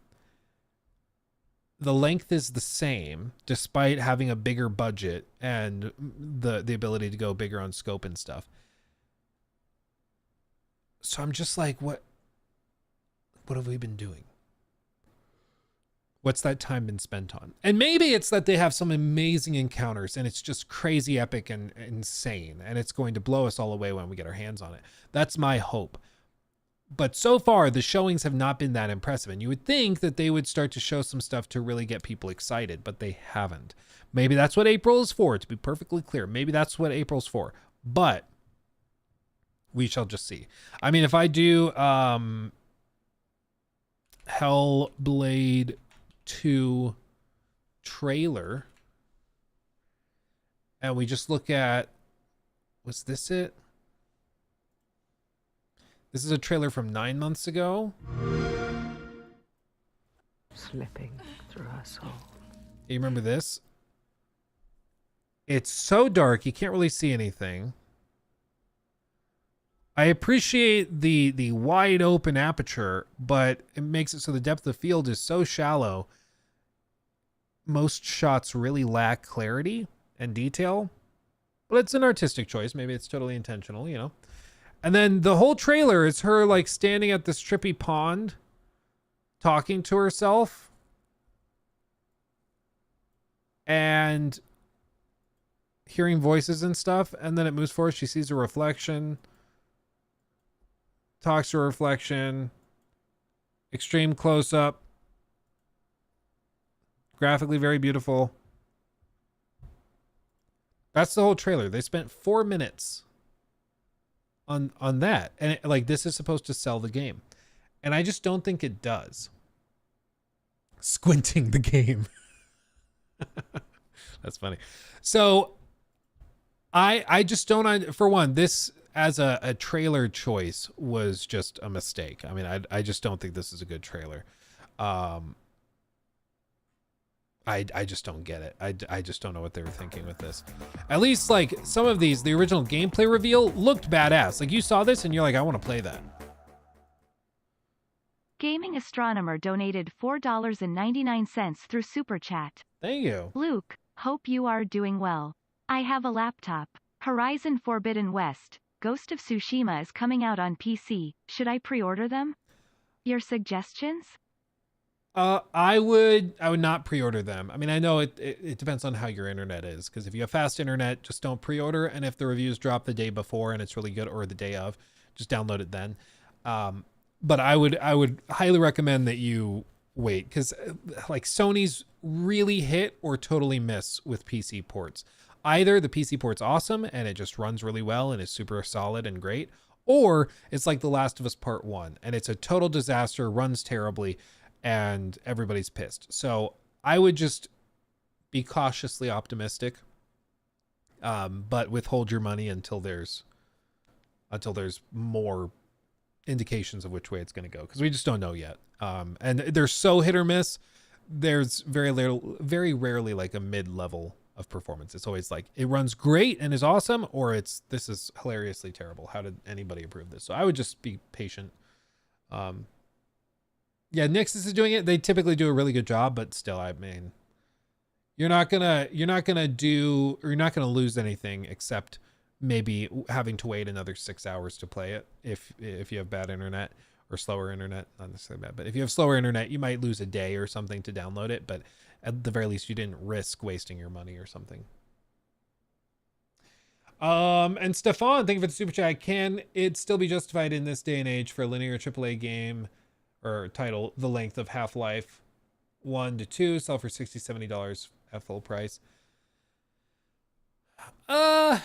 The length is the same, despite having a bigger budget and the ability to go bigger on scope and stuff. So I'm just like, what have we been doing? What's that time been spent on? And maybe it's that they have some amazing encounters and it's just crazy epic and insane. And it's going to blow us all away when we get our hands on it. That's my hope. But so far, the showings have not been that impressive. And you would think that they would start to show some stuff to really get people excited, but they haven't. Maybe that's what April is for, to be perfectly clear. Maybe that's what April's for. But we shall just see. I mean, if I do Hellblade 2 trailer, and we just look at, was this it? This is a trailer from 9 months ago. Slipping through her soul. You remember this? It's so dark, you can't really see anything. I appreciate the wide open aperture, but it makes it so the depth of field is so shallow. Most shots really lack clarity and detail, but it's an artistic choice. Maybe it's totally intentional, you know. And then the whole trailer is her like standing at this trippy pond, talking to herself, and hearing voices and stuff. And then it moves forward. She sees a reflection, talks to her reflection, extreme close up, graphically very beautiful. That's the whole trailer. They spent 4 minutes on that, and like, this is supposed to sell the game, and I just don't think it does. Squinting the game. That's funny. So I just don't, for one, this as a trailer choice was just a mistake. I mean, I just don't think this is a good trailer. I just don't get it. I just don't know what they were thinking with this. At least like some of these, the original gameplay reveal looked badass. Like you saw this and you're like, I want to play that. Gaming Astronomer donated $4.99 through Super Chat. Thank you. Luke, hope you are doing well. I have a laptop. Horizon Forbidden West, Ghost of Tsushima is coming out on PC. Should I pre-order them? Your suggestions? I would not pre-order them. I mean, I know it depends on how your internet is, because if you have fast internet, just don't pre-order. And if the reviews drop the day before and it's really good, or the day of, just download it then. But I would highly recommend that you wait, because like Sony's really hit or totally miss with PC ports. Either the PC port's awesome and it just runs really well and is super solid and great, or it's like The Last of Us Part 1 and it's a total disaster, runs terribly, and everybody's pissed. So I would just be cautiously optimistic, but withhold your money until there's more indications of which way it's going to go, because we just don't know yet. And they're so hit or miss. There's very rarely like a mid-level of performance. It's always like it runs great and is awesome, or this is hilariously terrible. How did anybody approve this? So I would just be patient. Yeah, Nixus is doing it. They typically do a really good job, but still, I mean, you're not gonna lose anything except maybe having to wait another 6 hours to play it if you have bad internet or slower internet. Not necessarily bad, but if you have slower internet, you might lose a day or something to download it. But at the very least, you didn't risk wasting your money or something. And Stefan, thank you for the super chat. Can it still be justified in this day and age for a linear AAA game or title the length of Half-Life 1 to 2, sell for $60-$70 at full price? I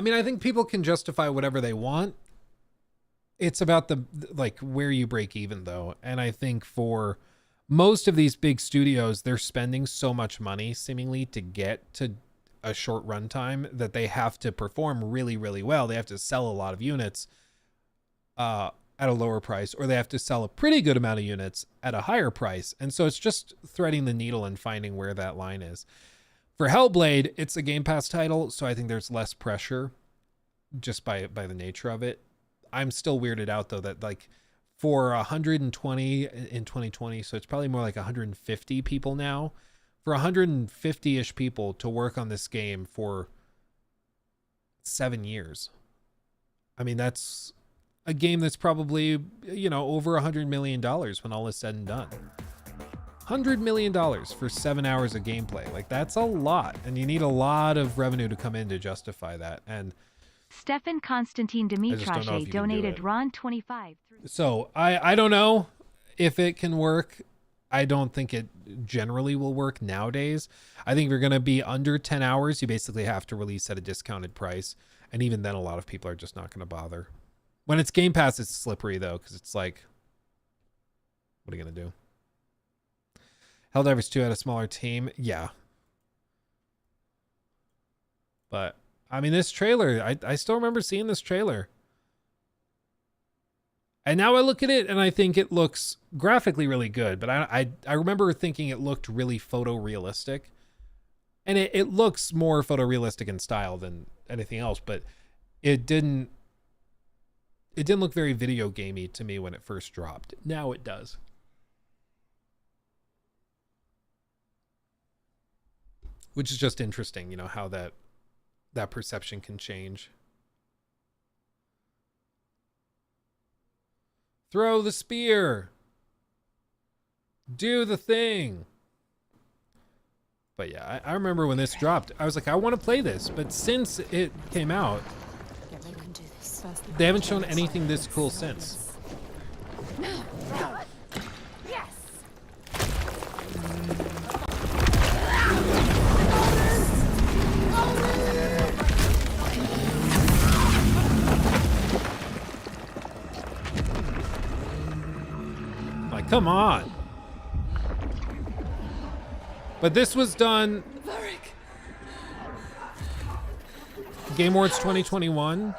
mean, I think people can justify whatever they want. It's about the like where you break even though. And I think for most of these big studios, they're spending so much money seemingly to get to a short runtime that they have to perform really, really well. They have to sell a lot of units at a lower price, or they have to sell a pretty good amount of units at a higher price. And so it's just threading the needle and finding where that line is. For Hellblade, it's a Game Pass title, so I think there's less pressure just by the nature of it. I'm still weirded out though that like for 120 in 2020, so it's probably more like 150 people now. For 150-ish people to work on this game for 7 years. I mean, that's a game that's probably, over $100 million when all is said and done. $100 million for 7 hours of gameplay. Like, that's a lot, and you need a lot of revenue to come in to justify that. And Stefan Konstantin don't know if Dimitrache you can do donated it. Ron 25. so I don't know if it can work. I don't think it generally will work nowadays. I think if you're going to be under 10 hours, you basically have to release at a discounted price. And even then, a lot of people are just not going to bother. When it's Game Pass, it's slippery, though, because it's like, what are you going to do? Helldivers 2 had a smaller team. Yeah. But, I mean, this trailer, I still remember seeing this trailer. And now I look at it and I think it looks graphically really good, but I remember thinking it looked really photorealistic. And it looks more photorealistic in style than anything else, but it didn't look very video gamey to me when it first dropped. Now it does. Which is just interesting, you know, how that perception can change. Throw the spear. Do the thing. But yeah, I remember when this dropped, I was like, I want to play this. But since it came out, they haven't shown anything this cool since. Like, come on. But this was done Game Awards 2021.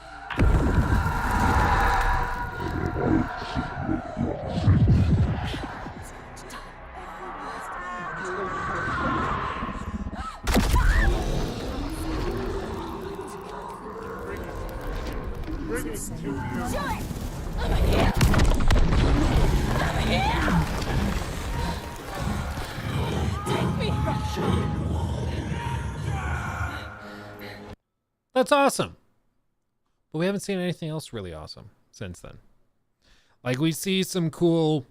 That's awesome. But we haven't seen anything else really awesome since then. Like, we see some cool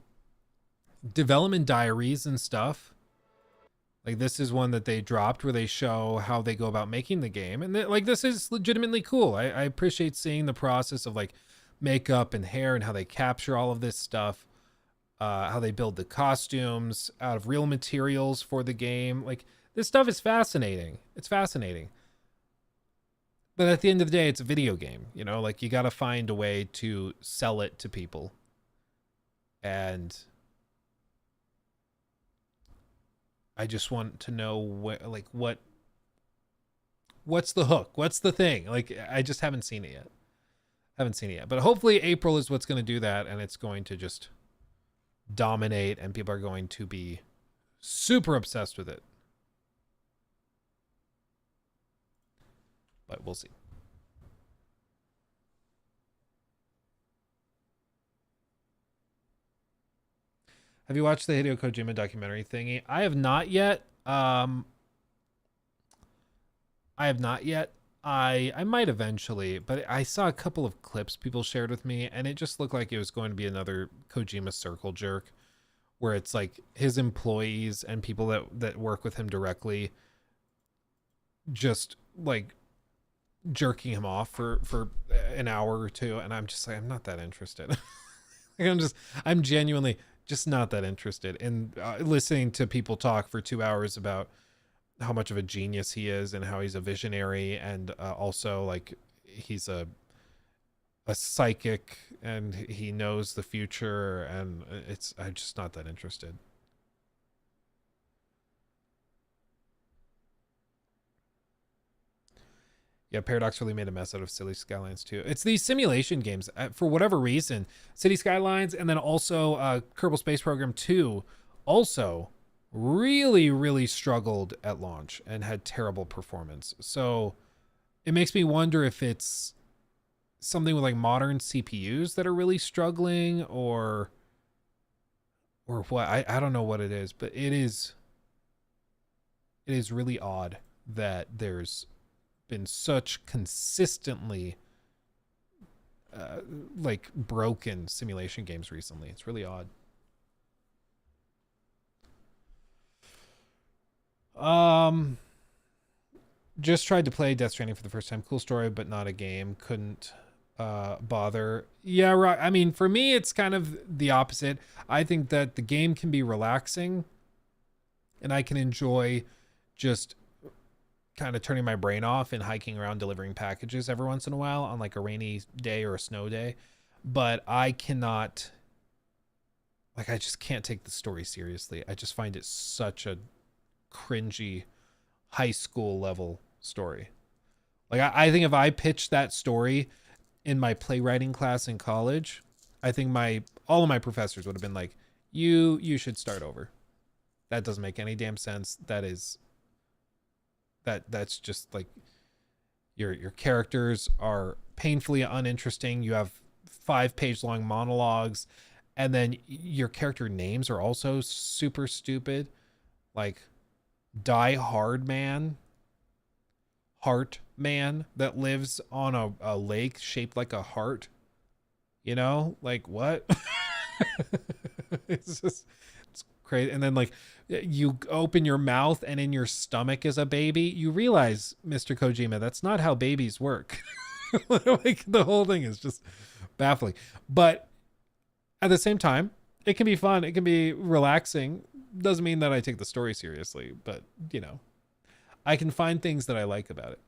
development diaries and stuff. Like, this is one that they dropped where they show how they go about making the game. And like, this is legitimately cool. I appreciate seeing the process of like makeup and hair and how they capture all of this stuff. How they build the costumes out of real materials for the game. Like, this stuff is fascinating. It's fascinating. But at the end of the day, it's a video game, you know, like you got to find a way to sell it to people. And I just want to know what's the hook? What's the thing? Like, I just haven't seen it yet. But hopefully April is what's going to do that. And it's going to just dominate and people are going to be super obsessed with it. But we'll see. Have you watched the Hideo Kojima documentary thingy? I have not yet. I might eventually, but I saw a couple of clips people shared with me, and it just looked like it was going to be another Kojima circle jerk, where it's like his employees and people that work with him directly just like jerking him off for an hour or two, and I'm just like, I'm not that interested. Like, I'm genuinely just not that interested in listening to people talk for 2 hours about how much of a genius he is and how he's a visionary, and also like he's a psychic and he knows the future, and I'm just not that interested. Yeah, Paradox really made a mess out of City Skylines 2. It's these simulation games. For whatever reason, City Skylines and then also Kerbal Space Program 2 also really, really struggled at launch and had terrible performance. So it makes me wonder if it's something with like modern CPUs that are really struggling or what. I don't know what it is, but it is really odd that there's been such consistently like broken simulation games recently. It's really odd. Just tried to play Death Stranding for the first time. Cool story, but not a game. Couldn't bother. Yeah, right. I mean, for me, it's kind of the opposite. I think that the game can be relaxing, and I can enjoy just kind of turning my brain off and hiking around delivering packages every once in a while on like a rainy day or a snow day. But I cannot, like, I just can't take the story seriously. I just find it such a cringy high school level story. Like, I think if I pitched that story in my playwriting class in college, I think all of my professors would have been like, you should start over. That doesn't make any damn sense. That's just like your characters are painfully uninteresting. You have 5-page long monologues, and then your character names are also super stupid. Like Die Hard Man, Heart Man, that lives on a lake shaped like a heart. You know, like what? It's crazy. And then like you open your mouth and in your stomach is a baby. You realize, Mr. Kojima, that's not how babies work. Like the whole thing is just baffling. But at the same time, it can be fun. It can be relaxing. Doesn't mean that I take the story seriously, but you know, I can find things that I like about it.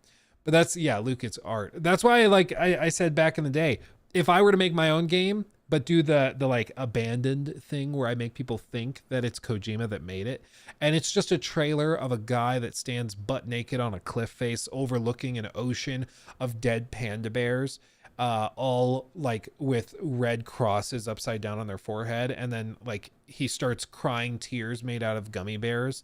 But that's, yeah, Luke, it's art. That's why I said back in the day, if I were to make my own game, but do the like abandoned thing where I make people think that it's Kojima that made it, and it's just a trailer of a guy that stands butt naked on a cliff face overlooking an ocean of dead panda bears, all like with red crosses upside down on their forehead, and then like he starts crying tears made out of gummy bears,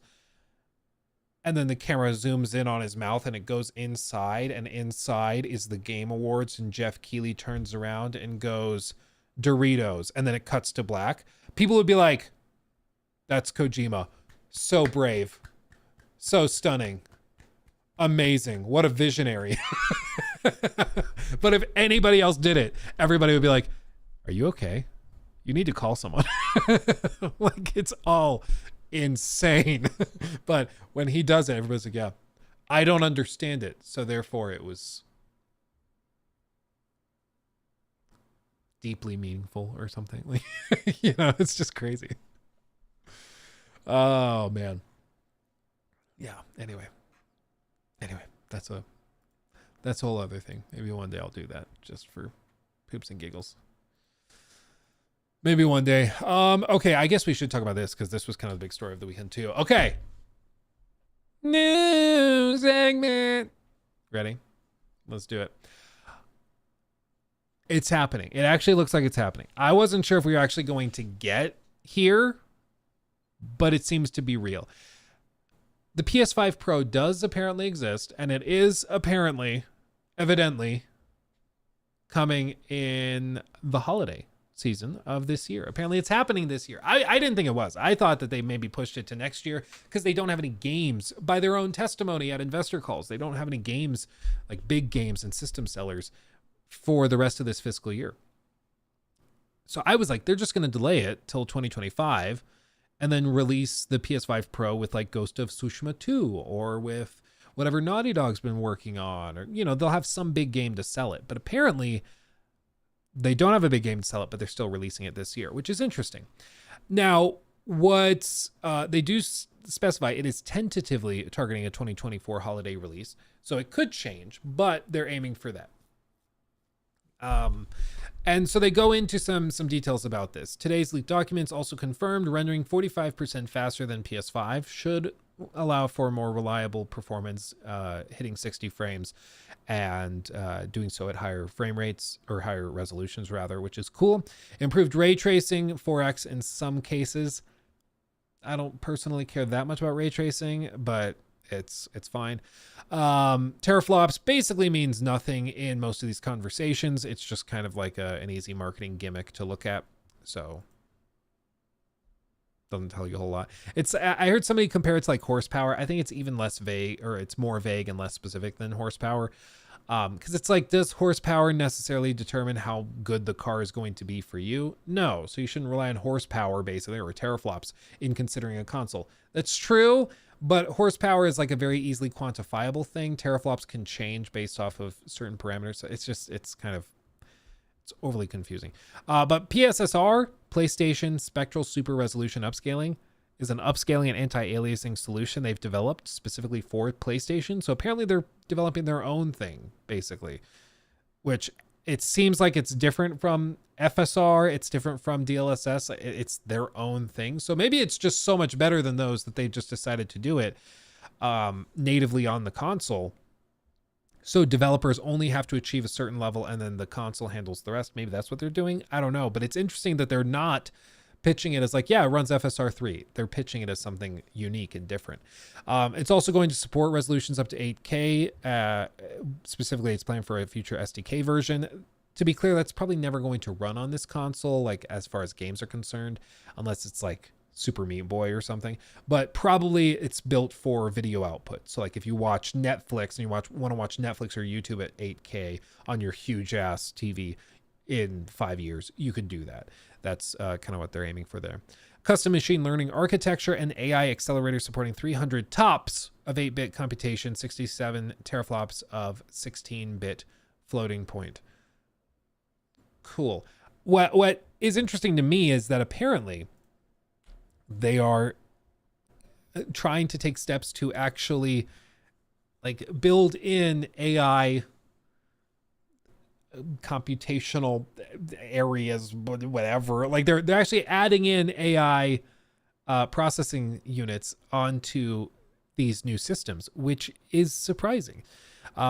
and then the camera zooms in on his mouth and it goes inside, and inside is the Game Awards, and Jeff Keighley turns around and goes, Doritos, and then it cuts to black. People would be like, that's Kojima. So brave, so stunning, amazing, what a visionary. But if anybody else did it, everybody would be like, are you okay? You need to call someone. Like, it's all insane. But when he does it, everybody's like, yeah, I don't understand it, so therefore it was deeply meaningful or something. Like, you know, it's just crazy. Oh man. Yeah, anyway, that's a whole other thing. Maybe one day I'll do that just for poops and giggles. Maybe one day. Okay, I guess we should talk about this because this was kind of the big story of the weekend too. Okay, new segment. Ready? Let's do it. It's happening. It actually looks like it's happening. I wasn't sure if we were actually going to get here, but it seems to be real. The PS5 Pro does apparently exist, and it is evidently coming in the holiday season of this year. Apparently it's happening this year. I didn't think it was. I thought that they maybe pushed it to next year because they don't have any games, by their own testimony at investor calls. They don't have any games, like big games and system sellers, for the rest of this fiscal year. So I was like, they're just going to delay it till 2025 and then release the PS5 Pro with like Ghost of Tsushima 2 or with whatever Naughty Dog's been working on, or, you know, they'll have some big game to sell it. But apparently they don't have a big game to sell it, but they're still releasing it this year, which is interesting. Now, what they do specify, it is tentatively targeting a 2024 holiday release. So it could change, but they're aiming for that. And so they go into some details about this. Today's leaked documents also confirmed rendering 45% faster than PS5 should allow for more reliable performance, hitting 60 frames and doing so at higher frame rates, or higher resolutions rather, which is cool. Improved ray tracing, 4x in some cases. I don't personally care that much about ray tracing, but it's fine. Teraflops basically means nothing in most of these conversations. It's just kind of like an easy marketing gimmick to look at. So doesn't tell you a whole lot. I heard somebody compare it to like horsepower. I think it's even less vague, or it's more vague and less specific than horsepower. Because it's like, does horsepower necessarily determine how good the car is going to be for you? No. So you shouldn't rely on horsepower basically, or teraflops, in considering a console. That's true, But horsepower is like a very easily quantifiable thing. Teraflops can change based off of certain parameters. So it's overly confusing. But PSSR, PlayStation Spectral Super Resolution Upscaling, is an upscaling and anti-aliasing solution they've developed specifically for PlayStation. So apparently they're developing their own thing, basically, which it seems like it's different from FSR. It's different from DLSS. It's their own thing. So maybe it's just so much better than those that they just decided to do it natively on the console. So developers only have to achieve a certain level and then the console handles the rest. Maybe that's what they're doing. I don't know. But it's interesting that they're not pitching it as like, yeah, it runs FSR 3. They're pitching it as something unique and different. It's also going to support resolutions up to 8K. Specifically, it's planned for a future SDK version. To be clear, that's probably never going to run on this console, like as far as games are concerned, unless it's like Super Meat Boy or something. But probably it's built for video output. So like if you watch Netflix and you want to watch Netflix or YouTube at 8K on your huge ass TV in 5 years, you could do that. That's kind of what they're aiming for there. Custom machine learning architecture and AI accelerator supporting 300 TOPS of 8-bit computation, 67 teraflops of 16-bit floating point. Cool. What is interesting to me is that apparently they are trying to take steps to actually like build in AI computational areas, whatever. Like they're actually adding in AI processing units onto these new systems, which is surprising.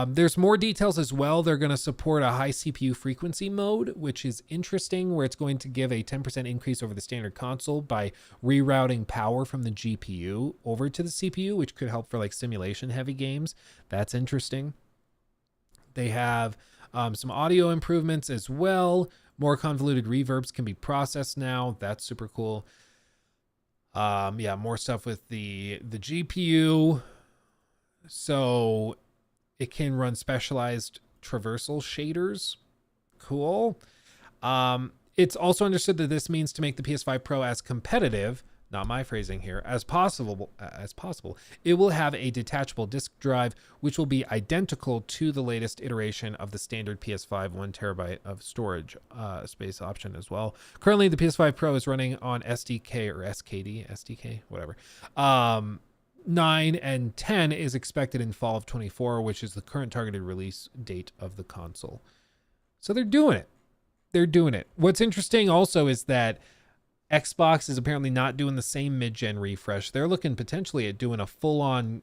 There's more details as well. They're going to support a high CPU frequency mode, which is interesting, where it's going to give a 10% increase over the standard console by rerouting power from the GPU over to the CPU, which could help for like simulation heavy games. That's interesting. They have some audio improvements as well. More convoluted reverbs can be processed now. That's super cool. Yeah, more stuff with the GPU. So it can run specialized traversal shaders. Cool. It's also understood that this means to make the PS5 Pro as competitive, not my phrasing here, as possible. It will have a detachable disk drive, which will be identical to the latest iteration of the standard PS5 1 terabyte of storage space option as well. Currently, the PS5 Pro is running on SDK or SDK, whatever. 9 and 10 is expected in fall of 24, which is the current targeted release date of the console. So they're doing it. They're doing it. What's interesting also is that Xbox is apparently not doing the same mid-gen refresh. They're looking potentially at doing a full-on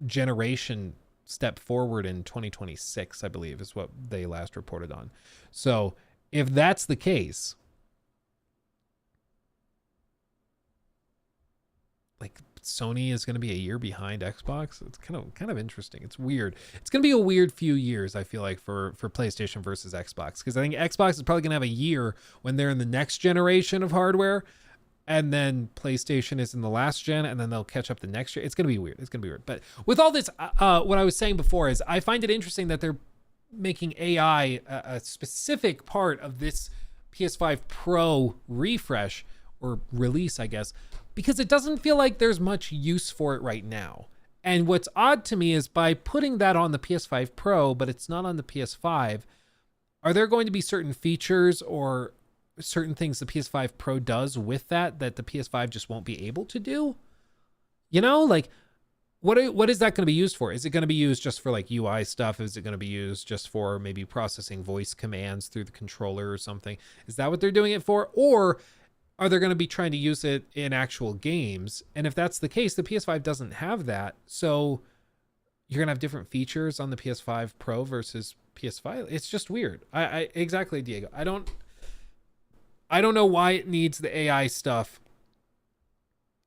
generation step forward in 2026, I believe, is what they last reported on. So if that's the case, like Sony is going to be a year behind Xbox. It's kind of interesting. It's weird. It's going to be a weird few years, I feel like, for PlayStation versus Xbox, because I think Xbox is probably going to have a year when they're in the next generation of hardware, and then PlayStation is in the last gen, and then they'll catch up the next year. It's going to be weird. It's going to be weird. But with all this, what I was saying before is I find it interesting that they're making AI a specific part of this PS5 Pro refresh or release, I guess, because it doesn't feel like there's much use for it right now. And what's odd to me is by putting that on the PS5 Pro, but it's not on the PS5, are there going to be certain features or certain things the PS5 Pro does with that the PS5 just won't be able to do? You know, like what is that going to be used for? Is it going to be used just for like UI stuff? Is it going to be used just for maybe processing voice commands through the controller or something? Is that what they're doing it for? Or are they going to be trying to use it in actual games? And if that's the case, the PS5 doesn't have that. So you're going to have different features on the PS5 Pro versus PS5. It's just weird. I exactly, Diego. I don't know why it needs the AI stuff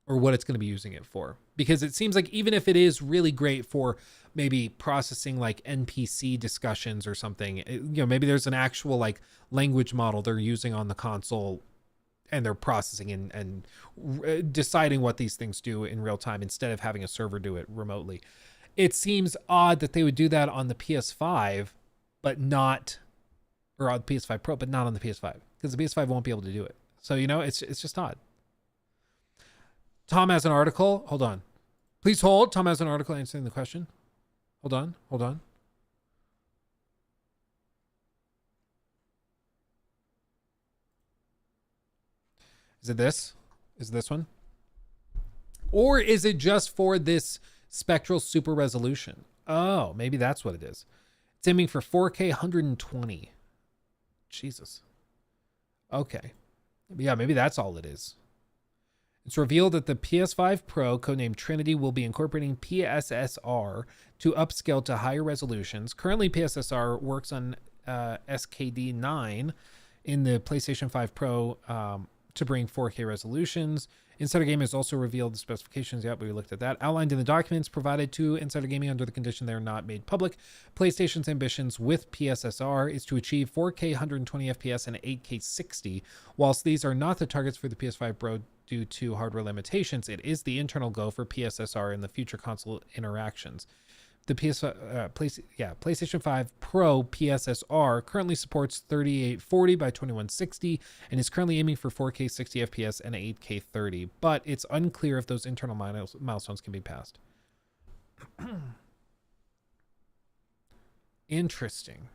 or what it's going to be using it for. Because it seems like even if it is really great for maybe processing like NPC discussions or something, maybe there's an actual like language model they're using on the console and they're processing and deciding what these things do in real time instead of having a server do it remotely. It seems odd that they would do that on the PS5, but not, or on the PS5 Pro, but not on the PS5, because the PS5 won't be able to do it. So, it's just odd. Tom has an article. Hold on. Please hold. Tom has an article answering the question. Hold on. Hold on. Is it this? Is it this one? Or is it just for this spectral super resolution? Oh, maybe that's what it is. It's aiming for 4K 120. Jesus. Okay. Yeah, maybe that's all it is. It's revealed that the PS5 Pro, codenamed Trinity, will be incorporating PSSR to upscale to higher resolutions. Currently, PSSR works on SKD9 in the PlayStation 5 Pro to bring 4K resolutions. Insider Gaming has also revealed the specifications. Yep, we looked at that. Outlined in the documents provided to Insider Gaming under the condition they're not made public. PlayStation's ambitions with PSSR is to achieve 4K 120 FPS and 8K 60. Whilst these are not the targets for the PS5 Pro due to hardware limitations, it is the internal goal for PSSR in the future console interactions. The PlayStation 5 Pro PSSR currently supports 3840 by 2160 and is currently aiming for 4K 60 FPS and 8K 30, but it's unclear if those internal milestones can be passed. Interesting.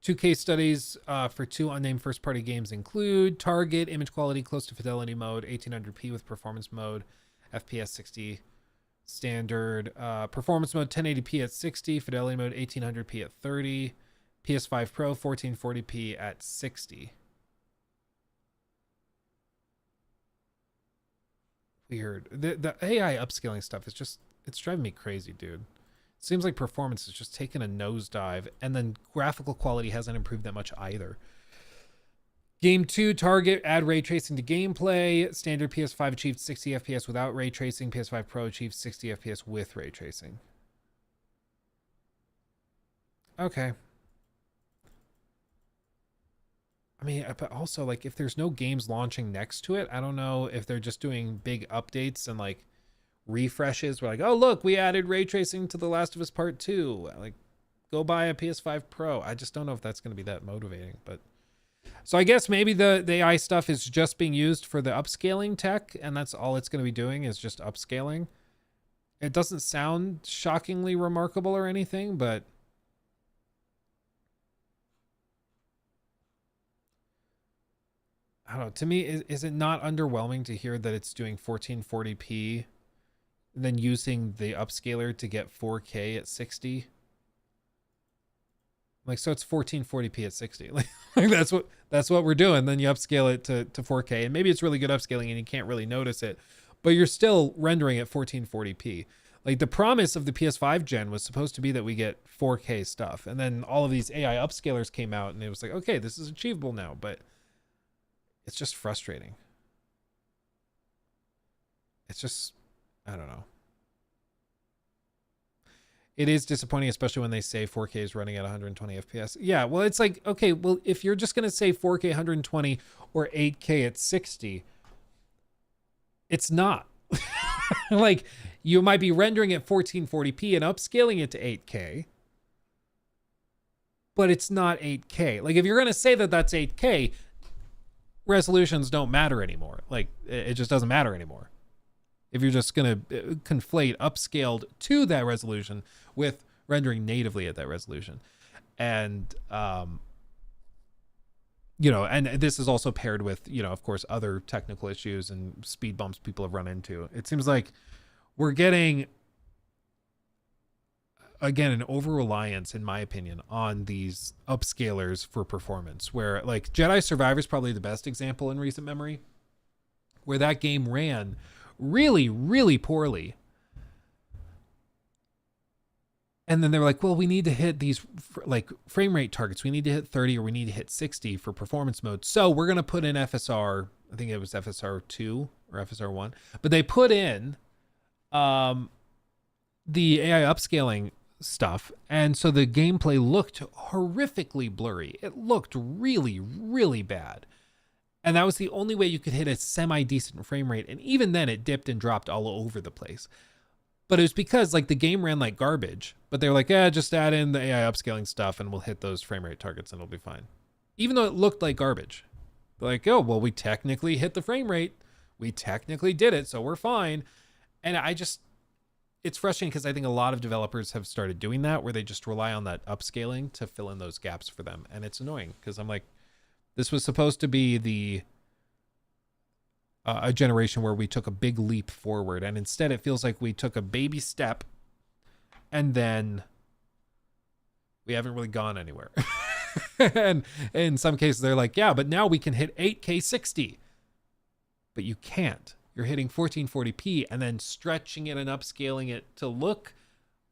2 case studies for 2 unnamed first-party games include Target, image quality close to fidelity mode, 1800p with performance mode, FPS 60 standard, performance mode 1080p at 60, fidelity mode 1800p at 30, PS5 Pro 1440p at 60. Weird. The AI upscaling stuff is just, it's driving me crazy, dude. Seems like performance is just taking a nosedive, and then graphical quality hasn't improved that much either. Game 2, Target, add ray tracing to gameplay. Standard PS5 achieved 60 FPS without ray tracing. PS5 Pro achieved 60 FPS with ray tracing. Okay. I mean, but also, like, if there's no games launching next to it, I don't know if they're just doing big updates and, like, refreshes. We're like, oh, look, we added ray tracing to The Last of Us Part 2. Like, go buy a PS5 Pro. I just don't know if that's going to be that motivating, but... So I guess maybe the AI stuff is just being used for the upscaling tech, and that's all it's going to be doing is just upscaling. It doesn't sound shockingly remarkable or anything, but I don't know. To me, is it not underwhelming to hear that it's doing 1440p, then using the upscaler to get 4K at 60? Like, so it's 1440p at 60. Like that's what we're doing. Then you upscale it to 4K, and maybe it's really good upscaling and you can't really notice it, but you're still rendering at 1440p. Like, the promise of the PS5 gen was supposed to be that we get 4K stuff, and then all of these AI upscalers came out, and it was like, okay, this is achievable now, but it's just frustrating. It's just, I don't know. It is disappointing, especially when they say 4K is running at 120 FPS. Yeah, well, it's like, okay, well, if you're just going to say 4K 120 or 8K at 60, it's not. Like, you might be rendering at 1440p and upscaling it to 8K, but it's not 8K. Like, if you're going to say that that's 8K, resolutions don't matter anymore. Like, it just doesn't matter anymore. If you're just going to conflate upscaled to that resolution with rendering natively at that resolution. And, you know, and this is also paired with, you know, of course, other technical issues and speed bumps people have run into. It seems like we're getting, again, an over-reliance, in my opinion, on these upscalers for performance, where, like, Jedi Survivor is probably the best example in recent memory, where that game ran really, really poorly. And then they were like, well, we need to hit these like frame rate targets. We need to hit 30 or we need to hit 60 for performance mode. So we're going to put in FSR. I think it was FSR 2 or FSR 1, but they put in the AI upscaling stuff. And so the gameplay looked horrifically blurry. It looked really, really bad. And that was the only way you could hit a semi-decent frame rate. And even then, it dipped and dropped all over the place. But it was because, like, the game ran like garbage. But they were like, just add in the AI upscaling stuff and we'll hit those frame rate targets and it'll be fine. Even though it looked like garbage. They're like, oh, well, we technically hit the frame rate. We technically did it, so we're fine. And it's frustrating because I think a lot of developers have started doing that, where they just rely on that upscaling to fill in those gaps for them. And it's annoying because I'm like, this was supposed to be a generation where we took a big leap forward. And instead it feels like we took a baby step and then we haven't really gone anywhere. And in some cases they're like, yeah, but now we can hit 8K 60. But you can't. You're hitting 1440p and then stretching it and upscaling it to look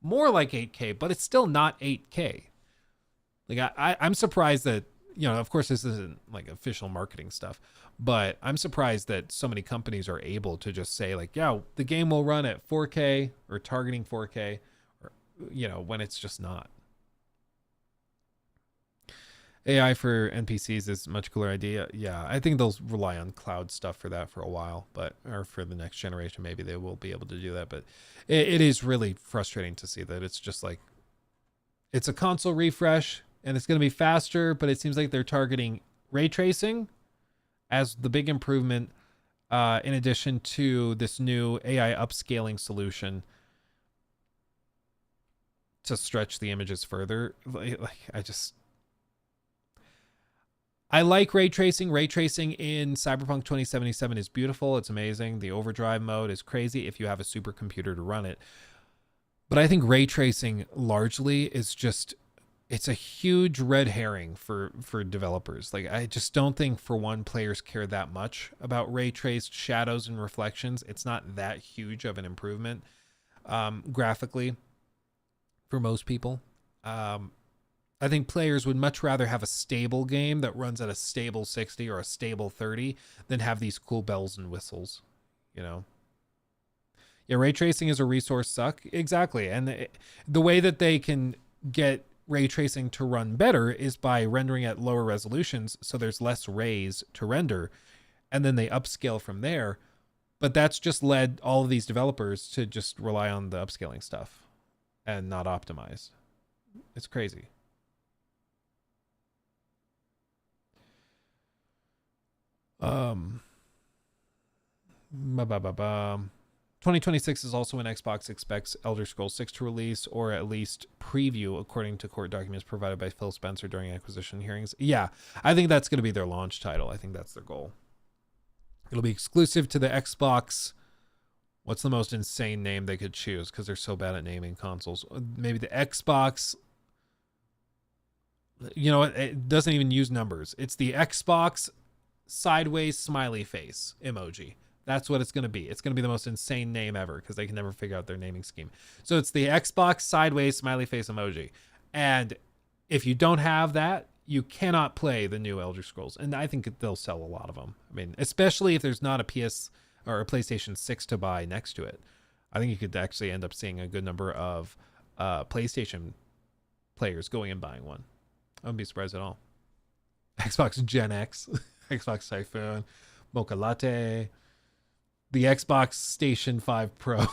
more like 8K, but it's still not 8K. Like I'm surprised that, you know, of course this isn't like official marketing stuff, but I'm surprised that so many companies are able to just say like, yeah, the game will run at 4K or targeting 4K, or, you know, when it's just not. AI for NPCs is a much cooler idea. Yeah, I think they'll rely on cloud stuff for that for a while, or for the next generation, maybe they will be able to do that. But it is really frustrating to see that it's just like, it's a console refresh and it's going to be faster, but it seems like they're targeting ray tracing as the big improvement, in addition to this new AI upscaling solution to stretch the images further. I like ray tracing. Ray tracing in Cyberpunk 2077 is beautiful. It's amazing. The overdrive mode is crazy if you have a supercomputer to run it. But I think ray tracing largely is just, it's a huge red herring for developers. Like, I just don't think, for one, players care that much about ray traced shadows and reflections. It's not that huge of an improvement graphically for most people. I think players would much rather have a stable game that runs at a stable 60 or a stable 30 than have these cool bells and whistles, you know? Yeah, ray tracing is a resource suck. Exactly. And the way that they can get ray tracing to run better is by rendering at lower resolutions, so there's less rays to render, and then they upscale from there. But that's just led all of these developers to just rely on the upscaling stuff and not optimize. It's crazy. 2026 is also when Xbox expects Elder Scrolls 6 to release, or at least preview, according to court documents provided by Phil Spencer during acquisition hearings. Yeah, I think that's going to be their launch title. I think that's their goal. It'll be exclusive to the Xbox. What's the most insane name they could choose? Because they're so bad at naming consoles. Maybe the Xbox. You know, it doesn't even use numbers. It's the Xbox sideways smiley face emoji. That's what it's going to be. It's going to be the most insane name ever because they can never figure out their naming scheme. So it's the Xbox sideways smiley face emoji. And if you don't have that, you cannot play the new Elder Scrolls. And I think they'll sell a lot of them. I mean, especially if there's not a PS or a PlayStation 6 to buy next to it. I think you could actually end up seeing a good number of PlayStation players going and buying one. I wouldn't be surprised at all. Xbox Gen X, Xbox Typhoon, Mocha Latte, the Xbox Station 5 Pro.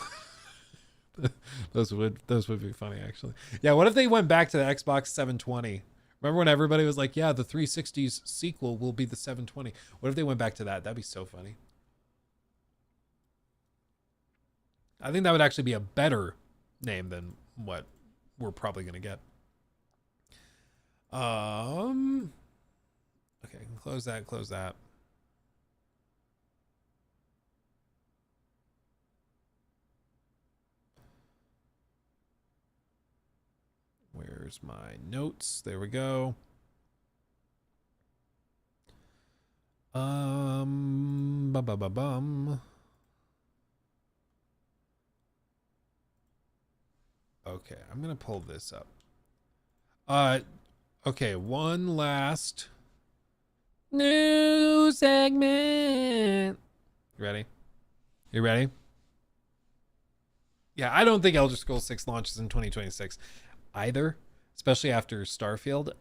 those would be funny, actually. Yeah, what if they went back to the Xbox 720? Remember when everybody was like, yeah, the 360's sequel will be the 720. What if they went back to that? That'd be so funny. I think that would actually be a better name than what we're probably going to get. Okay, close that. Where's my notes? There we go. Okay, I'm gonna pull this up. Okay, one last new segment. Ready? You ready? Yeah, I don't think Elder Scrolls 6 launches in 2026 either, especially after Starfield.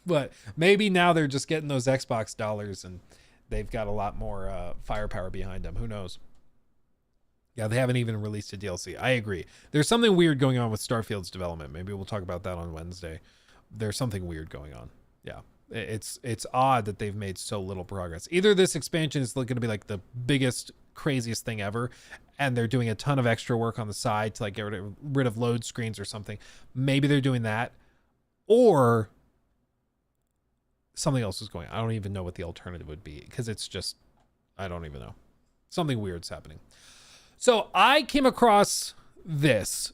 But maybe now they're just getting those Xbox dollars and they've got a lot more firepower behind them. Who knows? Yeah, they haven't even released a DLC. I agree. There's something weird going on with Starfield's development. Maybe we'll talk about that on Wednesday. There's something weird going on. Yeah. It's odd that they've made so little progress. Either this expansion is going to be like the biggest, craziest thing ever, and they're doing a ton of extra work on the side to like get rid of load screens or something. Maybe they're doing that, or something else is going on. I don't even know what the alternative would be, because it's just, I don't even know. Something weird's happening. So I came across this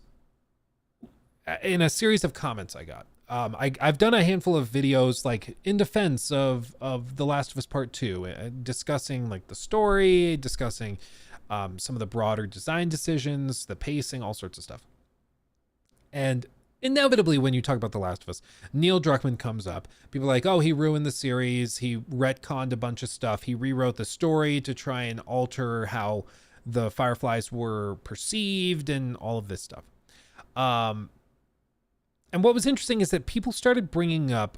in a series of comments I got. I've done a handful of videos like in defense of The Last of Us Part 2, discussing like the story, discussing some of the broader design decisions, the pacing, all sorts of stuff. And inevitably, when you talk about The Last of Us, Neil Druckmann comes up. People are like, oh, he ruined the series. He retconned a bunch of stuff. He rewrote the story to try and alter how the Fireflies were perceived and all of this stuff. And what was interesting is that people started bringing up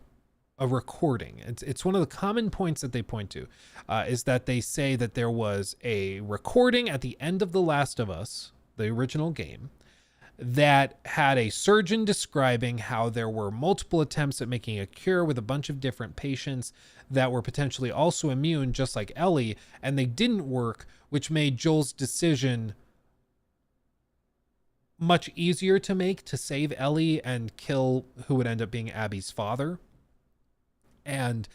a recording. It's one of the common points that they point to, is that they say that there was a recording at the end of The Last of Us, the original game, that had a surgeon describing how there were multiple attempts at making a cure with a bunch of different patients that were potentially also immune, just like Ellie, and they didn't work, which made Joel's decision much easier to make to save Ellie and kill who would end up being Abby's father. And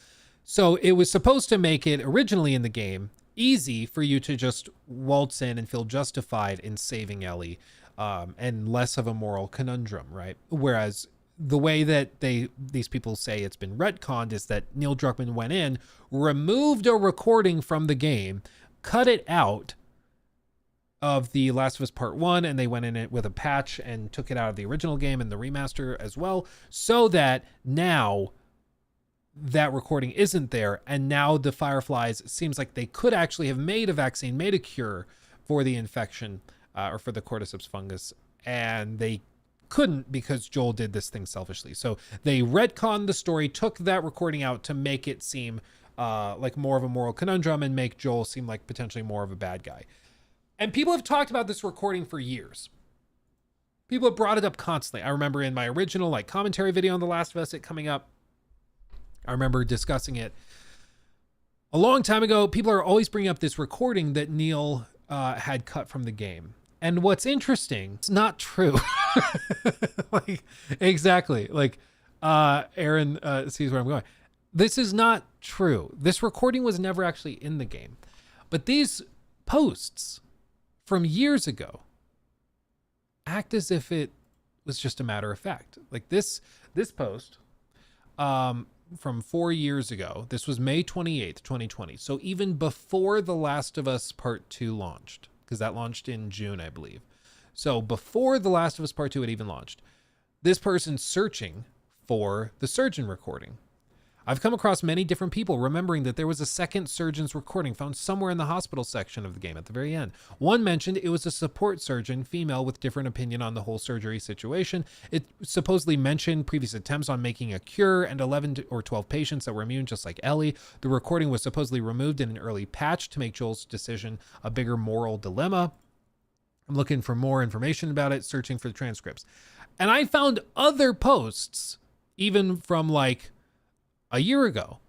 so it was supposed to make it originally in the game easy for you to just waltz in and feel justified in saving Ellie, and less of a moral conundrum, right? Whereas the way that these people say it's been retconned is that Neil Druckmann went in, removed a recording from the game, cut it out of The Last of Us Part 1, and they went in it with a patch and took it out of the original game and the remaster as well, so that now that recording isn't there, and now the Fireflies, it seems like they could actually have made a vaccine, made a cure for the infection, or for the cordyceps fungus, and they couldn't because Joel did this thing selfishly. So they retconned the story, took that recording out to make it seem like more of a moral conundrum and make Joel seem like potentially more of a bad guy. And people have talked about this recording for years. People have brought it up constantly. I remember in my original like commentary video on The Last of Us, it coming up. I remember discussing it a long time ago. People are always bringing up this recording that Neil had cut from the game. And what's interesting, it's not true. Like, exactly. Like, Aaron sees where I'm going. This is not true. This recording was never actually in the game. But these posts from years ago act as if it was just a matter of fact. Like this post from 4 years ago, this was May 28th, 2020. So even before The Last of Us Part 2 launched, because that launched in June, I believe. So before The Last of Us Part 2 had even launched, this person's searching for the surgeon recording. I've come across many different people remembering that there was a second surgeon's recording found somewhere in the hospital section of the game at the very end. One mentioned it was a support surgeon, female, with different opinion on the whole surgery situation. It supposedly mentioned previous attempts on making a cure and 11 or 12 patients that were immune, just like Ellie. The recording was supposedly removed in an early patch to make Joel's decision a bigger moral dilemma. I'm looking for more information about it, searching for the transcripts. And I found other posts, even from like a year ago.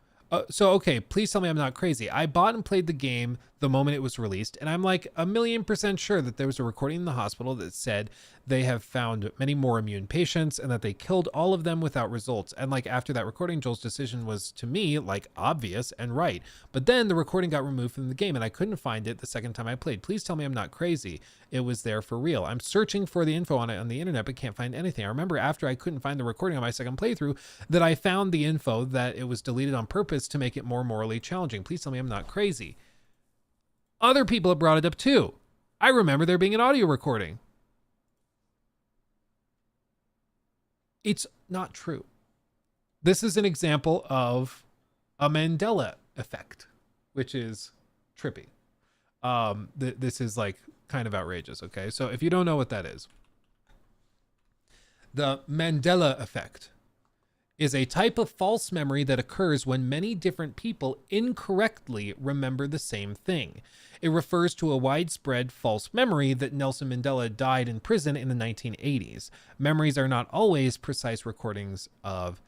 So, okay, please tell me I'm not crazy. I bought and played the game the moment it was released, and I'm like 1,000,000% sure that there was a recording in the hospital that said they have found many more immune patients and that they killed all of them without results. And like after that recording, Joel's decision was, to me, like obvious and right. But then the recording got removed from the game and I couldn't find it the second time I played. Please tell me I'm not crazy. It was there for real. I'm searching for the info on it on the internet, but can't find anything. I remember after I couldn't find the recording on my second playthrough that I found the info that it was deleted on purpose to make it more morally challenging. Please tell me I'm not crazy. Other people have brought it up too. I remember there being an audio recording. It's not true. This is an example of a Mandela effect, which is trippy. This is like kind of outrageous. Okay. So if you don't know what that is, the Mandela effect is a type of false memory that occurs when many different people incorrectly remember the same thing. It refers to a widespread false memory that Nelson Mandela died in prison in the 1980s. Memories are not always precise recordings of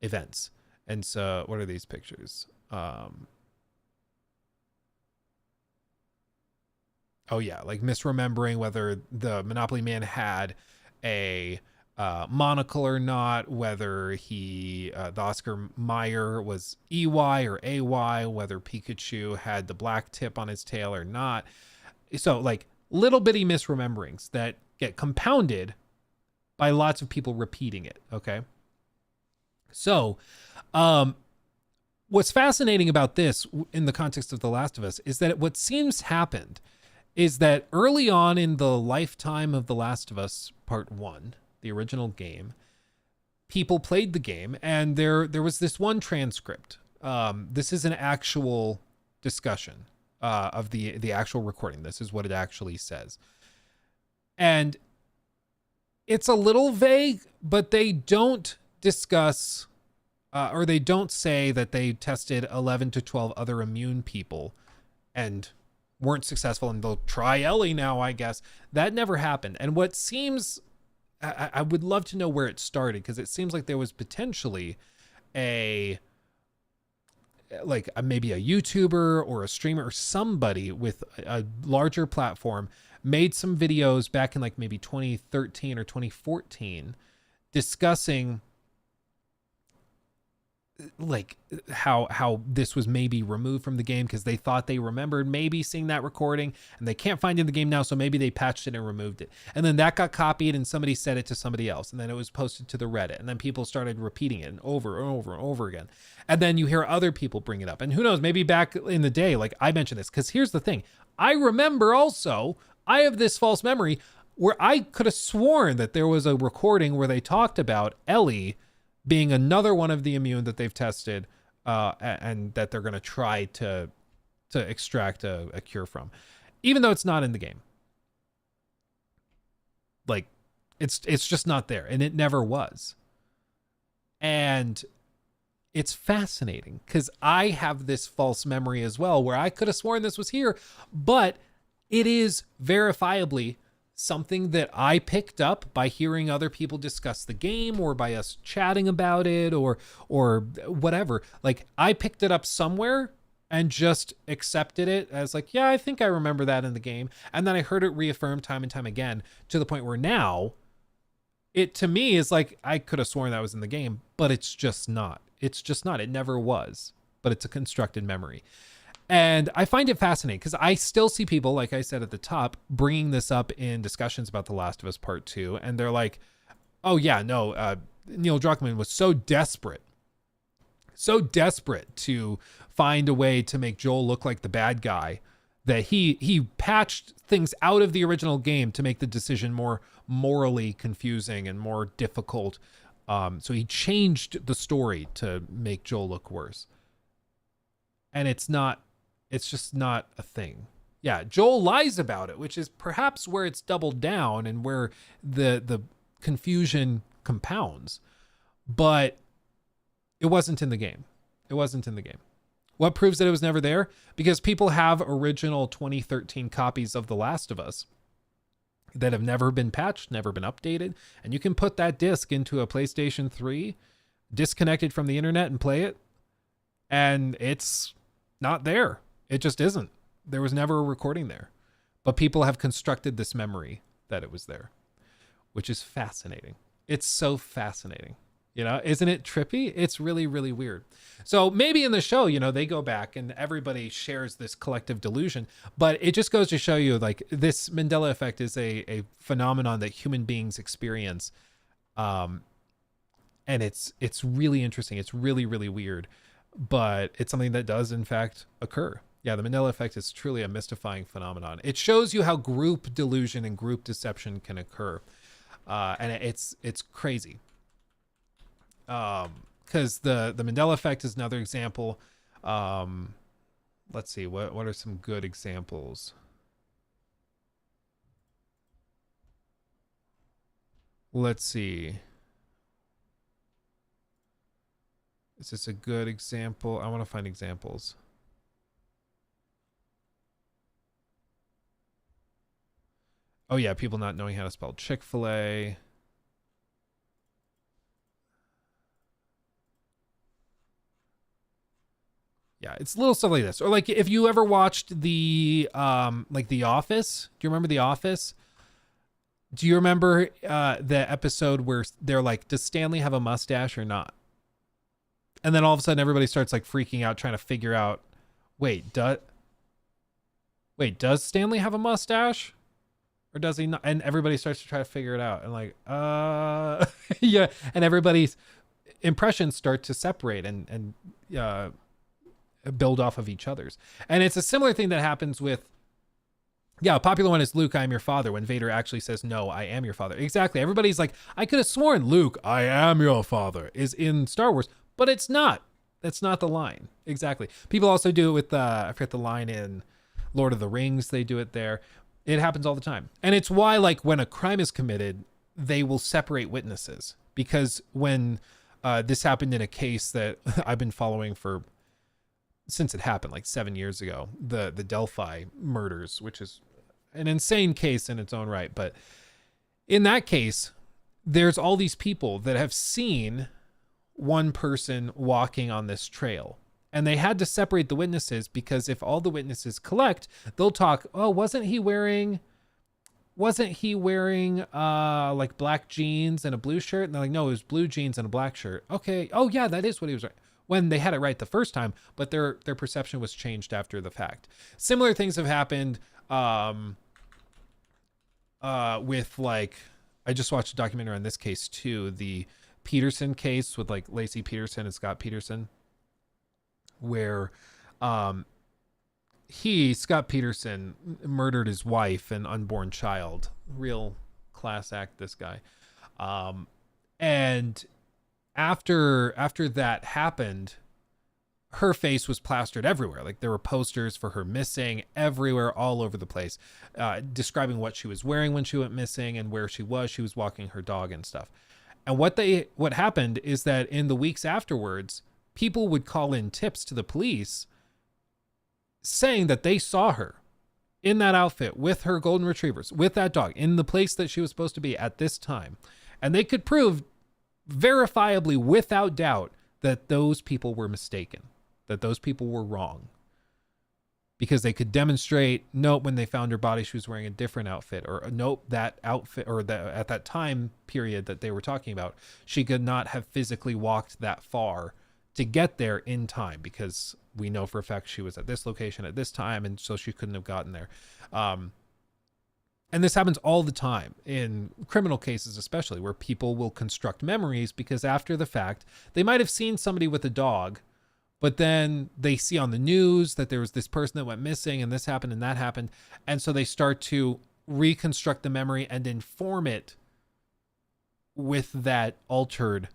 events. And so, what are these pictures? Oh yeah, like misremembering whether the Monopoly Man had a monocle or not, whether the Oscar Mayer was EY or AY, whether Pikachu had the black tip on his tail or not. So like little bitty misrememberings that get compounded by lots of people repeating it. Okay. So, what's fascinating about this in the context of The Last of Us is that what seems happened is that early on in the lifetime of The Last of Us Part 1, the original game, people played the game, and there was this one transcript. This is an actual discussion of the actual recording. This is what it actually says. And it's a little vague, but they don't discuss or they don't say that they tested 11 to 12 other immune people and weren't successful and they'll try Ellie now, I guess. That never happened. And what seems, I would love to know where it started, because it seems like there was potentially maybe a YouTuber or a streamer or somebody with a larger platform made some videos back in like maybe 2013 or 2014 discussing like how this was maybe removed from the game because they thought they remembered maybe seeing that recording and they can't find it in the game now, so maybe they patched it and removed it. And then that got copied and somebody said it to somebody else, and then it was posted to the Reddit, and then people started repeating it and over and over and over again. And then you hear other people bring it up, and who knows, maybe back in the day, like I mentioned this, because here's the thing, I remember also, I have this false memory where I could have sworn that there was a recording where they talked about Ellie being another one of the immune that they've tested and that they're going to try to extract a cure from, even though it's not in the game. Like it's just not there, and it never was. And it's fascinating because I have this false memory as well where I could have sworn this was here, but it is verifiably something that I picked up by hearing other people discuss the game or by us chatting about it or whatever. Like I picked it up somewhere and just accepted it as like, yeah, I think I remember that in the game. And then I heard it reaffirmed time and time again to the point where now it to me is like, I could have sworn that was in the game, but it's just not. It's just not. It never was, but it's a constructed memory. And I find it fascinating because I still see people, like I said at the top, bringing this up in discussions about The Last of Us Part 2. And they're like, oh, yeah, no, Neil Druckmann was so desperate to find a way to make Joel look like the bad guy that he patched things out of the original game to make the decision more morally confusing and more difficult. So he changed the story to make Joel look worse. And it's just not a thing. Yeah, Joel lies about it, which is perhaps where it's doubled down and where the confusion compounds. But it wasn't in the game. It wasn't in the game. What proves that it was never there? Because people have original 2013 copies of The Last of Us that have never been patched, never been updated. And you can put that disc into a PlayStation 3, disconnected from the internet, and play it. And it's not there. It just isn't. There was never a recording there. But people have constructed this memory that it was there, which is fascinating. It's so fascinating. You know, isn't it trippy? It's really, really weird. So maybe in the show, you know, they go back and everybody shares this collective delusion, but it just goes to show you like this Mandela effect is a phenomenon that human beings experience. And it's really interesting. It's really, really weird, but it's something that does in fact occur. Yeah, the Mandela effect is truly a mystifying phenomenon. It shows you how group delusion and group deception can occur. And it's crazy. Because the Mandela effect is another example. Let's see, what are some good examples? Let's see. Is this a good example? I want to find examples. Oh yeah, people not knowing how to spell Chick-fil-A. Yeah, it's little stuff like this. Or like if you ever watched the like The Office, do you remember The Office? Do you remember the episode where they're like, does Stanley have a mustache or not? And then all of a sudden everybody starts like freaking out trying to figure out, wait, does Stanley have a mustache? Or does he not? And everybody starts to try to figure it out. And like, yeah. And everybody's impressions start to separate and build off of each other's. And it's a similar thing that happens with, a popular one is Luke, I am your father, when Vader actually says, no, I am your father. Exactly. Everybody's like, I could have sworn Luke, I am your father is in Star Wars, but it's not. That's not the line. Exactly. People also do it with, I forget the line in Lord of the Rings. They do it there. It happens all the time. And it's why, like, when a crime is committed, they will separate witnesses. Because when this happened in a case that I've been following since it happened, like 7 years ago, the Delphi murders, which is an insane case in its own right. But in that case, there's all these people that have seen one person walking on this trail. And they had to separate the witnesses because if all the witnesses collect, they'll talk, oh, wasn't he wearing like black jeans and a blue shirt? And they're like, no, it was blue jeans and a black shirt. Okay. Oh yeah, that is what he was wearing. When they had it right the first time, but their perception was changed after the fact. Similar things have happened with, like, I just watched a documentary on this case too, the Peterson case with like Lacey Peterson and Scott Peterson, where Scott Peterson murdered his wife and unborn child. Real class act, this guy. And after that happened, her face was plastered everywhere. Like there were posters for her missing everywhere, all over the place, describing what she was wearing when she went missing and where she was. She was walking her dog and stuff. And what happened is that in the weeks afterwards, people would call in tips to the police saying that they saw her in that outfit with her golden retrievers, with that dog, in the place that she was supposed to be at this time. And they could prove verifiably, without doubt, that those people were mistaken, that those people were wrong. Because they could demonstrate, nope, when they found her body, she was wearing a different outfit, or nope, that outfit, or at that time period that they were talking about, she could not have physically walked that far to get there in time, because we know for a fact she was at this location at this time, and so she couldn't have gotten there. And this happens all the time in criminal cases, especially, where people will construct memories because after the fact, they might have seen somebody with a dog, but then they see on the news that there was this person that went missing and this happened and that happened. And so they start to reconstruct the memory and inform it with that altered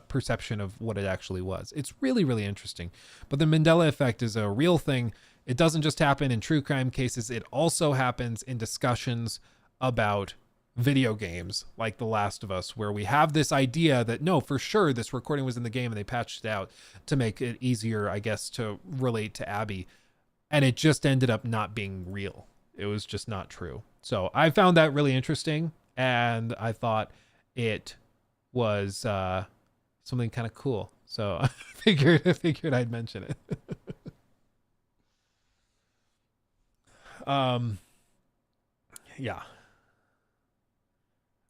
perception of what it actually was. It's really, really interesting. But the Mandela effect is a real thing. It doesn't just happen in true crime cases. It also happens in discussions about video games like The Last of Us, where we have this idea that, no, for sure, this recording was in the game and they patched it out to make it easier, I guess, to relate to Abby. And it just ended up not being real. It was just not true. So I found that really interesting. And I thought it was something kind of cool. So I figured I'd mention it. Yeah.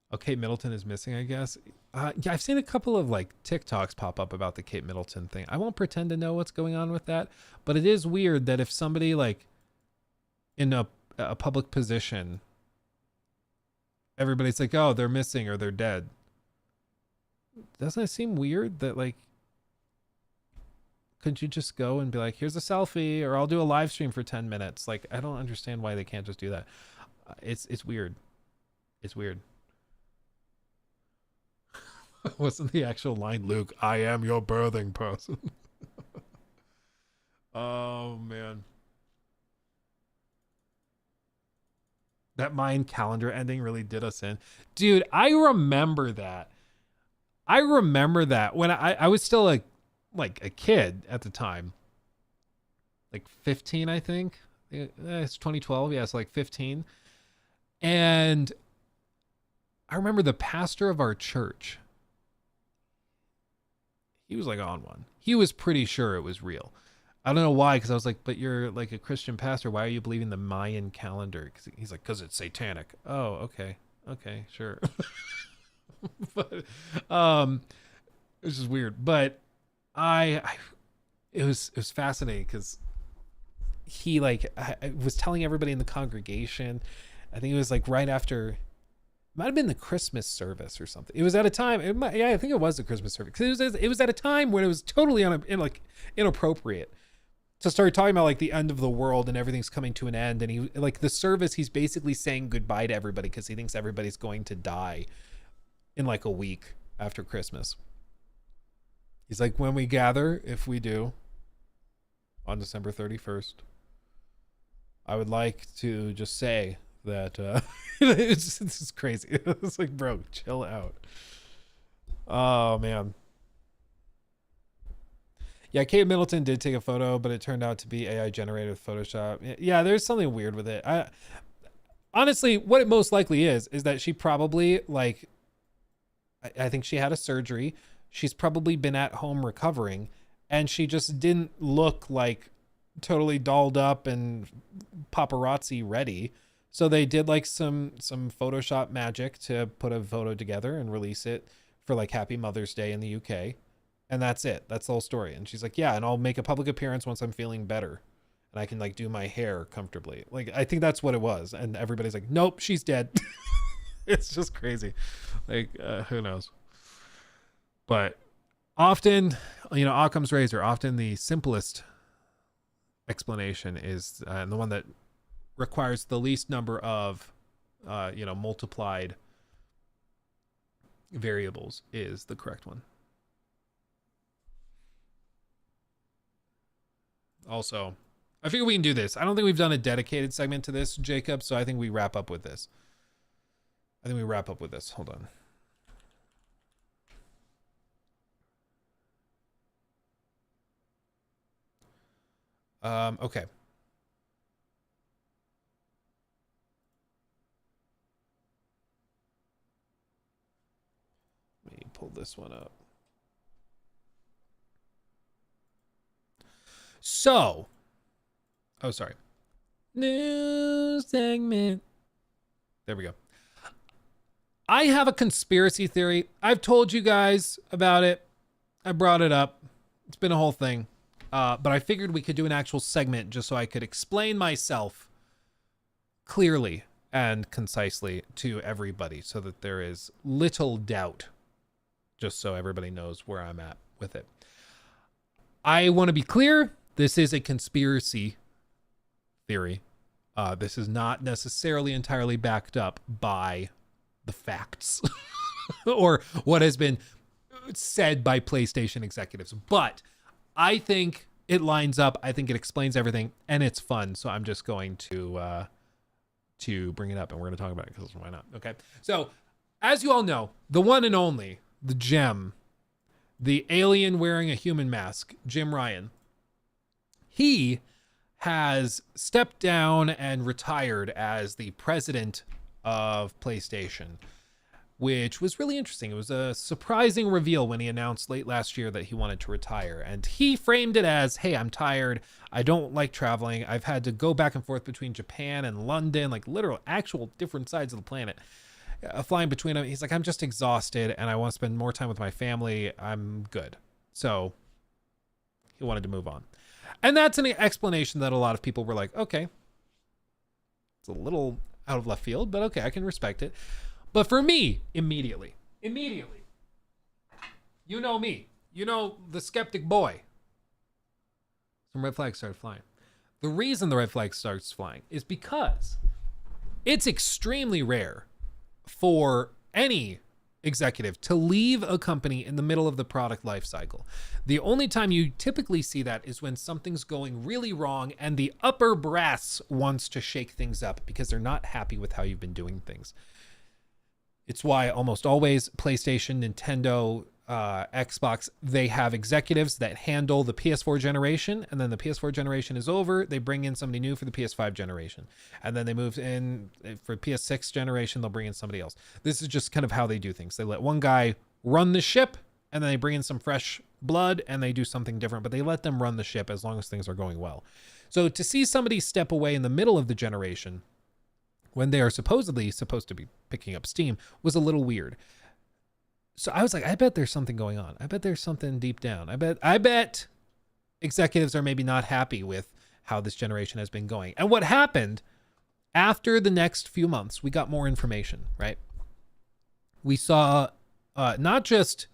Oh, Kate Middleton is missing, I guess. Yeah, I've seen a couple of like TikToks pop up about the Kate Middleton thing. I won't pretend to know what's going on with that, but it is weird that if somebody like in a public position, everybody's like, oh, they're missing or they're dead. Doesn't it seem weird that, like, couldn't you just go and be like, here's a selfie, or I'll do a live stream for 10 minutes? Like, I don't understand why they can't just do that. It's weird. It's weird. Wasn't the actual line, Luke, I am your birthing person? Oh, man. That Mayan calendar ending really did us in. Dude, I remember that. I remember that when I was still like a kid at the time. Like 15, I think. It's 2012. Yeah, it's like 15. And I remember the pastor of our church. He was like on one. He was pretty sure it was real. I don't know why, because I was like, but you're like a Christian pastor. Why are you believing the Mayan calendar? Cause he's like, because it's satanic. Oh, okay. Okay, sure. But it's just weird. But it was fascinating because he like I was telling everybody in the congregation. I think it was like right after, it might have been the Christmas service or something. It was at a time. Yeah, I think it was the Christmas service. Cause it was at a time when it was totally inappropriate to start talking about like the end of the world and everything's coming to an end. And he like the service, he's basically saying goodbye to everybody because he thinks everybody's going to die in like a week after Christmas. He's like, when we gather, if we do, on December 31st, I would like to just say that it's just crazy. It's like, bro, chill out. Oh man. Yeah, Kate Middleton did take a photo, but it turned out to be AI generated with Photoshop. Yeah, there's something weird with it. Honestly, what it most likely is that she probably like, I think she had a surgery. She's probably been at home recovering, and she just didn't look like totally dolled up and paparazzi ready. So they did like some Photoshop magic to put a photo together and release it for like Happy Mother's Day in the UK. And that's it. That's the whole story. And she's like, yeah, and I'll make a public appearance once I'm feeling better and I can like do my hair comfortably. Like, I think that's what it was. And everybody's like, nope, she's dead. It's just crazy. Like, who knows? But often, you know, Occam's razor, often the simplest explanation is and the one that requires the least number of, you know, multiplied variables is the correct one. Also, I figure we can do this. I don't think we've done a dedicated segment to this, Jacob, so I think we wrap up with this. Hold on. Okay. Let me pull this one up. So, oh, sorry. New segment. There we go. I have a conspiracy theory. I've told you guys about it. I brought it up. It's been a whole thing. But I figured we could do an actual segment just so I could explain myself clearly and concisely to everybody so that there is little doubt, just so everybody knows where I'm at with it. I want to be clear. This is a conspiracy theory. This is not necessarily entirely backed up by the facts or what has been said by PlayStation executives. But I think it lines up. I think it explains everything, and it's fun. So I'm just going to bring it up, and we're going to talk about it because why not? Okay. So as you all know, the one and only, the gem, the alien wearing a human mask, Jim Ryan, he has stepped down and retired as the president of PlayStation, which was really interesting. It was a surprising reveal when he announced late last year that he wanted to retire. And he framed it as, hey, I'm tired. I don't like traveling. I've had to go back and forth between Japan and London, like literal actual different sides of the planet, flying between them. He's like, I'm just exhausted and I want to spend more time with my family. I'm good. So he wanted to move on. And that's an explanation that a lot of people were like, okay, it's a little out of left field, but okay, I can respect it. But for me, immediately, you know me, you know the skeptic boy, some red flags started flying. The reason the red flag starts flying is because it's extremely rare for any executive to leave a company in the middle of the product life cycle. The only time you typically see that is when something's going really wrong and the upper brass wants to shake things up because they're not happy with how you've been doing things. It's why almost always PlayStation, Nintendo, Xbox, they have executives that handle the PS4 generation, and then the PS4 generation is over, they bring in somebody new for the PS5 generation, and then they move in for PS6 generation, they'll bring in somebody else. This is just kind of how they do things. They let one guy run the ship, and then they bring in some fresh blood and they do something different, but they let them run the ship as long as things are going well. So to see somebody step away in the middle of the generation when they are supposedly supposed to be picking up steam was a little weird. So I was like, I bet there's something going on. I bet there's something deep down. I bet executives are maybe not happy with how this generation has been going. And what happened after the next few months, we got more information, right? We saw not just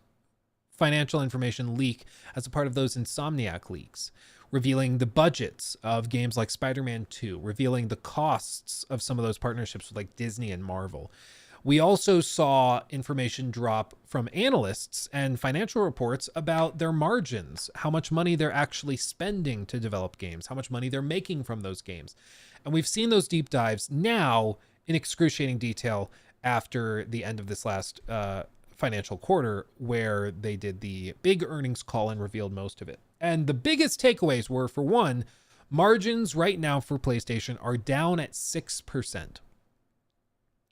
financial information leak as a part of those Insomniac leaks, revealing the budgets of games like Spider-Man 2, revealing the costs of some of those partnerships with like Disney and Marvel. We also saw information drop from analysts and financial reports about their margins, how much money they're actually spending to develop games, how much money they're making from those games. And we've seen those deep dives now in excruciating detail after the end of this last financial quarter, where they did the big earnings call and revealed most of it. And the biggest takeaways were, for one, margins right now for PlayStation are down at 6%.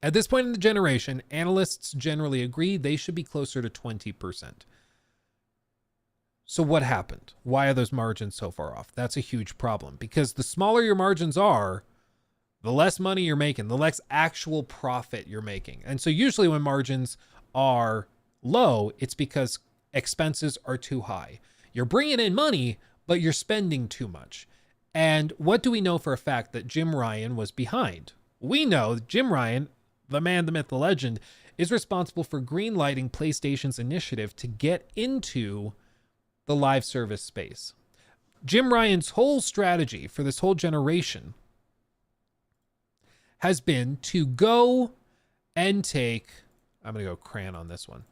At this point in the generation, analysts generally agree they should be closer to 20%. So what happened? Why are those margins so far off? That's a huge problem, because the smaller your margins are, the less money you're making, the less actual profit you're making. And so usually when margins are low, it's because expenses are too high. You're bringing in money, but you're spending too much. And what do we know for a fact that Jim Ryan was behind? We know that Jim Ryan, the man, the myth, the legend, is responsible for greenlighting PlayStation's initiative to get into the live service space. Jim Ryan's whole strategy for this whole generation has been to go and take, I'm going to go crayon on this one.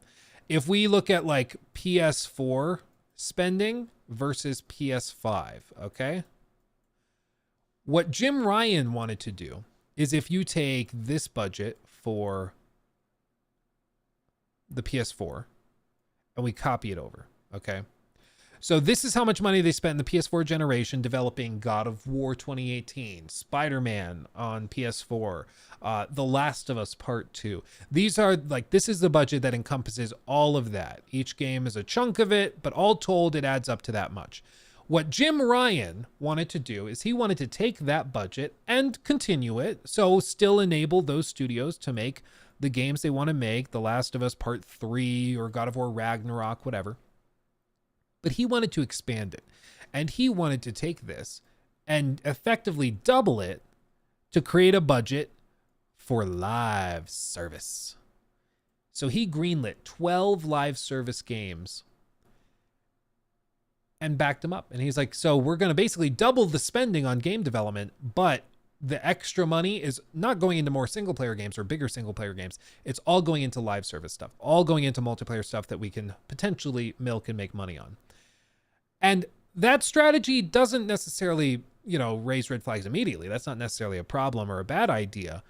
If we look at like PS4 spending versus PS5, okay? What Jim Ryan wanted to do is, if you take this budget for the PS4 and we copy it over, okay? So this is how much money they spent in the PS4 generation developing God of War 2018, Spider-Man on PS4, The Last of Us Part 2. These are like, this is the budget that encompasses all of that. Each game is a chunk of it, but all told, it adds up to that much. What Jim Ryan wanted to do is he wanted to take that budget and continue it, so still enable those studios to make the games they want to make, The Last of Us Part 3 or God of War Ragnarok, whatever. But he wanted to expand it, and he wanted to take this and effectively double it to create a budget for live service. So he greenlit 12 live service games and backed them up. And he's like, so we're going to basically double the spending on game development, but the extra money is not going into more single player games or bigger single player games. It's all going into live service stuff, all going into multiplayer stuff that we can potentially milk and make money on. And that strategy doesn't necessarily, raise red flags immediately. That's not necessarily a problem or a bad idea,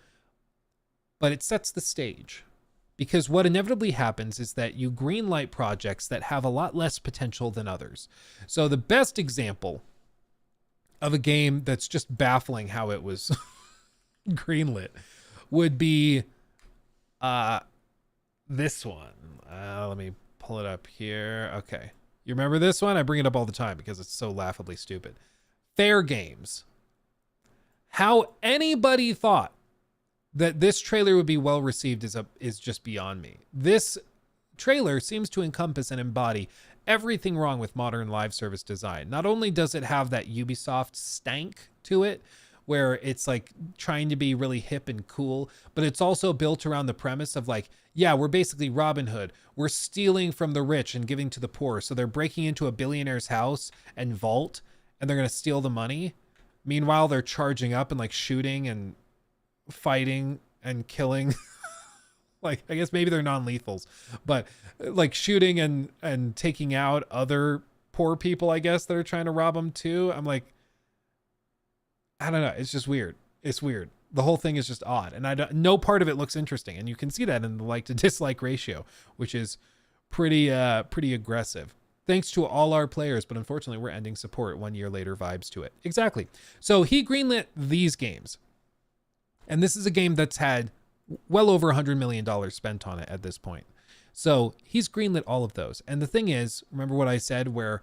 but it sets the stage. Because what inevitably happens is that you greenlight projects that have a lot less potential than others. So the best example of a game that's just baffling how it was greenlit would be this one. Let me pull it up here. Okay. You remember this one? I bring it up all the time because it's so laughably stupid. Fair Games. How anybody thought that this trailer would be well received is just beyond me. This trailer seems to encompass and embody everything wrong with modern live service design. Not only does it have that Ubisoft stank to it, where it's like trying to be really hip and cool, but it's also built around the premise of like, yeah, we're basically Robin Hood. We're stealing from the rich and giving to the poor. So they're breaking into a billionaire's house and vault, and they're going to steal the money. Meanwhile, they're charging up and like shooting and fighting and killing. Like, I guess maybe they're non-lethals, but like shooting and taking out other poor people, I guess, that are trying to rob them too. I'm like, I don't know. It's just weird. It's weird. The whole thing is just odd. And no part of it looks interesting. And you can see that in the like to dislike ratio, which is pretty aggressive. Thanks to all our players, but unfortunately we're ending support 1 year later vibes to it. Exactly. So he greenlit these games. And this is a game that's had well over $100 million spent on it at this point. So he's greenlit all of those. And the thing is, remember what I said where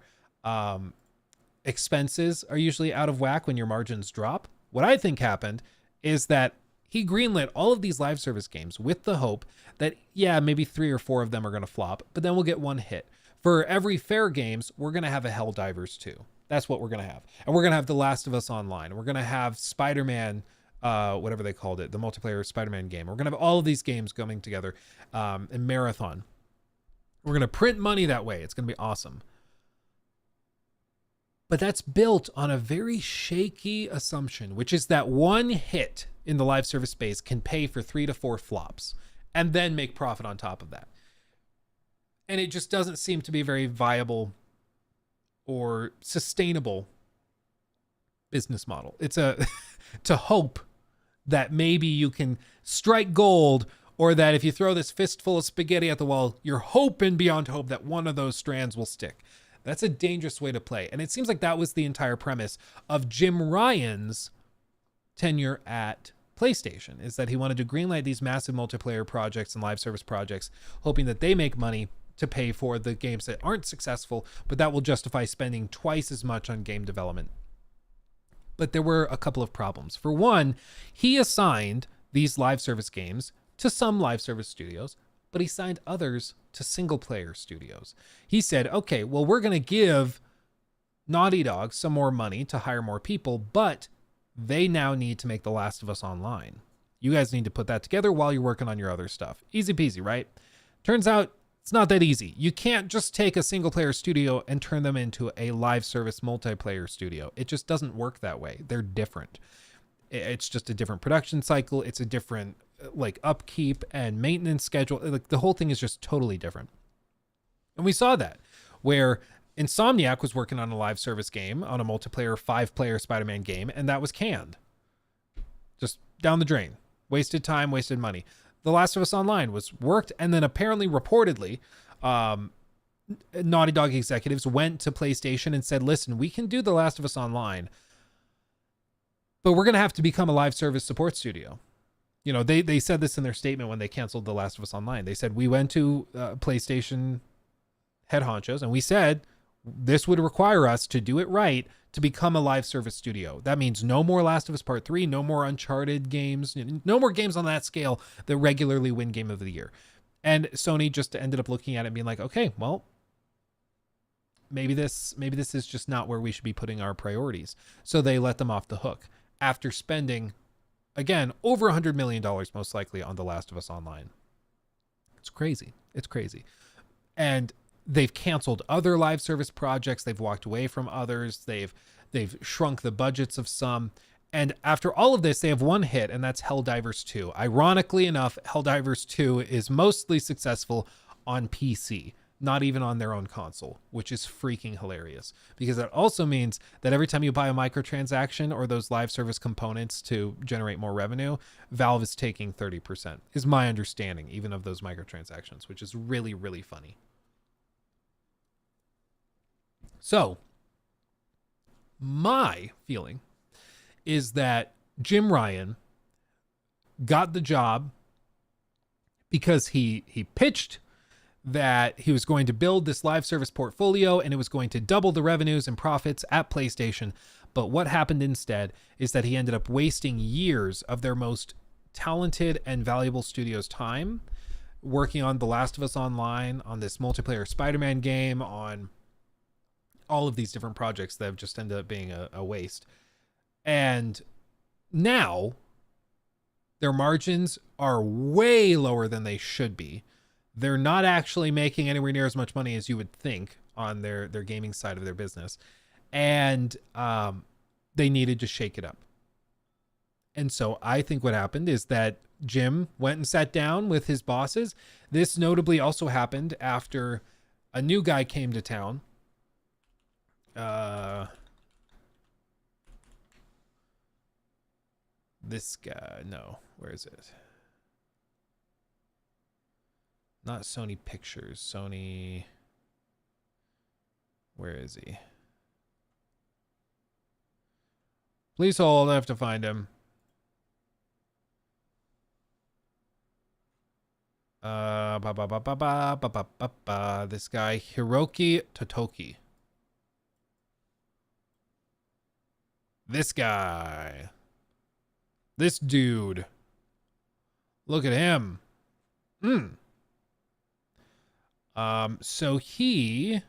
expenses are usually out of whack when your margins drop? What I think happened is that he greenlit all of these live service games with the hope that, yeah, maybe 3 or 4 of them are going to flop, but then we'll get one hit. For every Fair Games, we're going to have a Helldivers 2. That's what we're going to have. And we're going to have The Last of Us Online. We're going to have Spider-Man, whatever they called it, the multiplayer Spider-Man game. We're going to have all of these games coming together in Marathon. We're going to print money that way. It's going to be awesome. But that's built on a very shaky assumption, which is that one hit in the live service space can pay for 3 to 4 flops and then make profit on top of that. And it just doesn't seem to be a very viable or sustainable business model. It's a to hope that maybe you can strike gold, or that if you throw this fistful of spaghetti at the wall, you're hoping beyond hope that one of those strands will stick. That's a dangerous way to play. And it seems like that was the entire premise of Jim Ryan's tenure at PlayStation, is that he wanted to greenlight these massive multiplayer projects and live service projects, hoping that they make money to pay for the games that aren't successful, but that will justify spending twice as much on game development. But there were a couple of problems. For one, he assigned these live service games to some live service studios, but he signed others to single player studios. He said, okay, well, we're going to give Naughty Dog some more money to hire more people, but they now need to make The Last of Us Online. You guys need to put that together while you're working on your other stuff. Easy peasy, right? Turns out it's not that easy. You can't just take a single player studio and turn them into a live service multiplayer studio. It just doesn't work that way. They're different. It's just a different production cycle. It's a different like upkeep and maintenance schedule. Like the whole thing is just totally different. And we saw that where Insomniac was working on a live service game, on a multiplayer 5-player Spider-Man game, and that was canned. Just down the drain. Wasted time, wasted money. The Last of Us Online was worked, and then apparently, reportedly, Naughty Dog executives went to PlayStation and said, listen, we can do The Last of Us Online, but we're going to have to become a live service support studio. You know, they said this in their statement when they canceled The Last of Us Online. They said, we went to PlayStation head honchos, and we said this would require us to do it right to become a live service studio. That means no more Last of Us Part 3, no more Uncharted games, no more games on that scale that regularly win Game of the Year. And Sony just ended up looking at it and being like, okay, well, maybe this is just not where we should be putting our priorities. So they let them off the hook after spending, again, over $100 million most likely on The Last of Us Online. It's crazy. It's crazy. And they've canceled other live service projects. They've walked away from others. They've shrunk the budgets of some. And after all of this, they have one hit, and that's Helldivers 2. Ironically enough, Helldivers 2 is mostly successful on PC, not even on their own console, which is freaking hilarious. Because that also means that every time you buy a microtransaction or those live service components to generate more revenue, Valve is taking 30%, is my understanding, even of those microtransactions, which is really, really funny. So, my feeling is that Jim Ryan got the job because he pitched that he was going to build this live service portfolio and it was going to double the revenues and profits at PlayStation. But what happened instead is that he ended up wasting years of their most talented and valuable studio's time working on The Last of Us Online, on this multiplayer Spider-Man game, on all of these different projects that have just ended up being a waste. And now their margins are way lower than they should be. They're not actually making anywhere near as much money as you would think on their gaming side of their business. And they needed to shake it up. And so I think what happened is that Jim went and sat down with his bosses. This notably also happened after a new guy came to town. This guy, no, where is it? Not Sony Pictures, Sony, where is he? Please hold, I have to find him. This guy, Hiroki Totoki. This guy. This dude. Look at him. So he...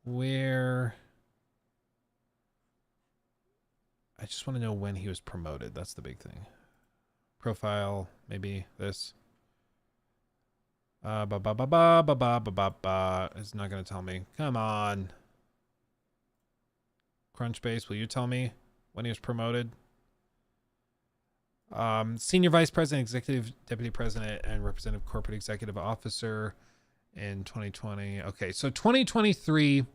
Where... I just want to know when he was promoted. That's the big thing. Profile, maybe this. It's not going to tell me. Come on. Crunchbase, will you tell me when he was promoted? Senior Vice President, Executive Deputy President, and Representative Corporate Executive Officer in 2020. Okay, so 2023,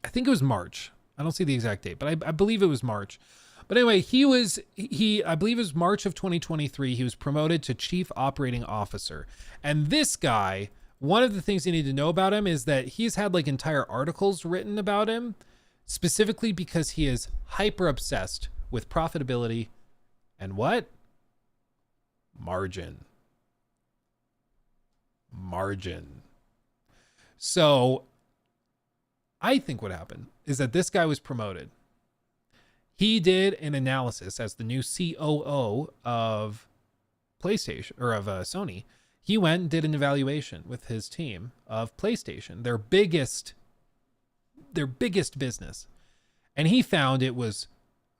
I think it was March. I don't see the exact date, but I believe it was March. But anyway, I believe it was March of 2023, he was promoted to Chief Operating Officer. And this guy, one of the things you need to know about him is that he's had like entire articles written about him, specifically because he is hyper obsessed with profitability and what? Margin. So I think what happened is that this guy was promoted. He did an analysis as the new COO of PlayStation, or of Sony. He went and did an evaluation with his team of PlayStation, their biggest business. And he found it was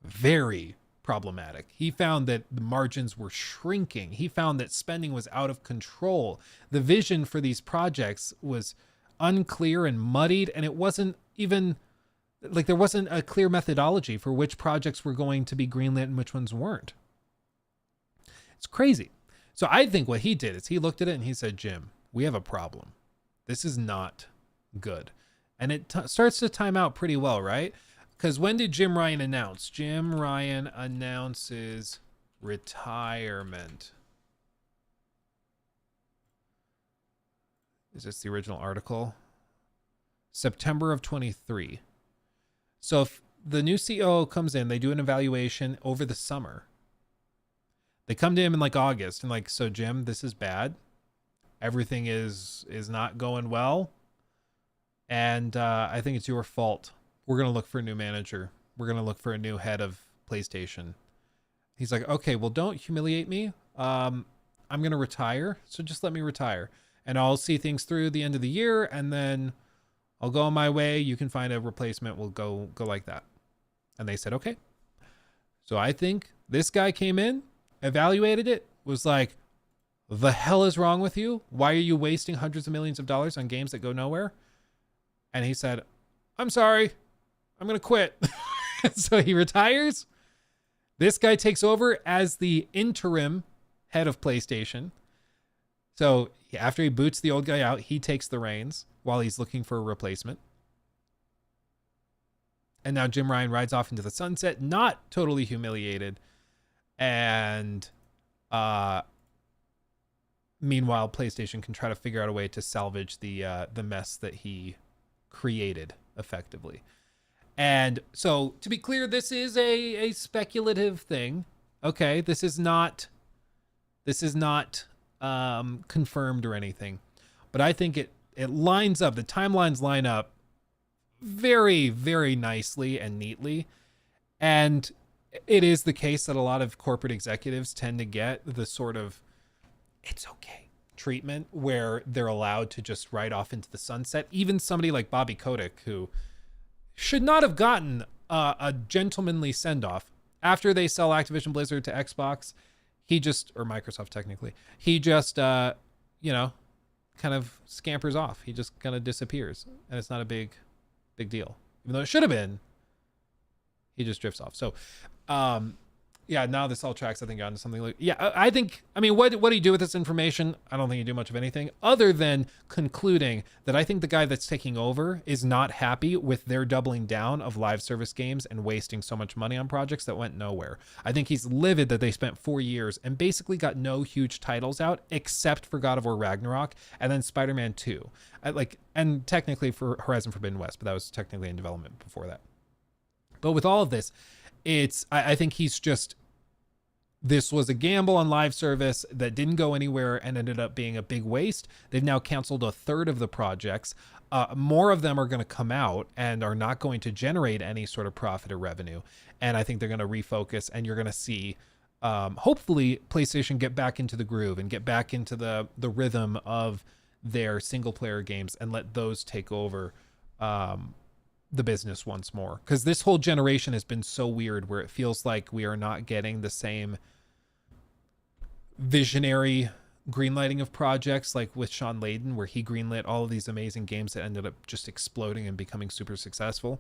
very problematic. He found that the margins were shrinking. He found that spending was out of control. The vision for these projects was unclear and muddied, and it wasn't even like there wasn't a clear methodology for which projects were going to be greenlit and which ones weren't. It's crazy. So I think what he did is he looked at it and he said, Jim, we have a problem. This is not good. And it starts to time out pretty well, right? Because when did Jim Ryan announce? Jim Ryan announces retirement. Is this the original article? September of 23. So if the new COO comes in, they do an evaluation over the summer. They come to him in like August and like, so Jim, this is bad. Everything is not going well. And I think it's your fault. We're going to look for a new manager. We're going to look for a new head of PlayStation. He's like, okay, well, don't humiliate me. I'm going to retire. So just let me retire. And I'll see things through the end of the year. And then I'll go on my way. You can find a replacement. We'll go like that. And they said, okay. So I think this guy came in, evaluated it, was like, the hell is wrong with you? Why are you wasting hundreds of millions of dollars on games that go nowhere? And he said, I'm sorry. I'm going to quit. So he retires. This guy takes over as the interim head of PlayStation. So after he boots the old guy out, he takes the reins while he's looking for a replacement. And now Jim Ryan rides off into the sunset, not totally humiliated. And meanwhile, PlayStation can try to figure out a way to salvage the mess that he created effectively. And so to be clear, this is a speculative thing. Okay, this is not confirmed or anything, but I think it lines up. The timelines line up very, very nicely and neatly. And it is the case that a lot of corporate executives tend to get the sort of it's okay treatment where they're allowed to just ride off into the sunset. Even somebody like Bobby Kotick, who should not have gotten a gentlemanly send-off after they sell Activision Blizzard to Xbox. He just, or Microsoft technically, he just, kind of scampers off. He just kind of disappears, and it's not a big deal. Even though it should have been, he just drifts off. So, yeah, now this all tracks, I think, onto something like, yeah, what do you do with this information? I don't think you do much of anything other than concluding that I think the guy that's taking over is not happy with their doubling down of live service games and wasting so much money on projects that went nowhere. I think he's livid that they spent 4 years and basically got no huge titles out except for God of War Ragnarok and then Spider-Man 2. And technically for Horizon Forbidden West, but that was technically in development before that. But with all of this, I think he's just this was a gamble on live service that didn't go anywhere and ended up being a big waste. They've now canceled a third of the projects. More of them are going to come out and are not going to generate any sort of profit or revenue. And I think they're going to refocus, and you're going to see, hopefully, PlayStation get back into the groove and get back into the rhythm of their single player games and let those take over the business once more. Because this whole generation has been so weird, where it feels like we are not getting the same visionary greenlighting of projects like with Sean Layden, where he greenlit all of these amazing games that ended up just exploding and becoming super successful,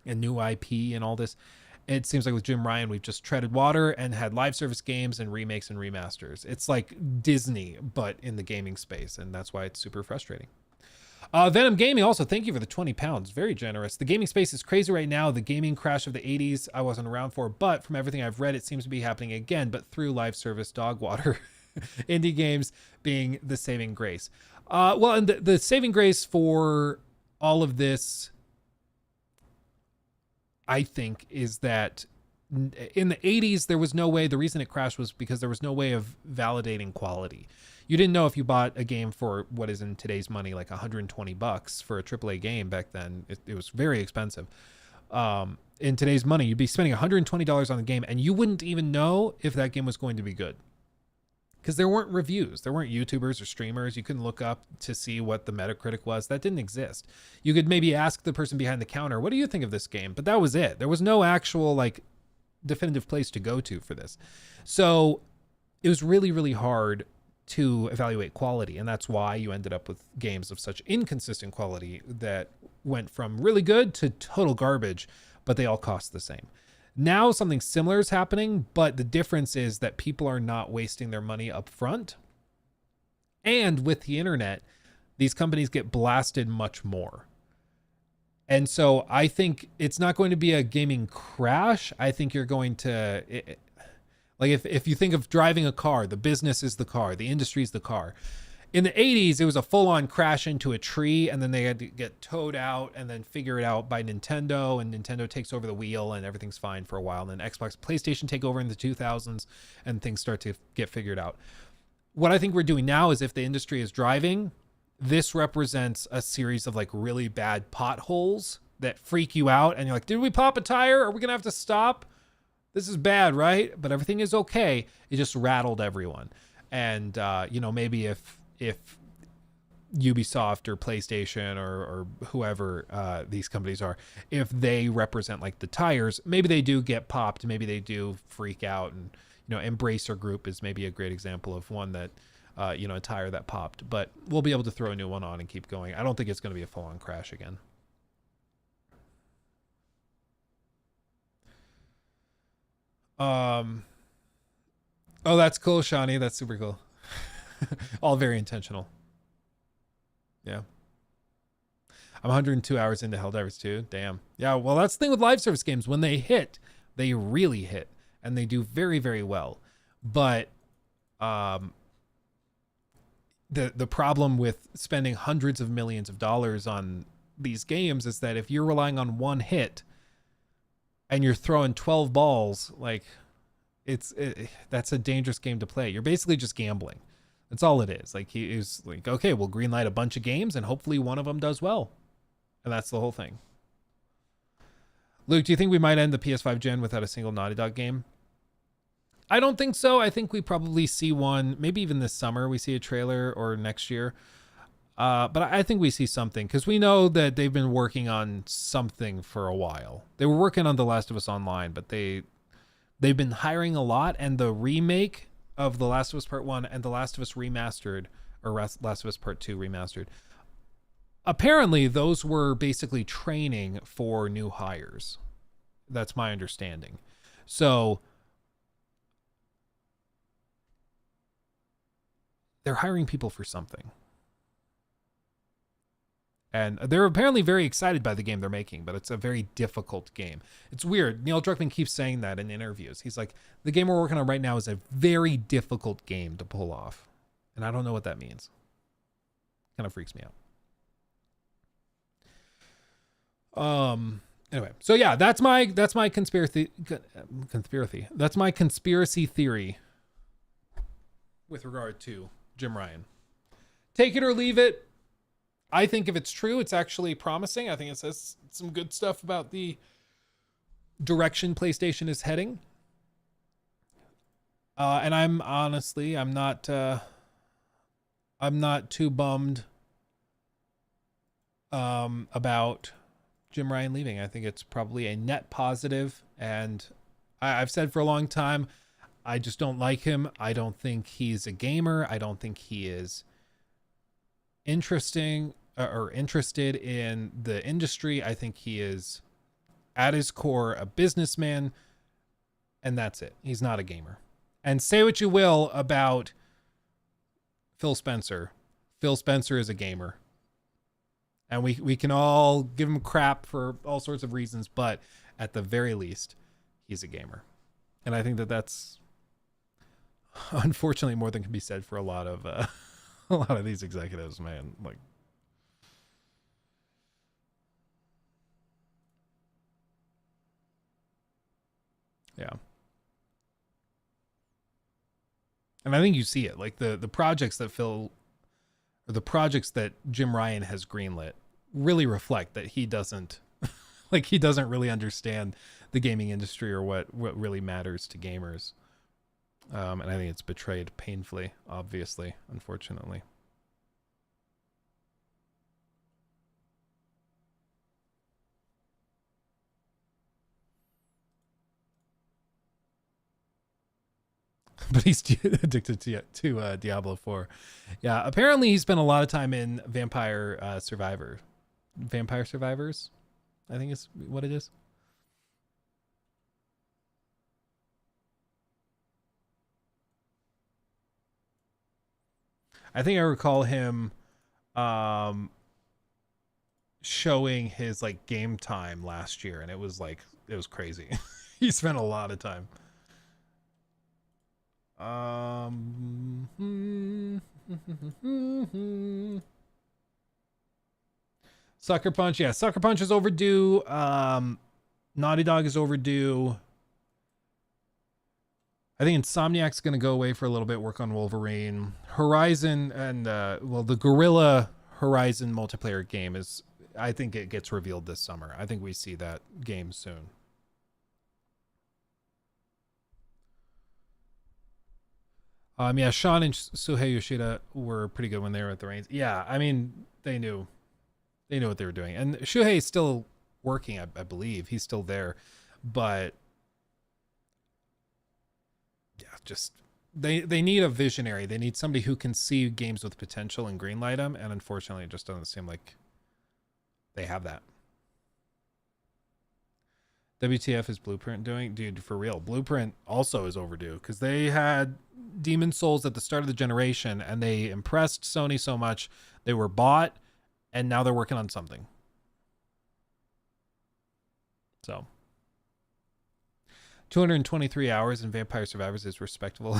and new IP and all this. It seems like with Jim Ryan, we've just treaded water and had live service games and remakes and remasters. It's like Disney, but in the gaming space, and that's why it's super frustrating. Venom Gaming also, thank you for the 20 pounds. Very generous. The gaming space is crazy right now. The gaming crash of the 80s I wasn't around for, but from everything I've read, it seems to be happening again, but through live service dog water. Indie games being the saving grace. Well, and the saving grace for all of this, I think, is that in the 80s, there was no way. The reason it crashed was because there was no way of validating quality. You didn't know if you bought a game for what is in today's money like $120 for a AAA game. Back then, it was very expensive. In today's money, you'd be spending $120 on the game, and you wouldn't even know if that game was going to be good, because there weren't reviews. There weren't YouTubers or streamers. You couldn't look up to see what the Metacritic was. That didn't exist. You could maybe ask the person behind the counter, what do you think of this game? But that was it. There was no actual like definitive place to go to for this. So it was really, really hard to evaluate quality. And that's why you ended up with games of such inconsistent quality that went from really good to total garbage, but they all cost the same. Now something similar is happening, but the difference is that people are not wasting their money up front. And with the internet, these companies get blasted much more. And so I think it's not going to be a gaming crash. I think you're going to, like if you think of driving a car, the business is the car, the industry is the car. In the 80s, it was a full-on crash into a tree, and then they had to get towed out and then figure it out by Nintendo, and Nintendo takes over the wheel and everything's fine for a while. And then Xbox, PlayStation take over in the 2000s and things start to get figured out. What I think we're doing now is if the industry is driving, this represents a series of like really bad potholes that freak you out. And you're like, did we pop a tire? Are we going to have to stop? This is bad, right? But everything is okay. It just rattled everyone. And, maybe if Ubisoft or PlayStation or whoever these companies are, if they represent like the tires, maybe they do get popped, maybe they do freak out. And Embracer Group is maybe a great example of one that a tire that popped, but we'll be able to throw a new one on and keep going. I don't think it's going to be a full-on crash again. Oh, that's cool, Shawnee. That's super cool. All very intentional. Yeah. I'm 102 hours into Helldivers 2. Damn. Yeah, well, that's the thing with live service games. When they hit, they really hit. And they do very, very well. But the problem with spending hundreds of millions of dollars on these games is that if you're relying on one hit and you're throwing 12 balls, like that's a dangerous game to play. You're basically just gambling. That's all it is. Like he is like, okay, we'll greenlight a bunch of games and hopefully one of them does well. And that's the whole thing. Luke, do you think we might end the PS5 gen without a single Naughty Dog game? I don't think so. I think we probably see one, maybe even this summer we see a trailer, or next year. But I think we see something, because we know that they've been working on something for a while. They were working on The Last of Us Online, but they've been hiring a lot, and the remake of The Last of Us Part 1 and The Last of Us Remastered, or Last of Us Part 2 Remastered, apparently those were basically training for new hires. That's my understanding. So they're hiring people for something. And they're apparently very excited by the game they're making, but it's a very difficult game. It's weird. Neil Druckmann keeps saying that in interviews. He's like, the game we're working on right now is a very difficult game to pull off. And I don't know what that means. Kind of freaks me out. Anyway, so yeah, that's my conspiracy. That's my conspiracy theory with regard to Jim Ryan. Take it or leave it. I think if it's true, it's actually promising. I think it says some good stuff about the direction PlayStation is heading. And I'm not too bummed about Jim Ryan leaving. I think it's probably a net positive, and I've said for a long time, I just don't like him. I don't think he's a gamer. I don't think he is interesting or interested in the industry. I think he is at his core a businessman, and that's it. He's not a gamer. And say what you will about Phil Spencer. Phil Spencer is a gamer. And we can all give him crap for all sorts of reasons, but at the very least, he's a gamer. And I think that that's unfortunately more than can be said for a lot of these executives, man. Like, yeah. And I think you see it, like the projects that the projects that Jim Ryan has greenlit really reflect that he doesn't really understand the gaming industry or what really matters to gamers. And I think it's betrayed painfully, obviously, unfortunately. But he's addicted to Diablo 4. Yeah, apparently he spent a lot of time in Vampire Survivors, I think is what it is. I think I recall him showing his like game time last year, and it was crazy. He spent a lot of time. Sucker Punch, yeah, Sucker Punch is overdue. Naughty Dog is overdue. I think Insomniac's going to go away for a little bit, work on Wolverine. Horizon and the Guerrilla Horizon multiplayer game is, I think it gets revealed this summer. I think we see that game soon. Yeah, Sean and Suhei Yoshida were pretty good when they were at the Reigns. Yeah, I mean, they knew what they were doing. And Shuhei is still working, I believe. He's still there. But yeah, just they need a visionary. They need somebody who can see games with potential and greenlight them. And unfortunately, it just doesn't seem like they have that. WTF is Blueprint doing? Dude, for real. Blueprint also is overdue because they had Demon's Souls at the start of the generation and they impressed Sony so much. They were bought and now they're working on something. So 223 hours in Vampire Survivors is respectable.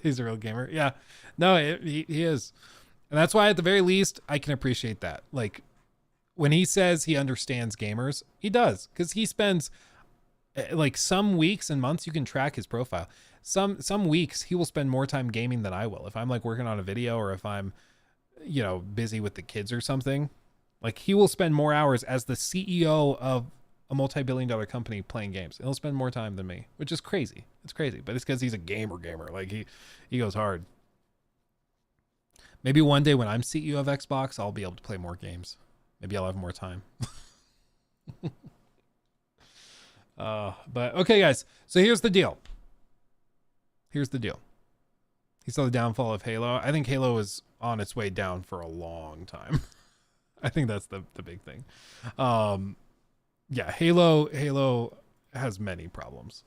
He's a real gamer. Yeah, no, he is. And that's why at the very least, I can appreciate that. Like, when he says he understands gamers, he does, because he spends like some weeks and months. You can track his profile. Some weeks he will spend more time gaming than I will. If I'm like working on a video or if I'm, busy with the kids or something, like he will spend more hours as the CEO of a multi-billion-dollar company playing games. He'll spend more time than me, which is crazy. It's crazy, but it's because he's a gamer. Like he goes hard. Maybe one day when I'm CEO of Xbox, I'll be able to play more games. Maybe I'll have more time. But okay, guys. So here's the deal. You saw the downfall of Halo. I think Halo is on its way down for a long time. I think that's the big thing. Yeah, Halo has many problems.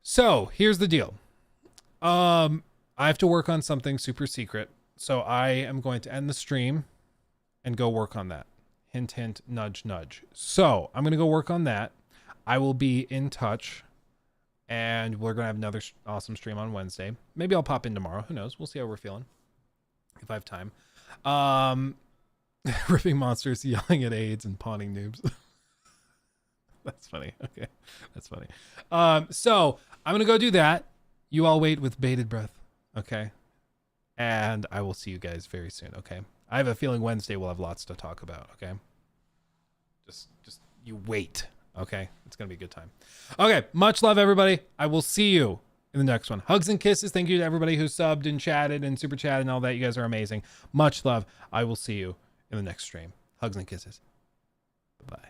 So here's the deal. I have to work on something super secret. So I am going to end the stream and go work on that. Hint, hint, nudge, nudge. So I'm going to go work on that. I will be in touch and we're going to have another awesome stream on Wednesday. Maybe I'll pop in tomorrow. Who knows? We'll see how we're feeling if I have time. Ripping monsters, yelling at AIDS, and pawning noobs. That's funny. Okay. That's funny. So I'm going to go do that. You all wait with bated breath. Okay. And I will see you guys very soon. Okay. I have a feeling Wednesday we'll have lots to talk about. Okay. Just you wait. Okay. It's going to be a good time. Okay. Much love, everybody. I will see you in the next one. Hugs and kisses. Thank you to everybody who subbed and chatted and super chatted and all that. You guys are amazing. Much love. I will see you in the next stream. Hugs and kisses. Bye-bye.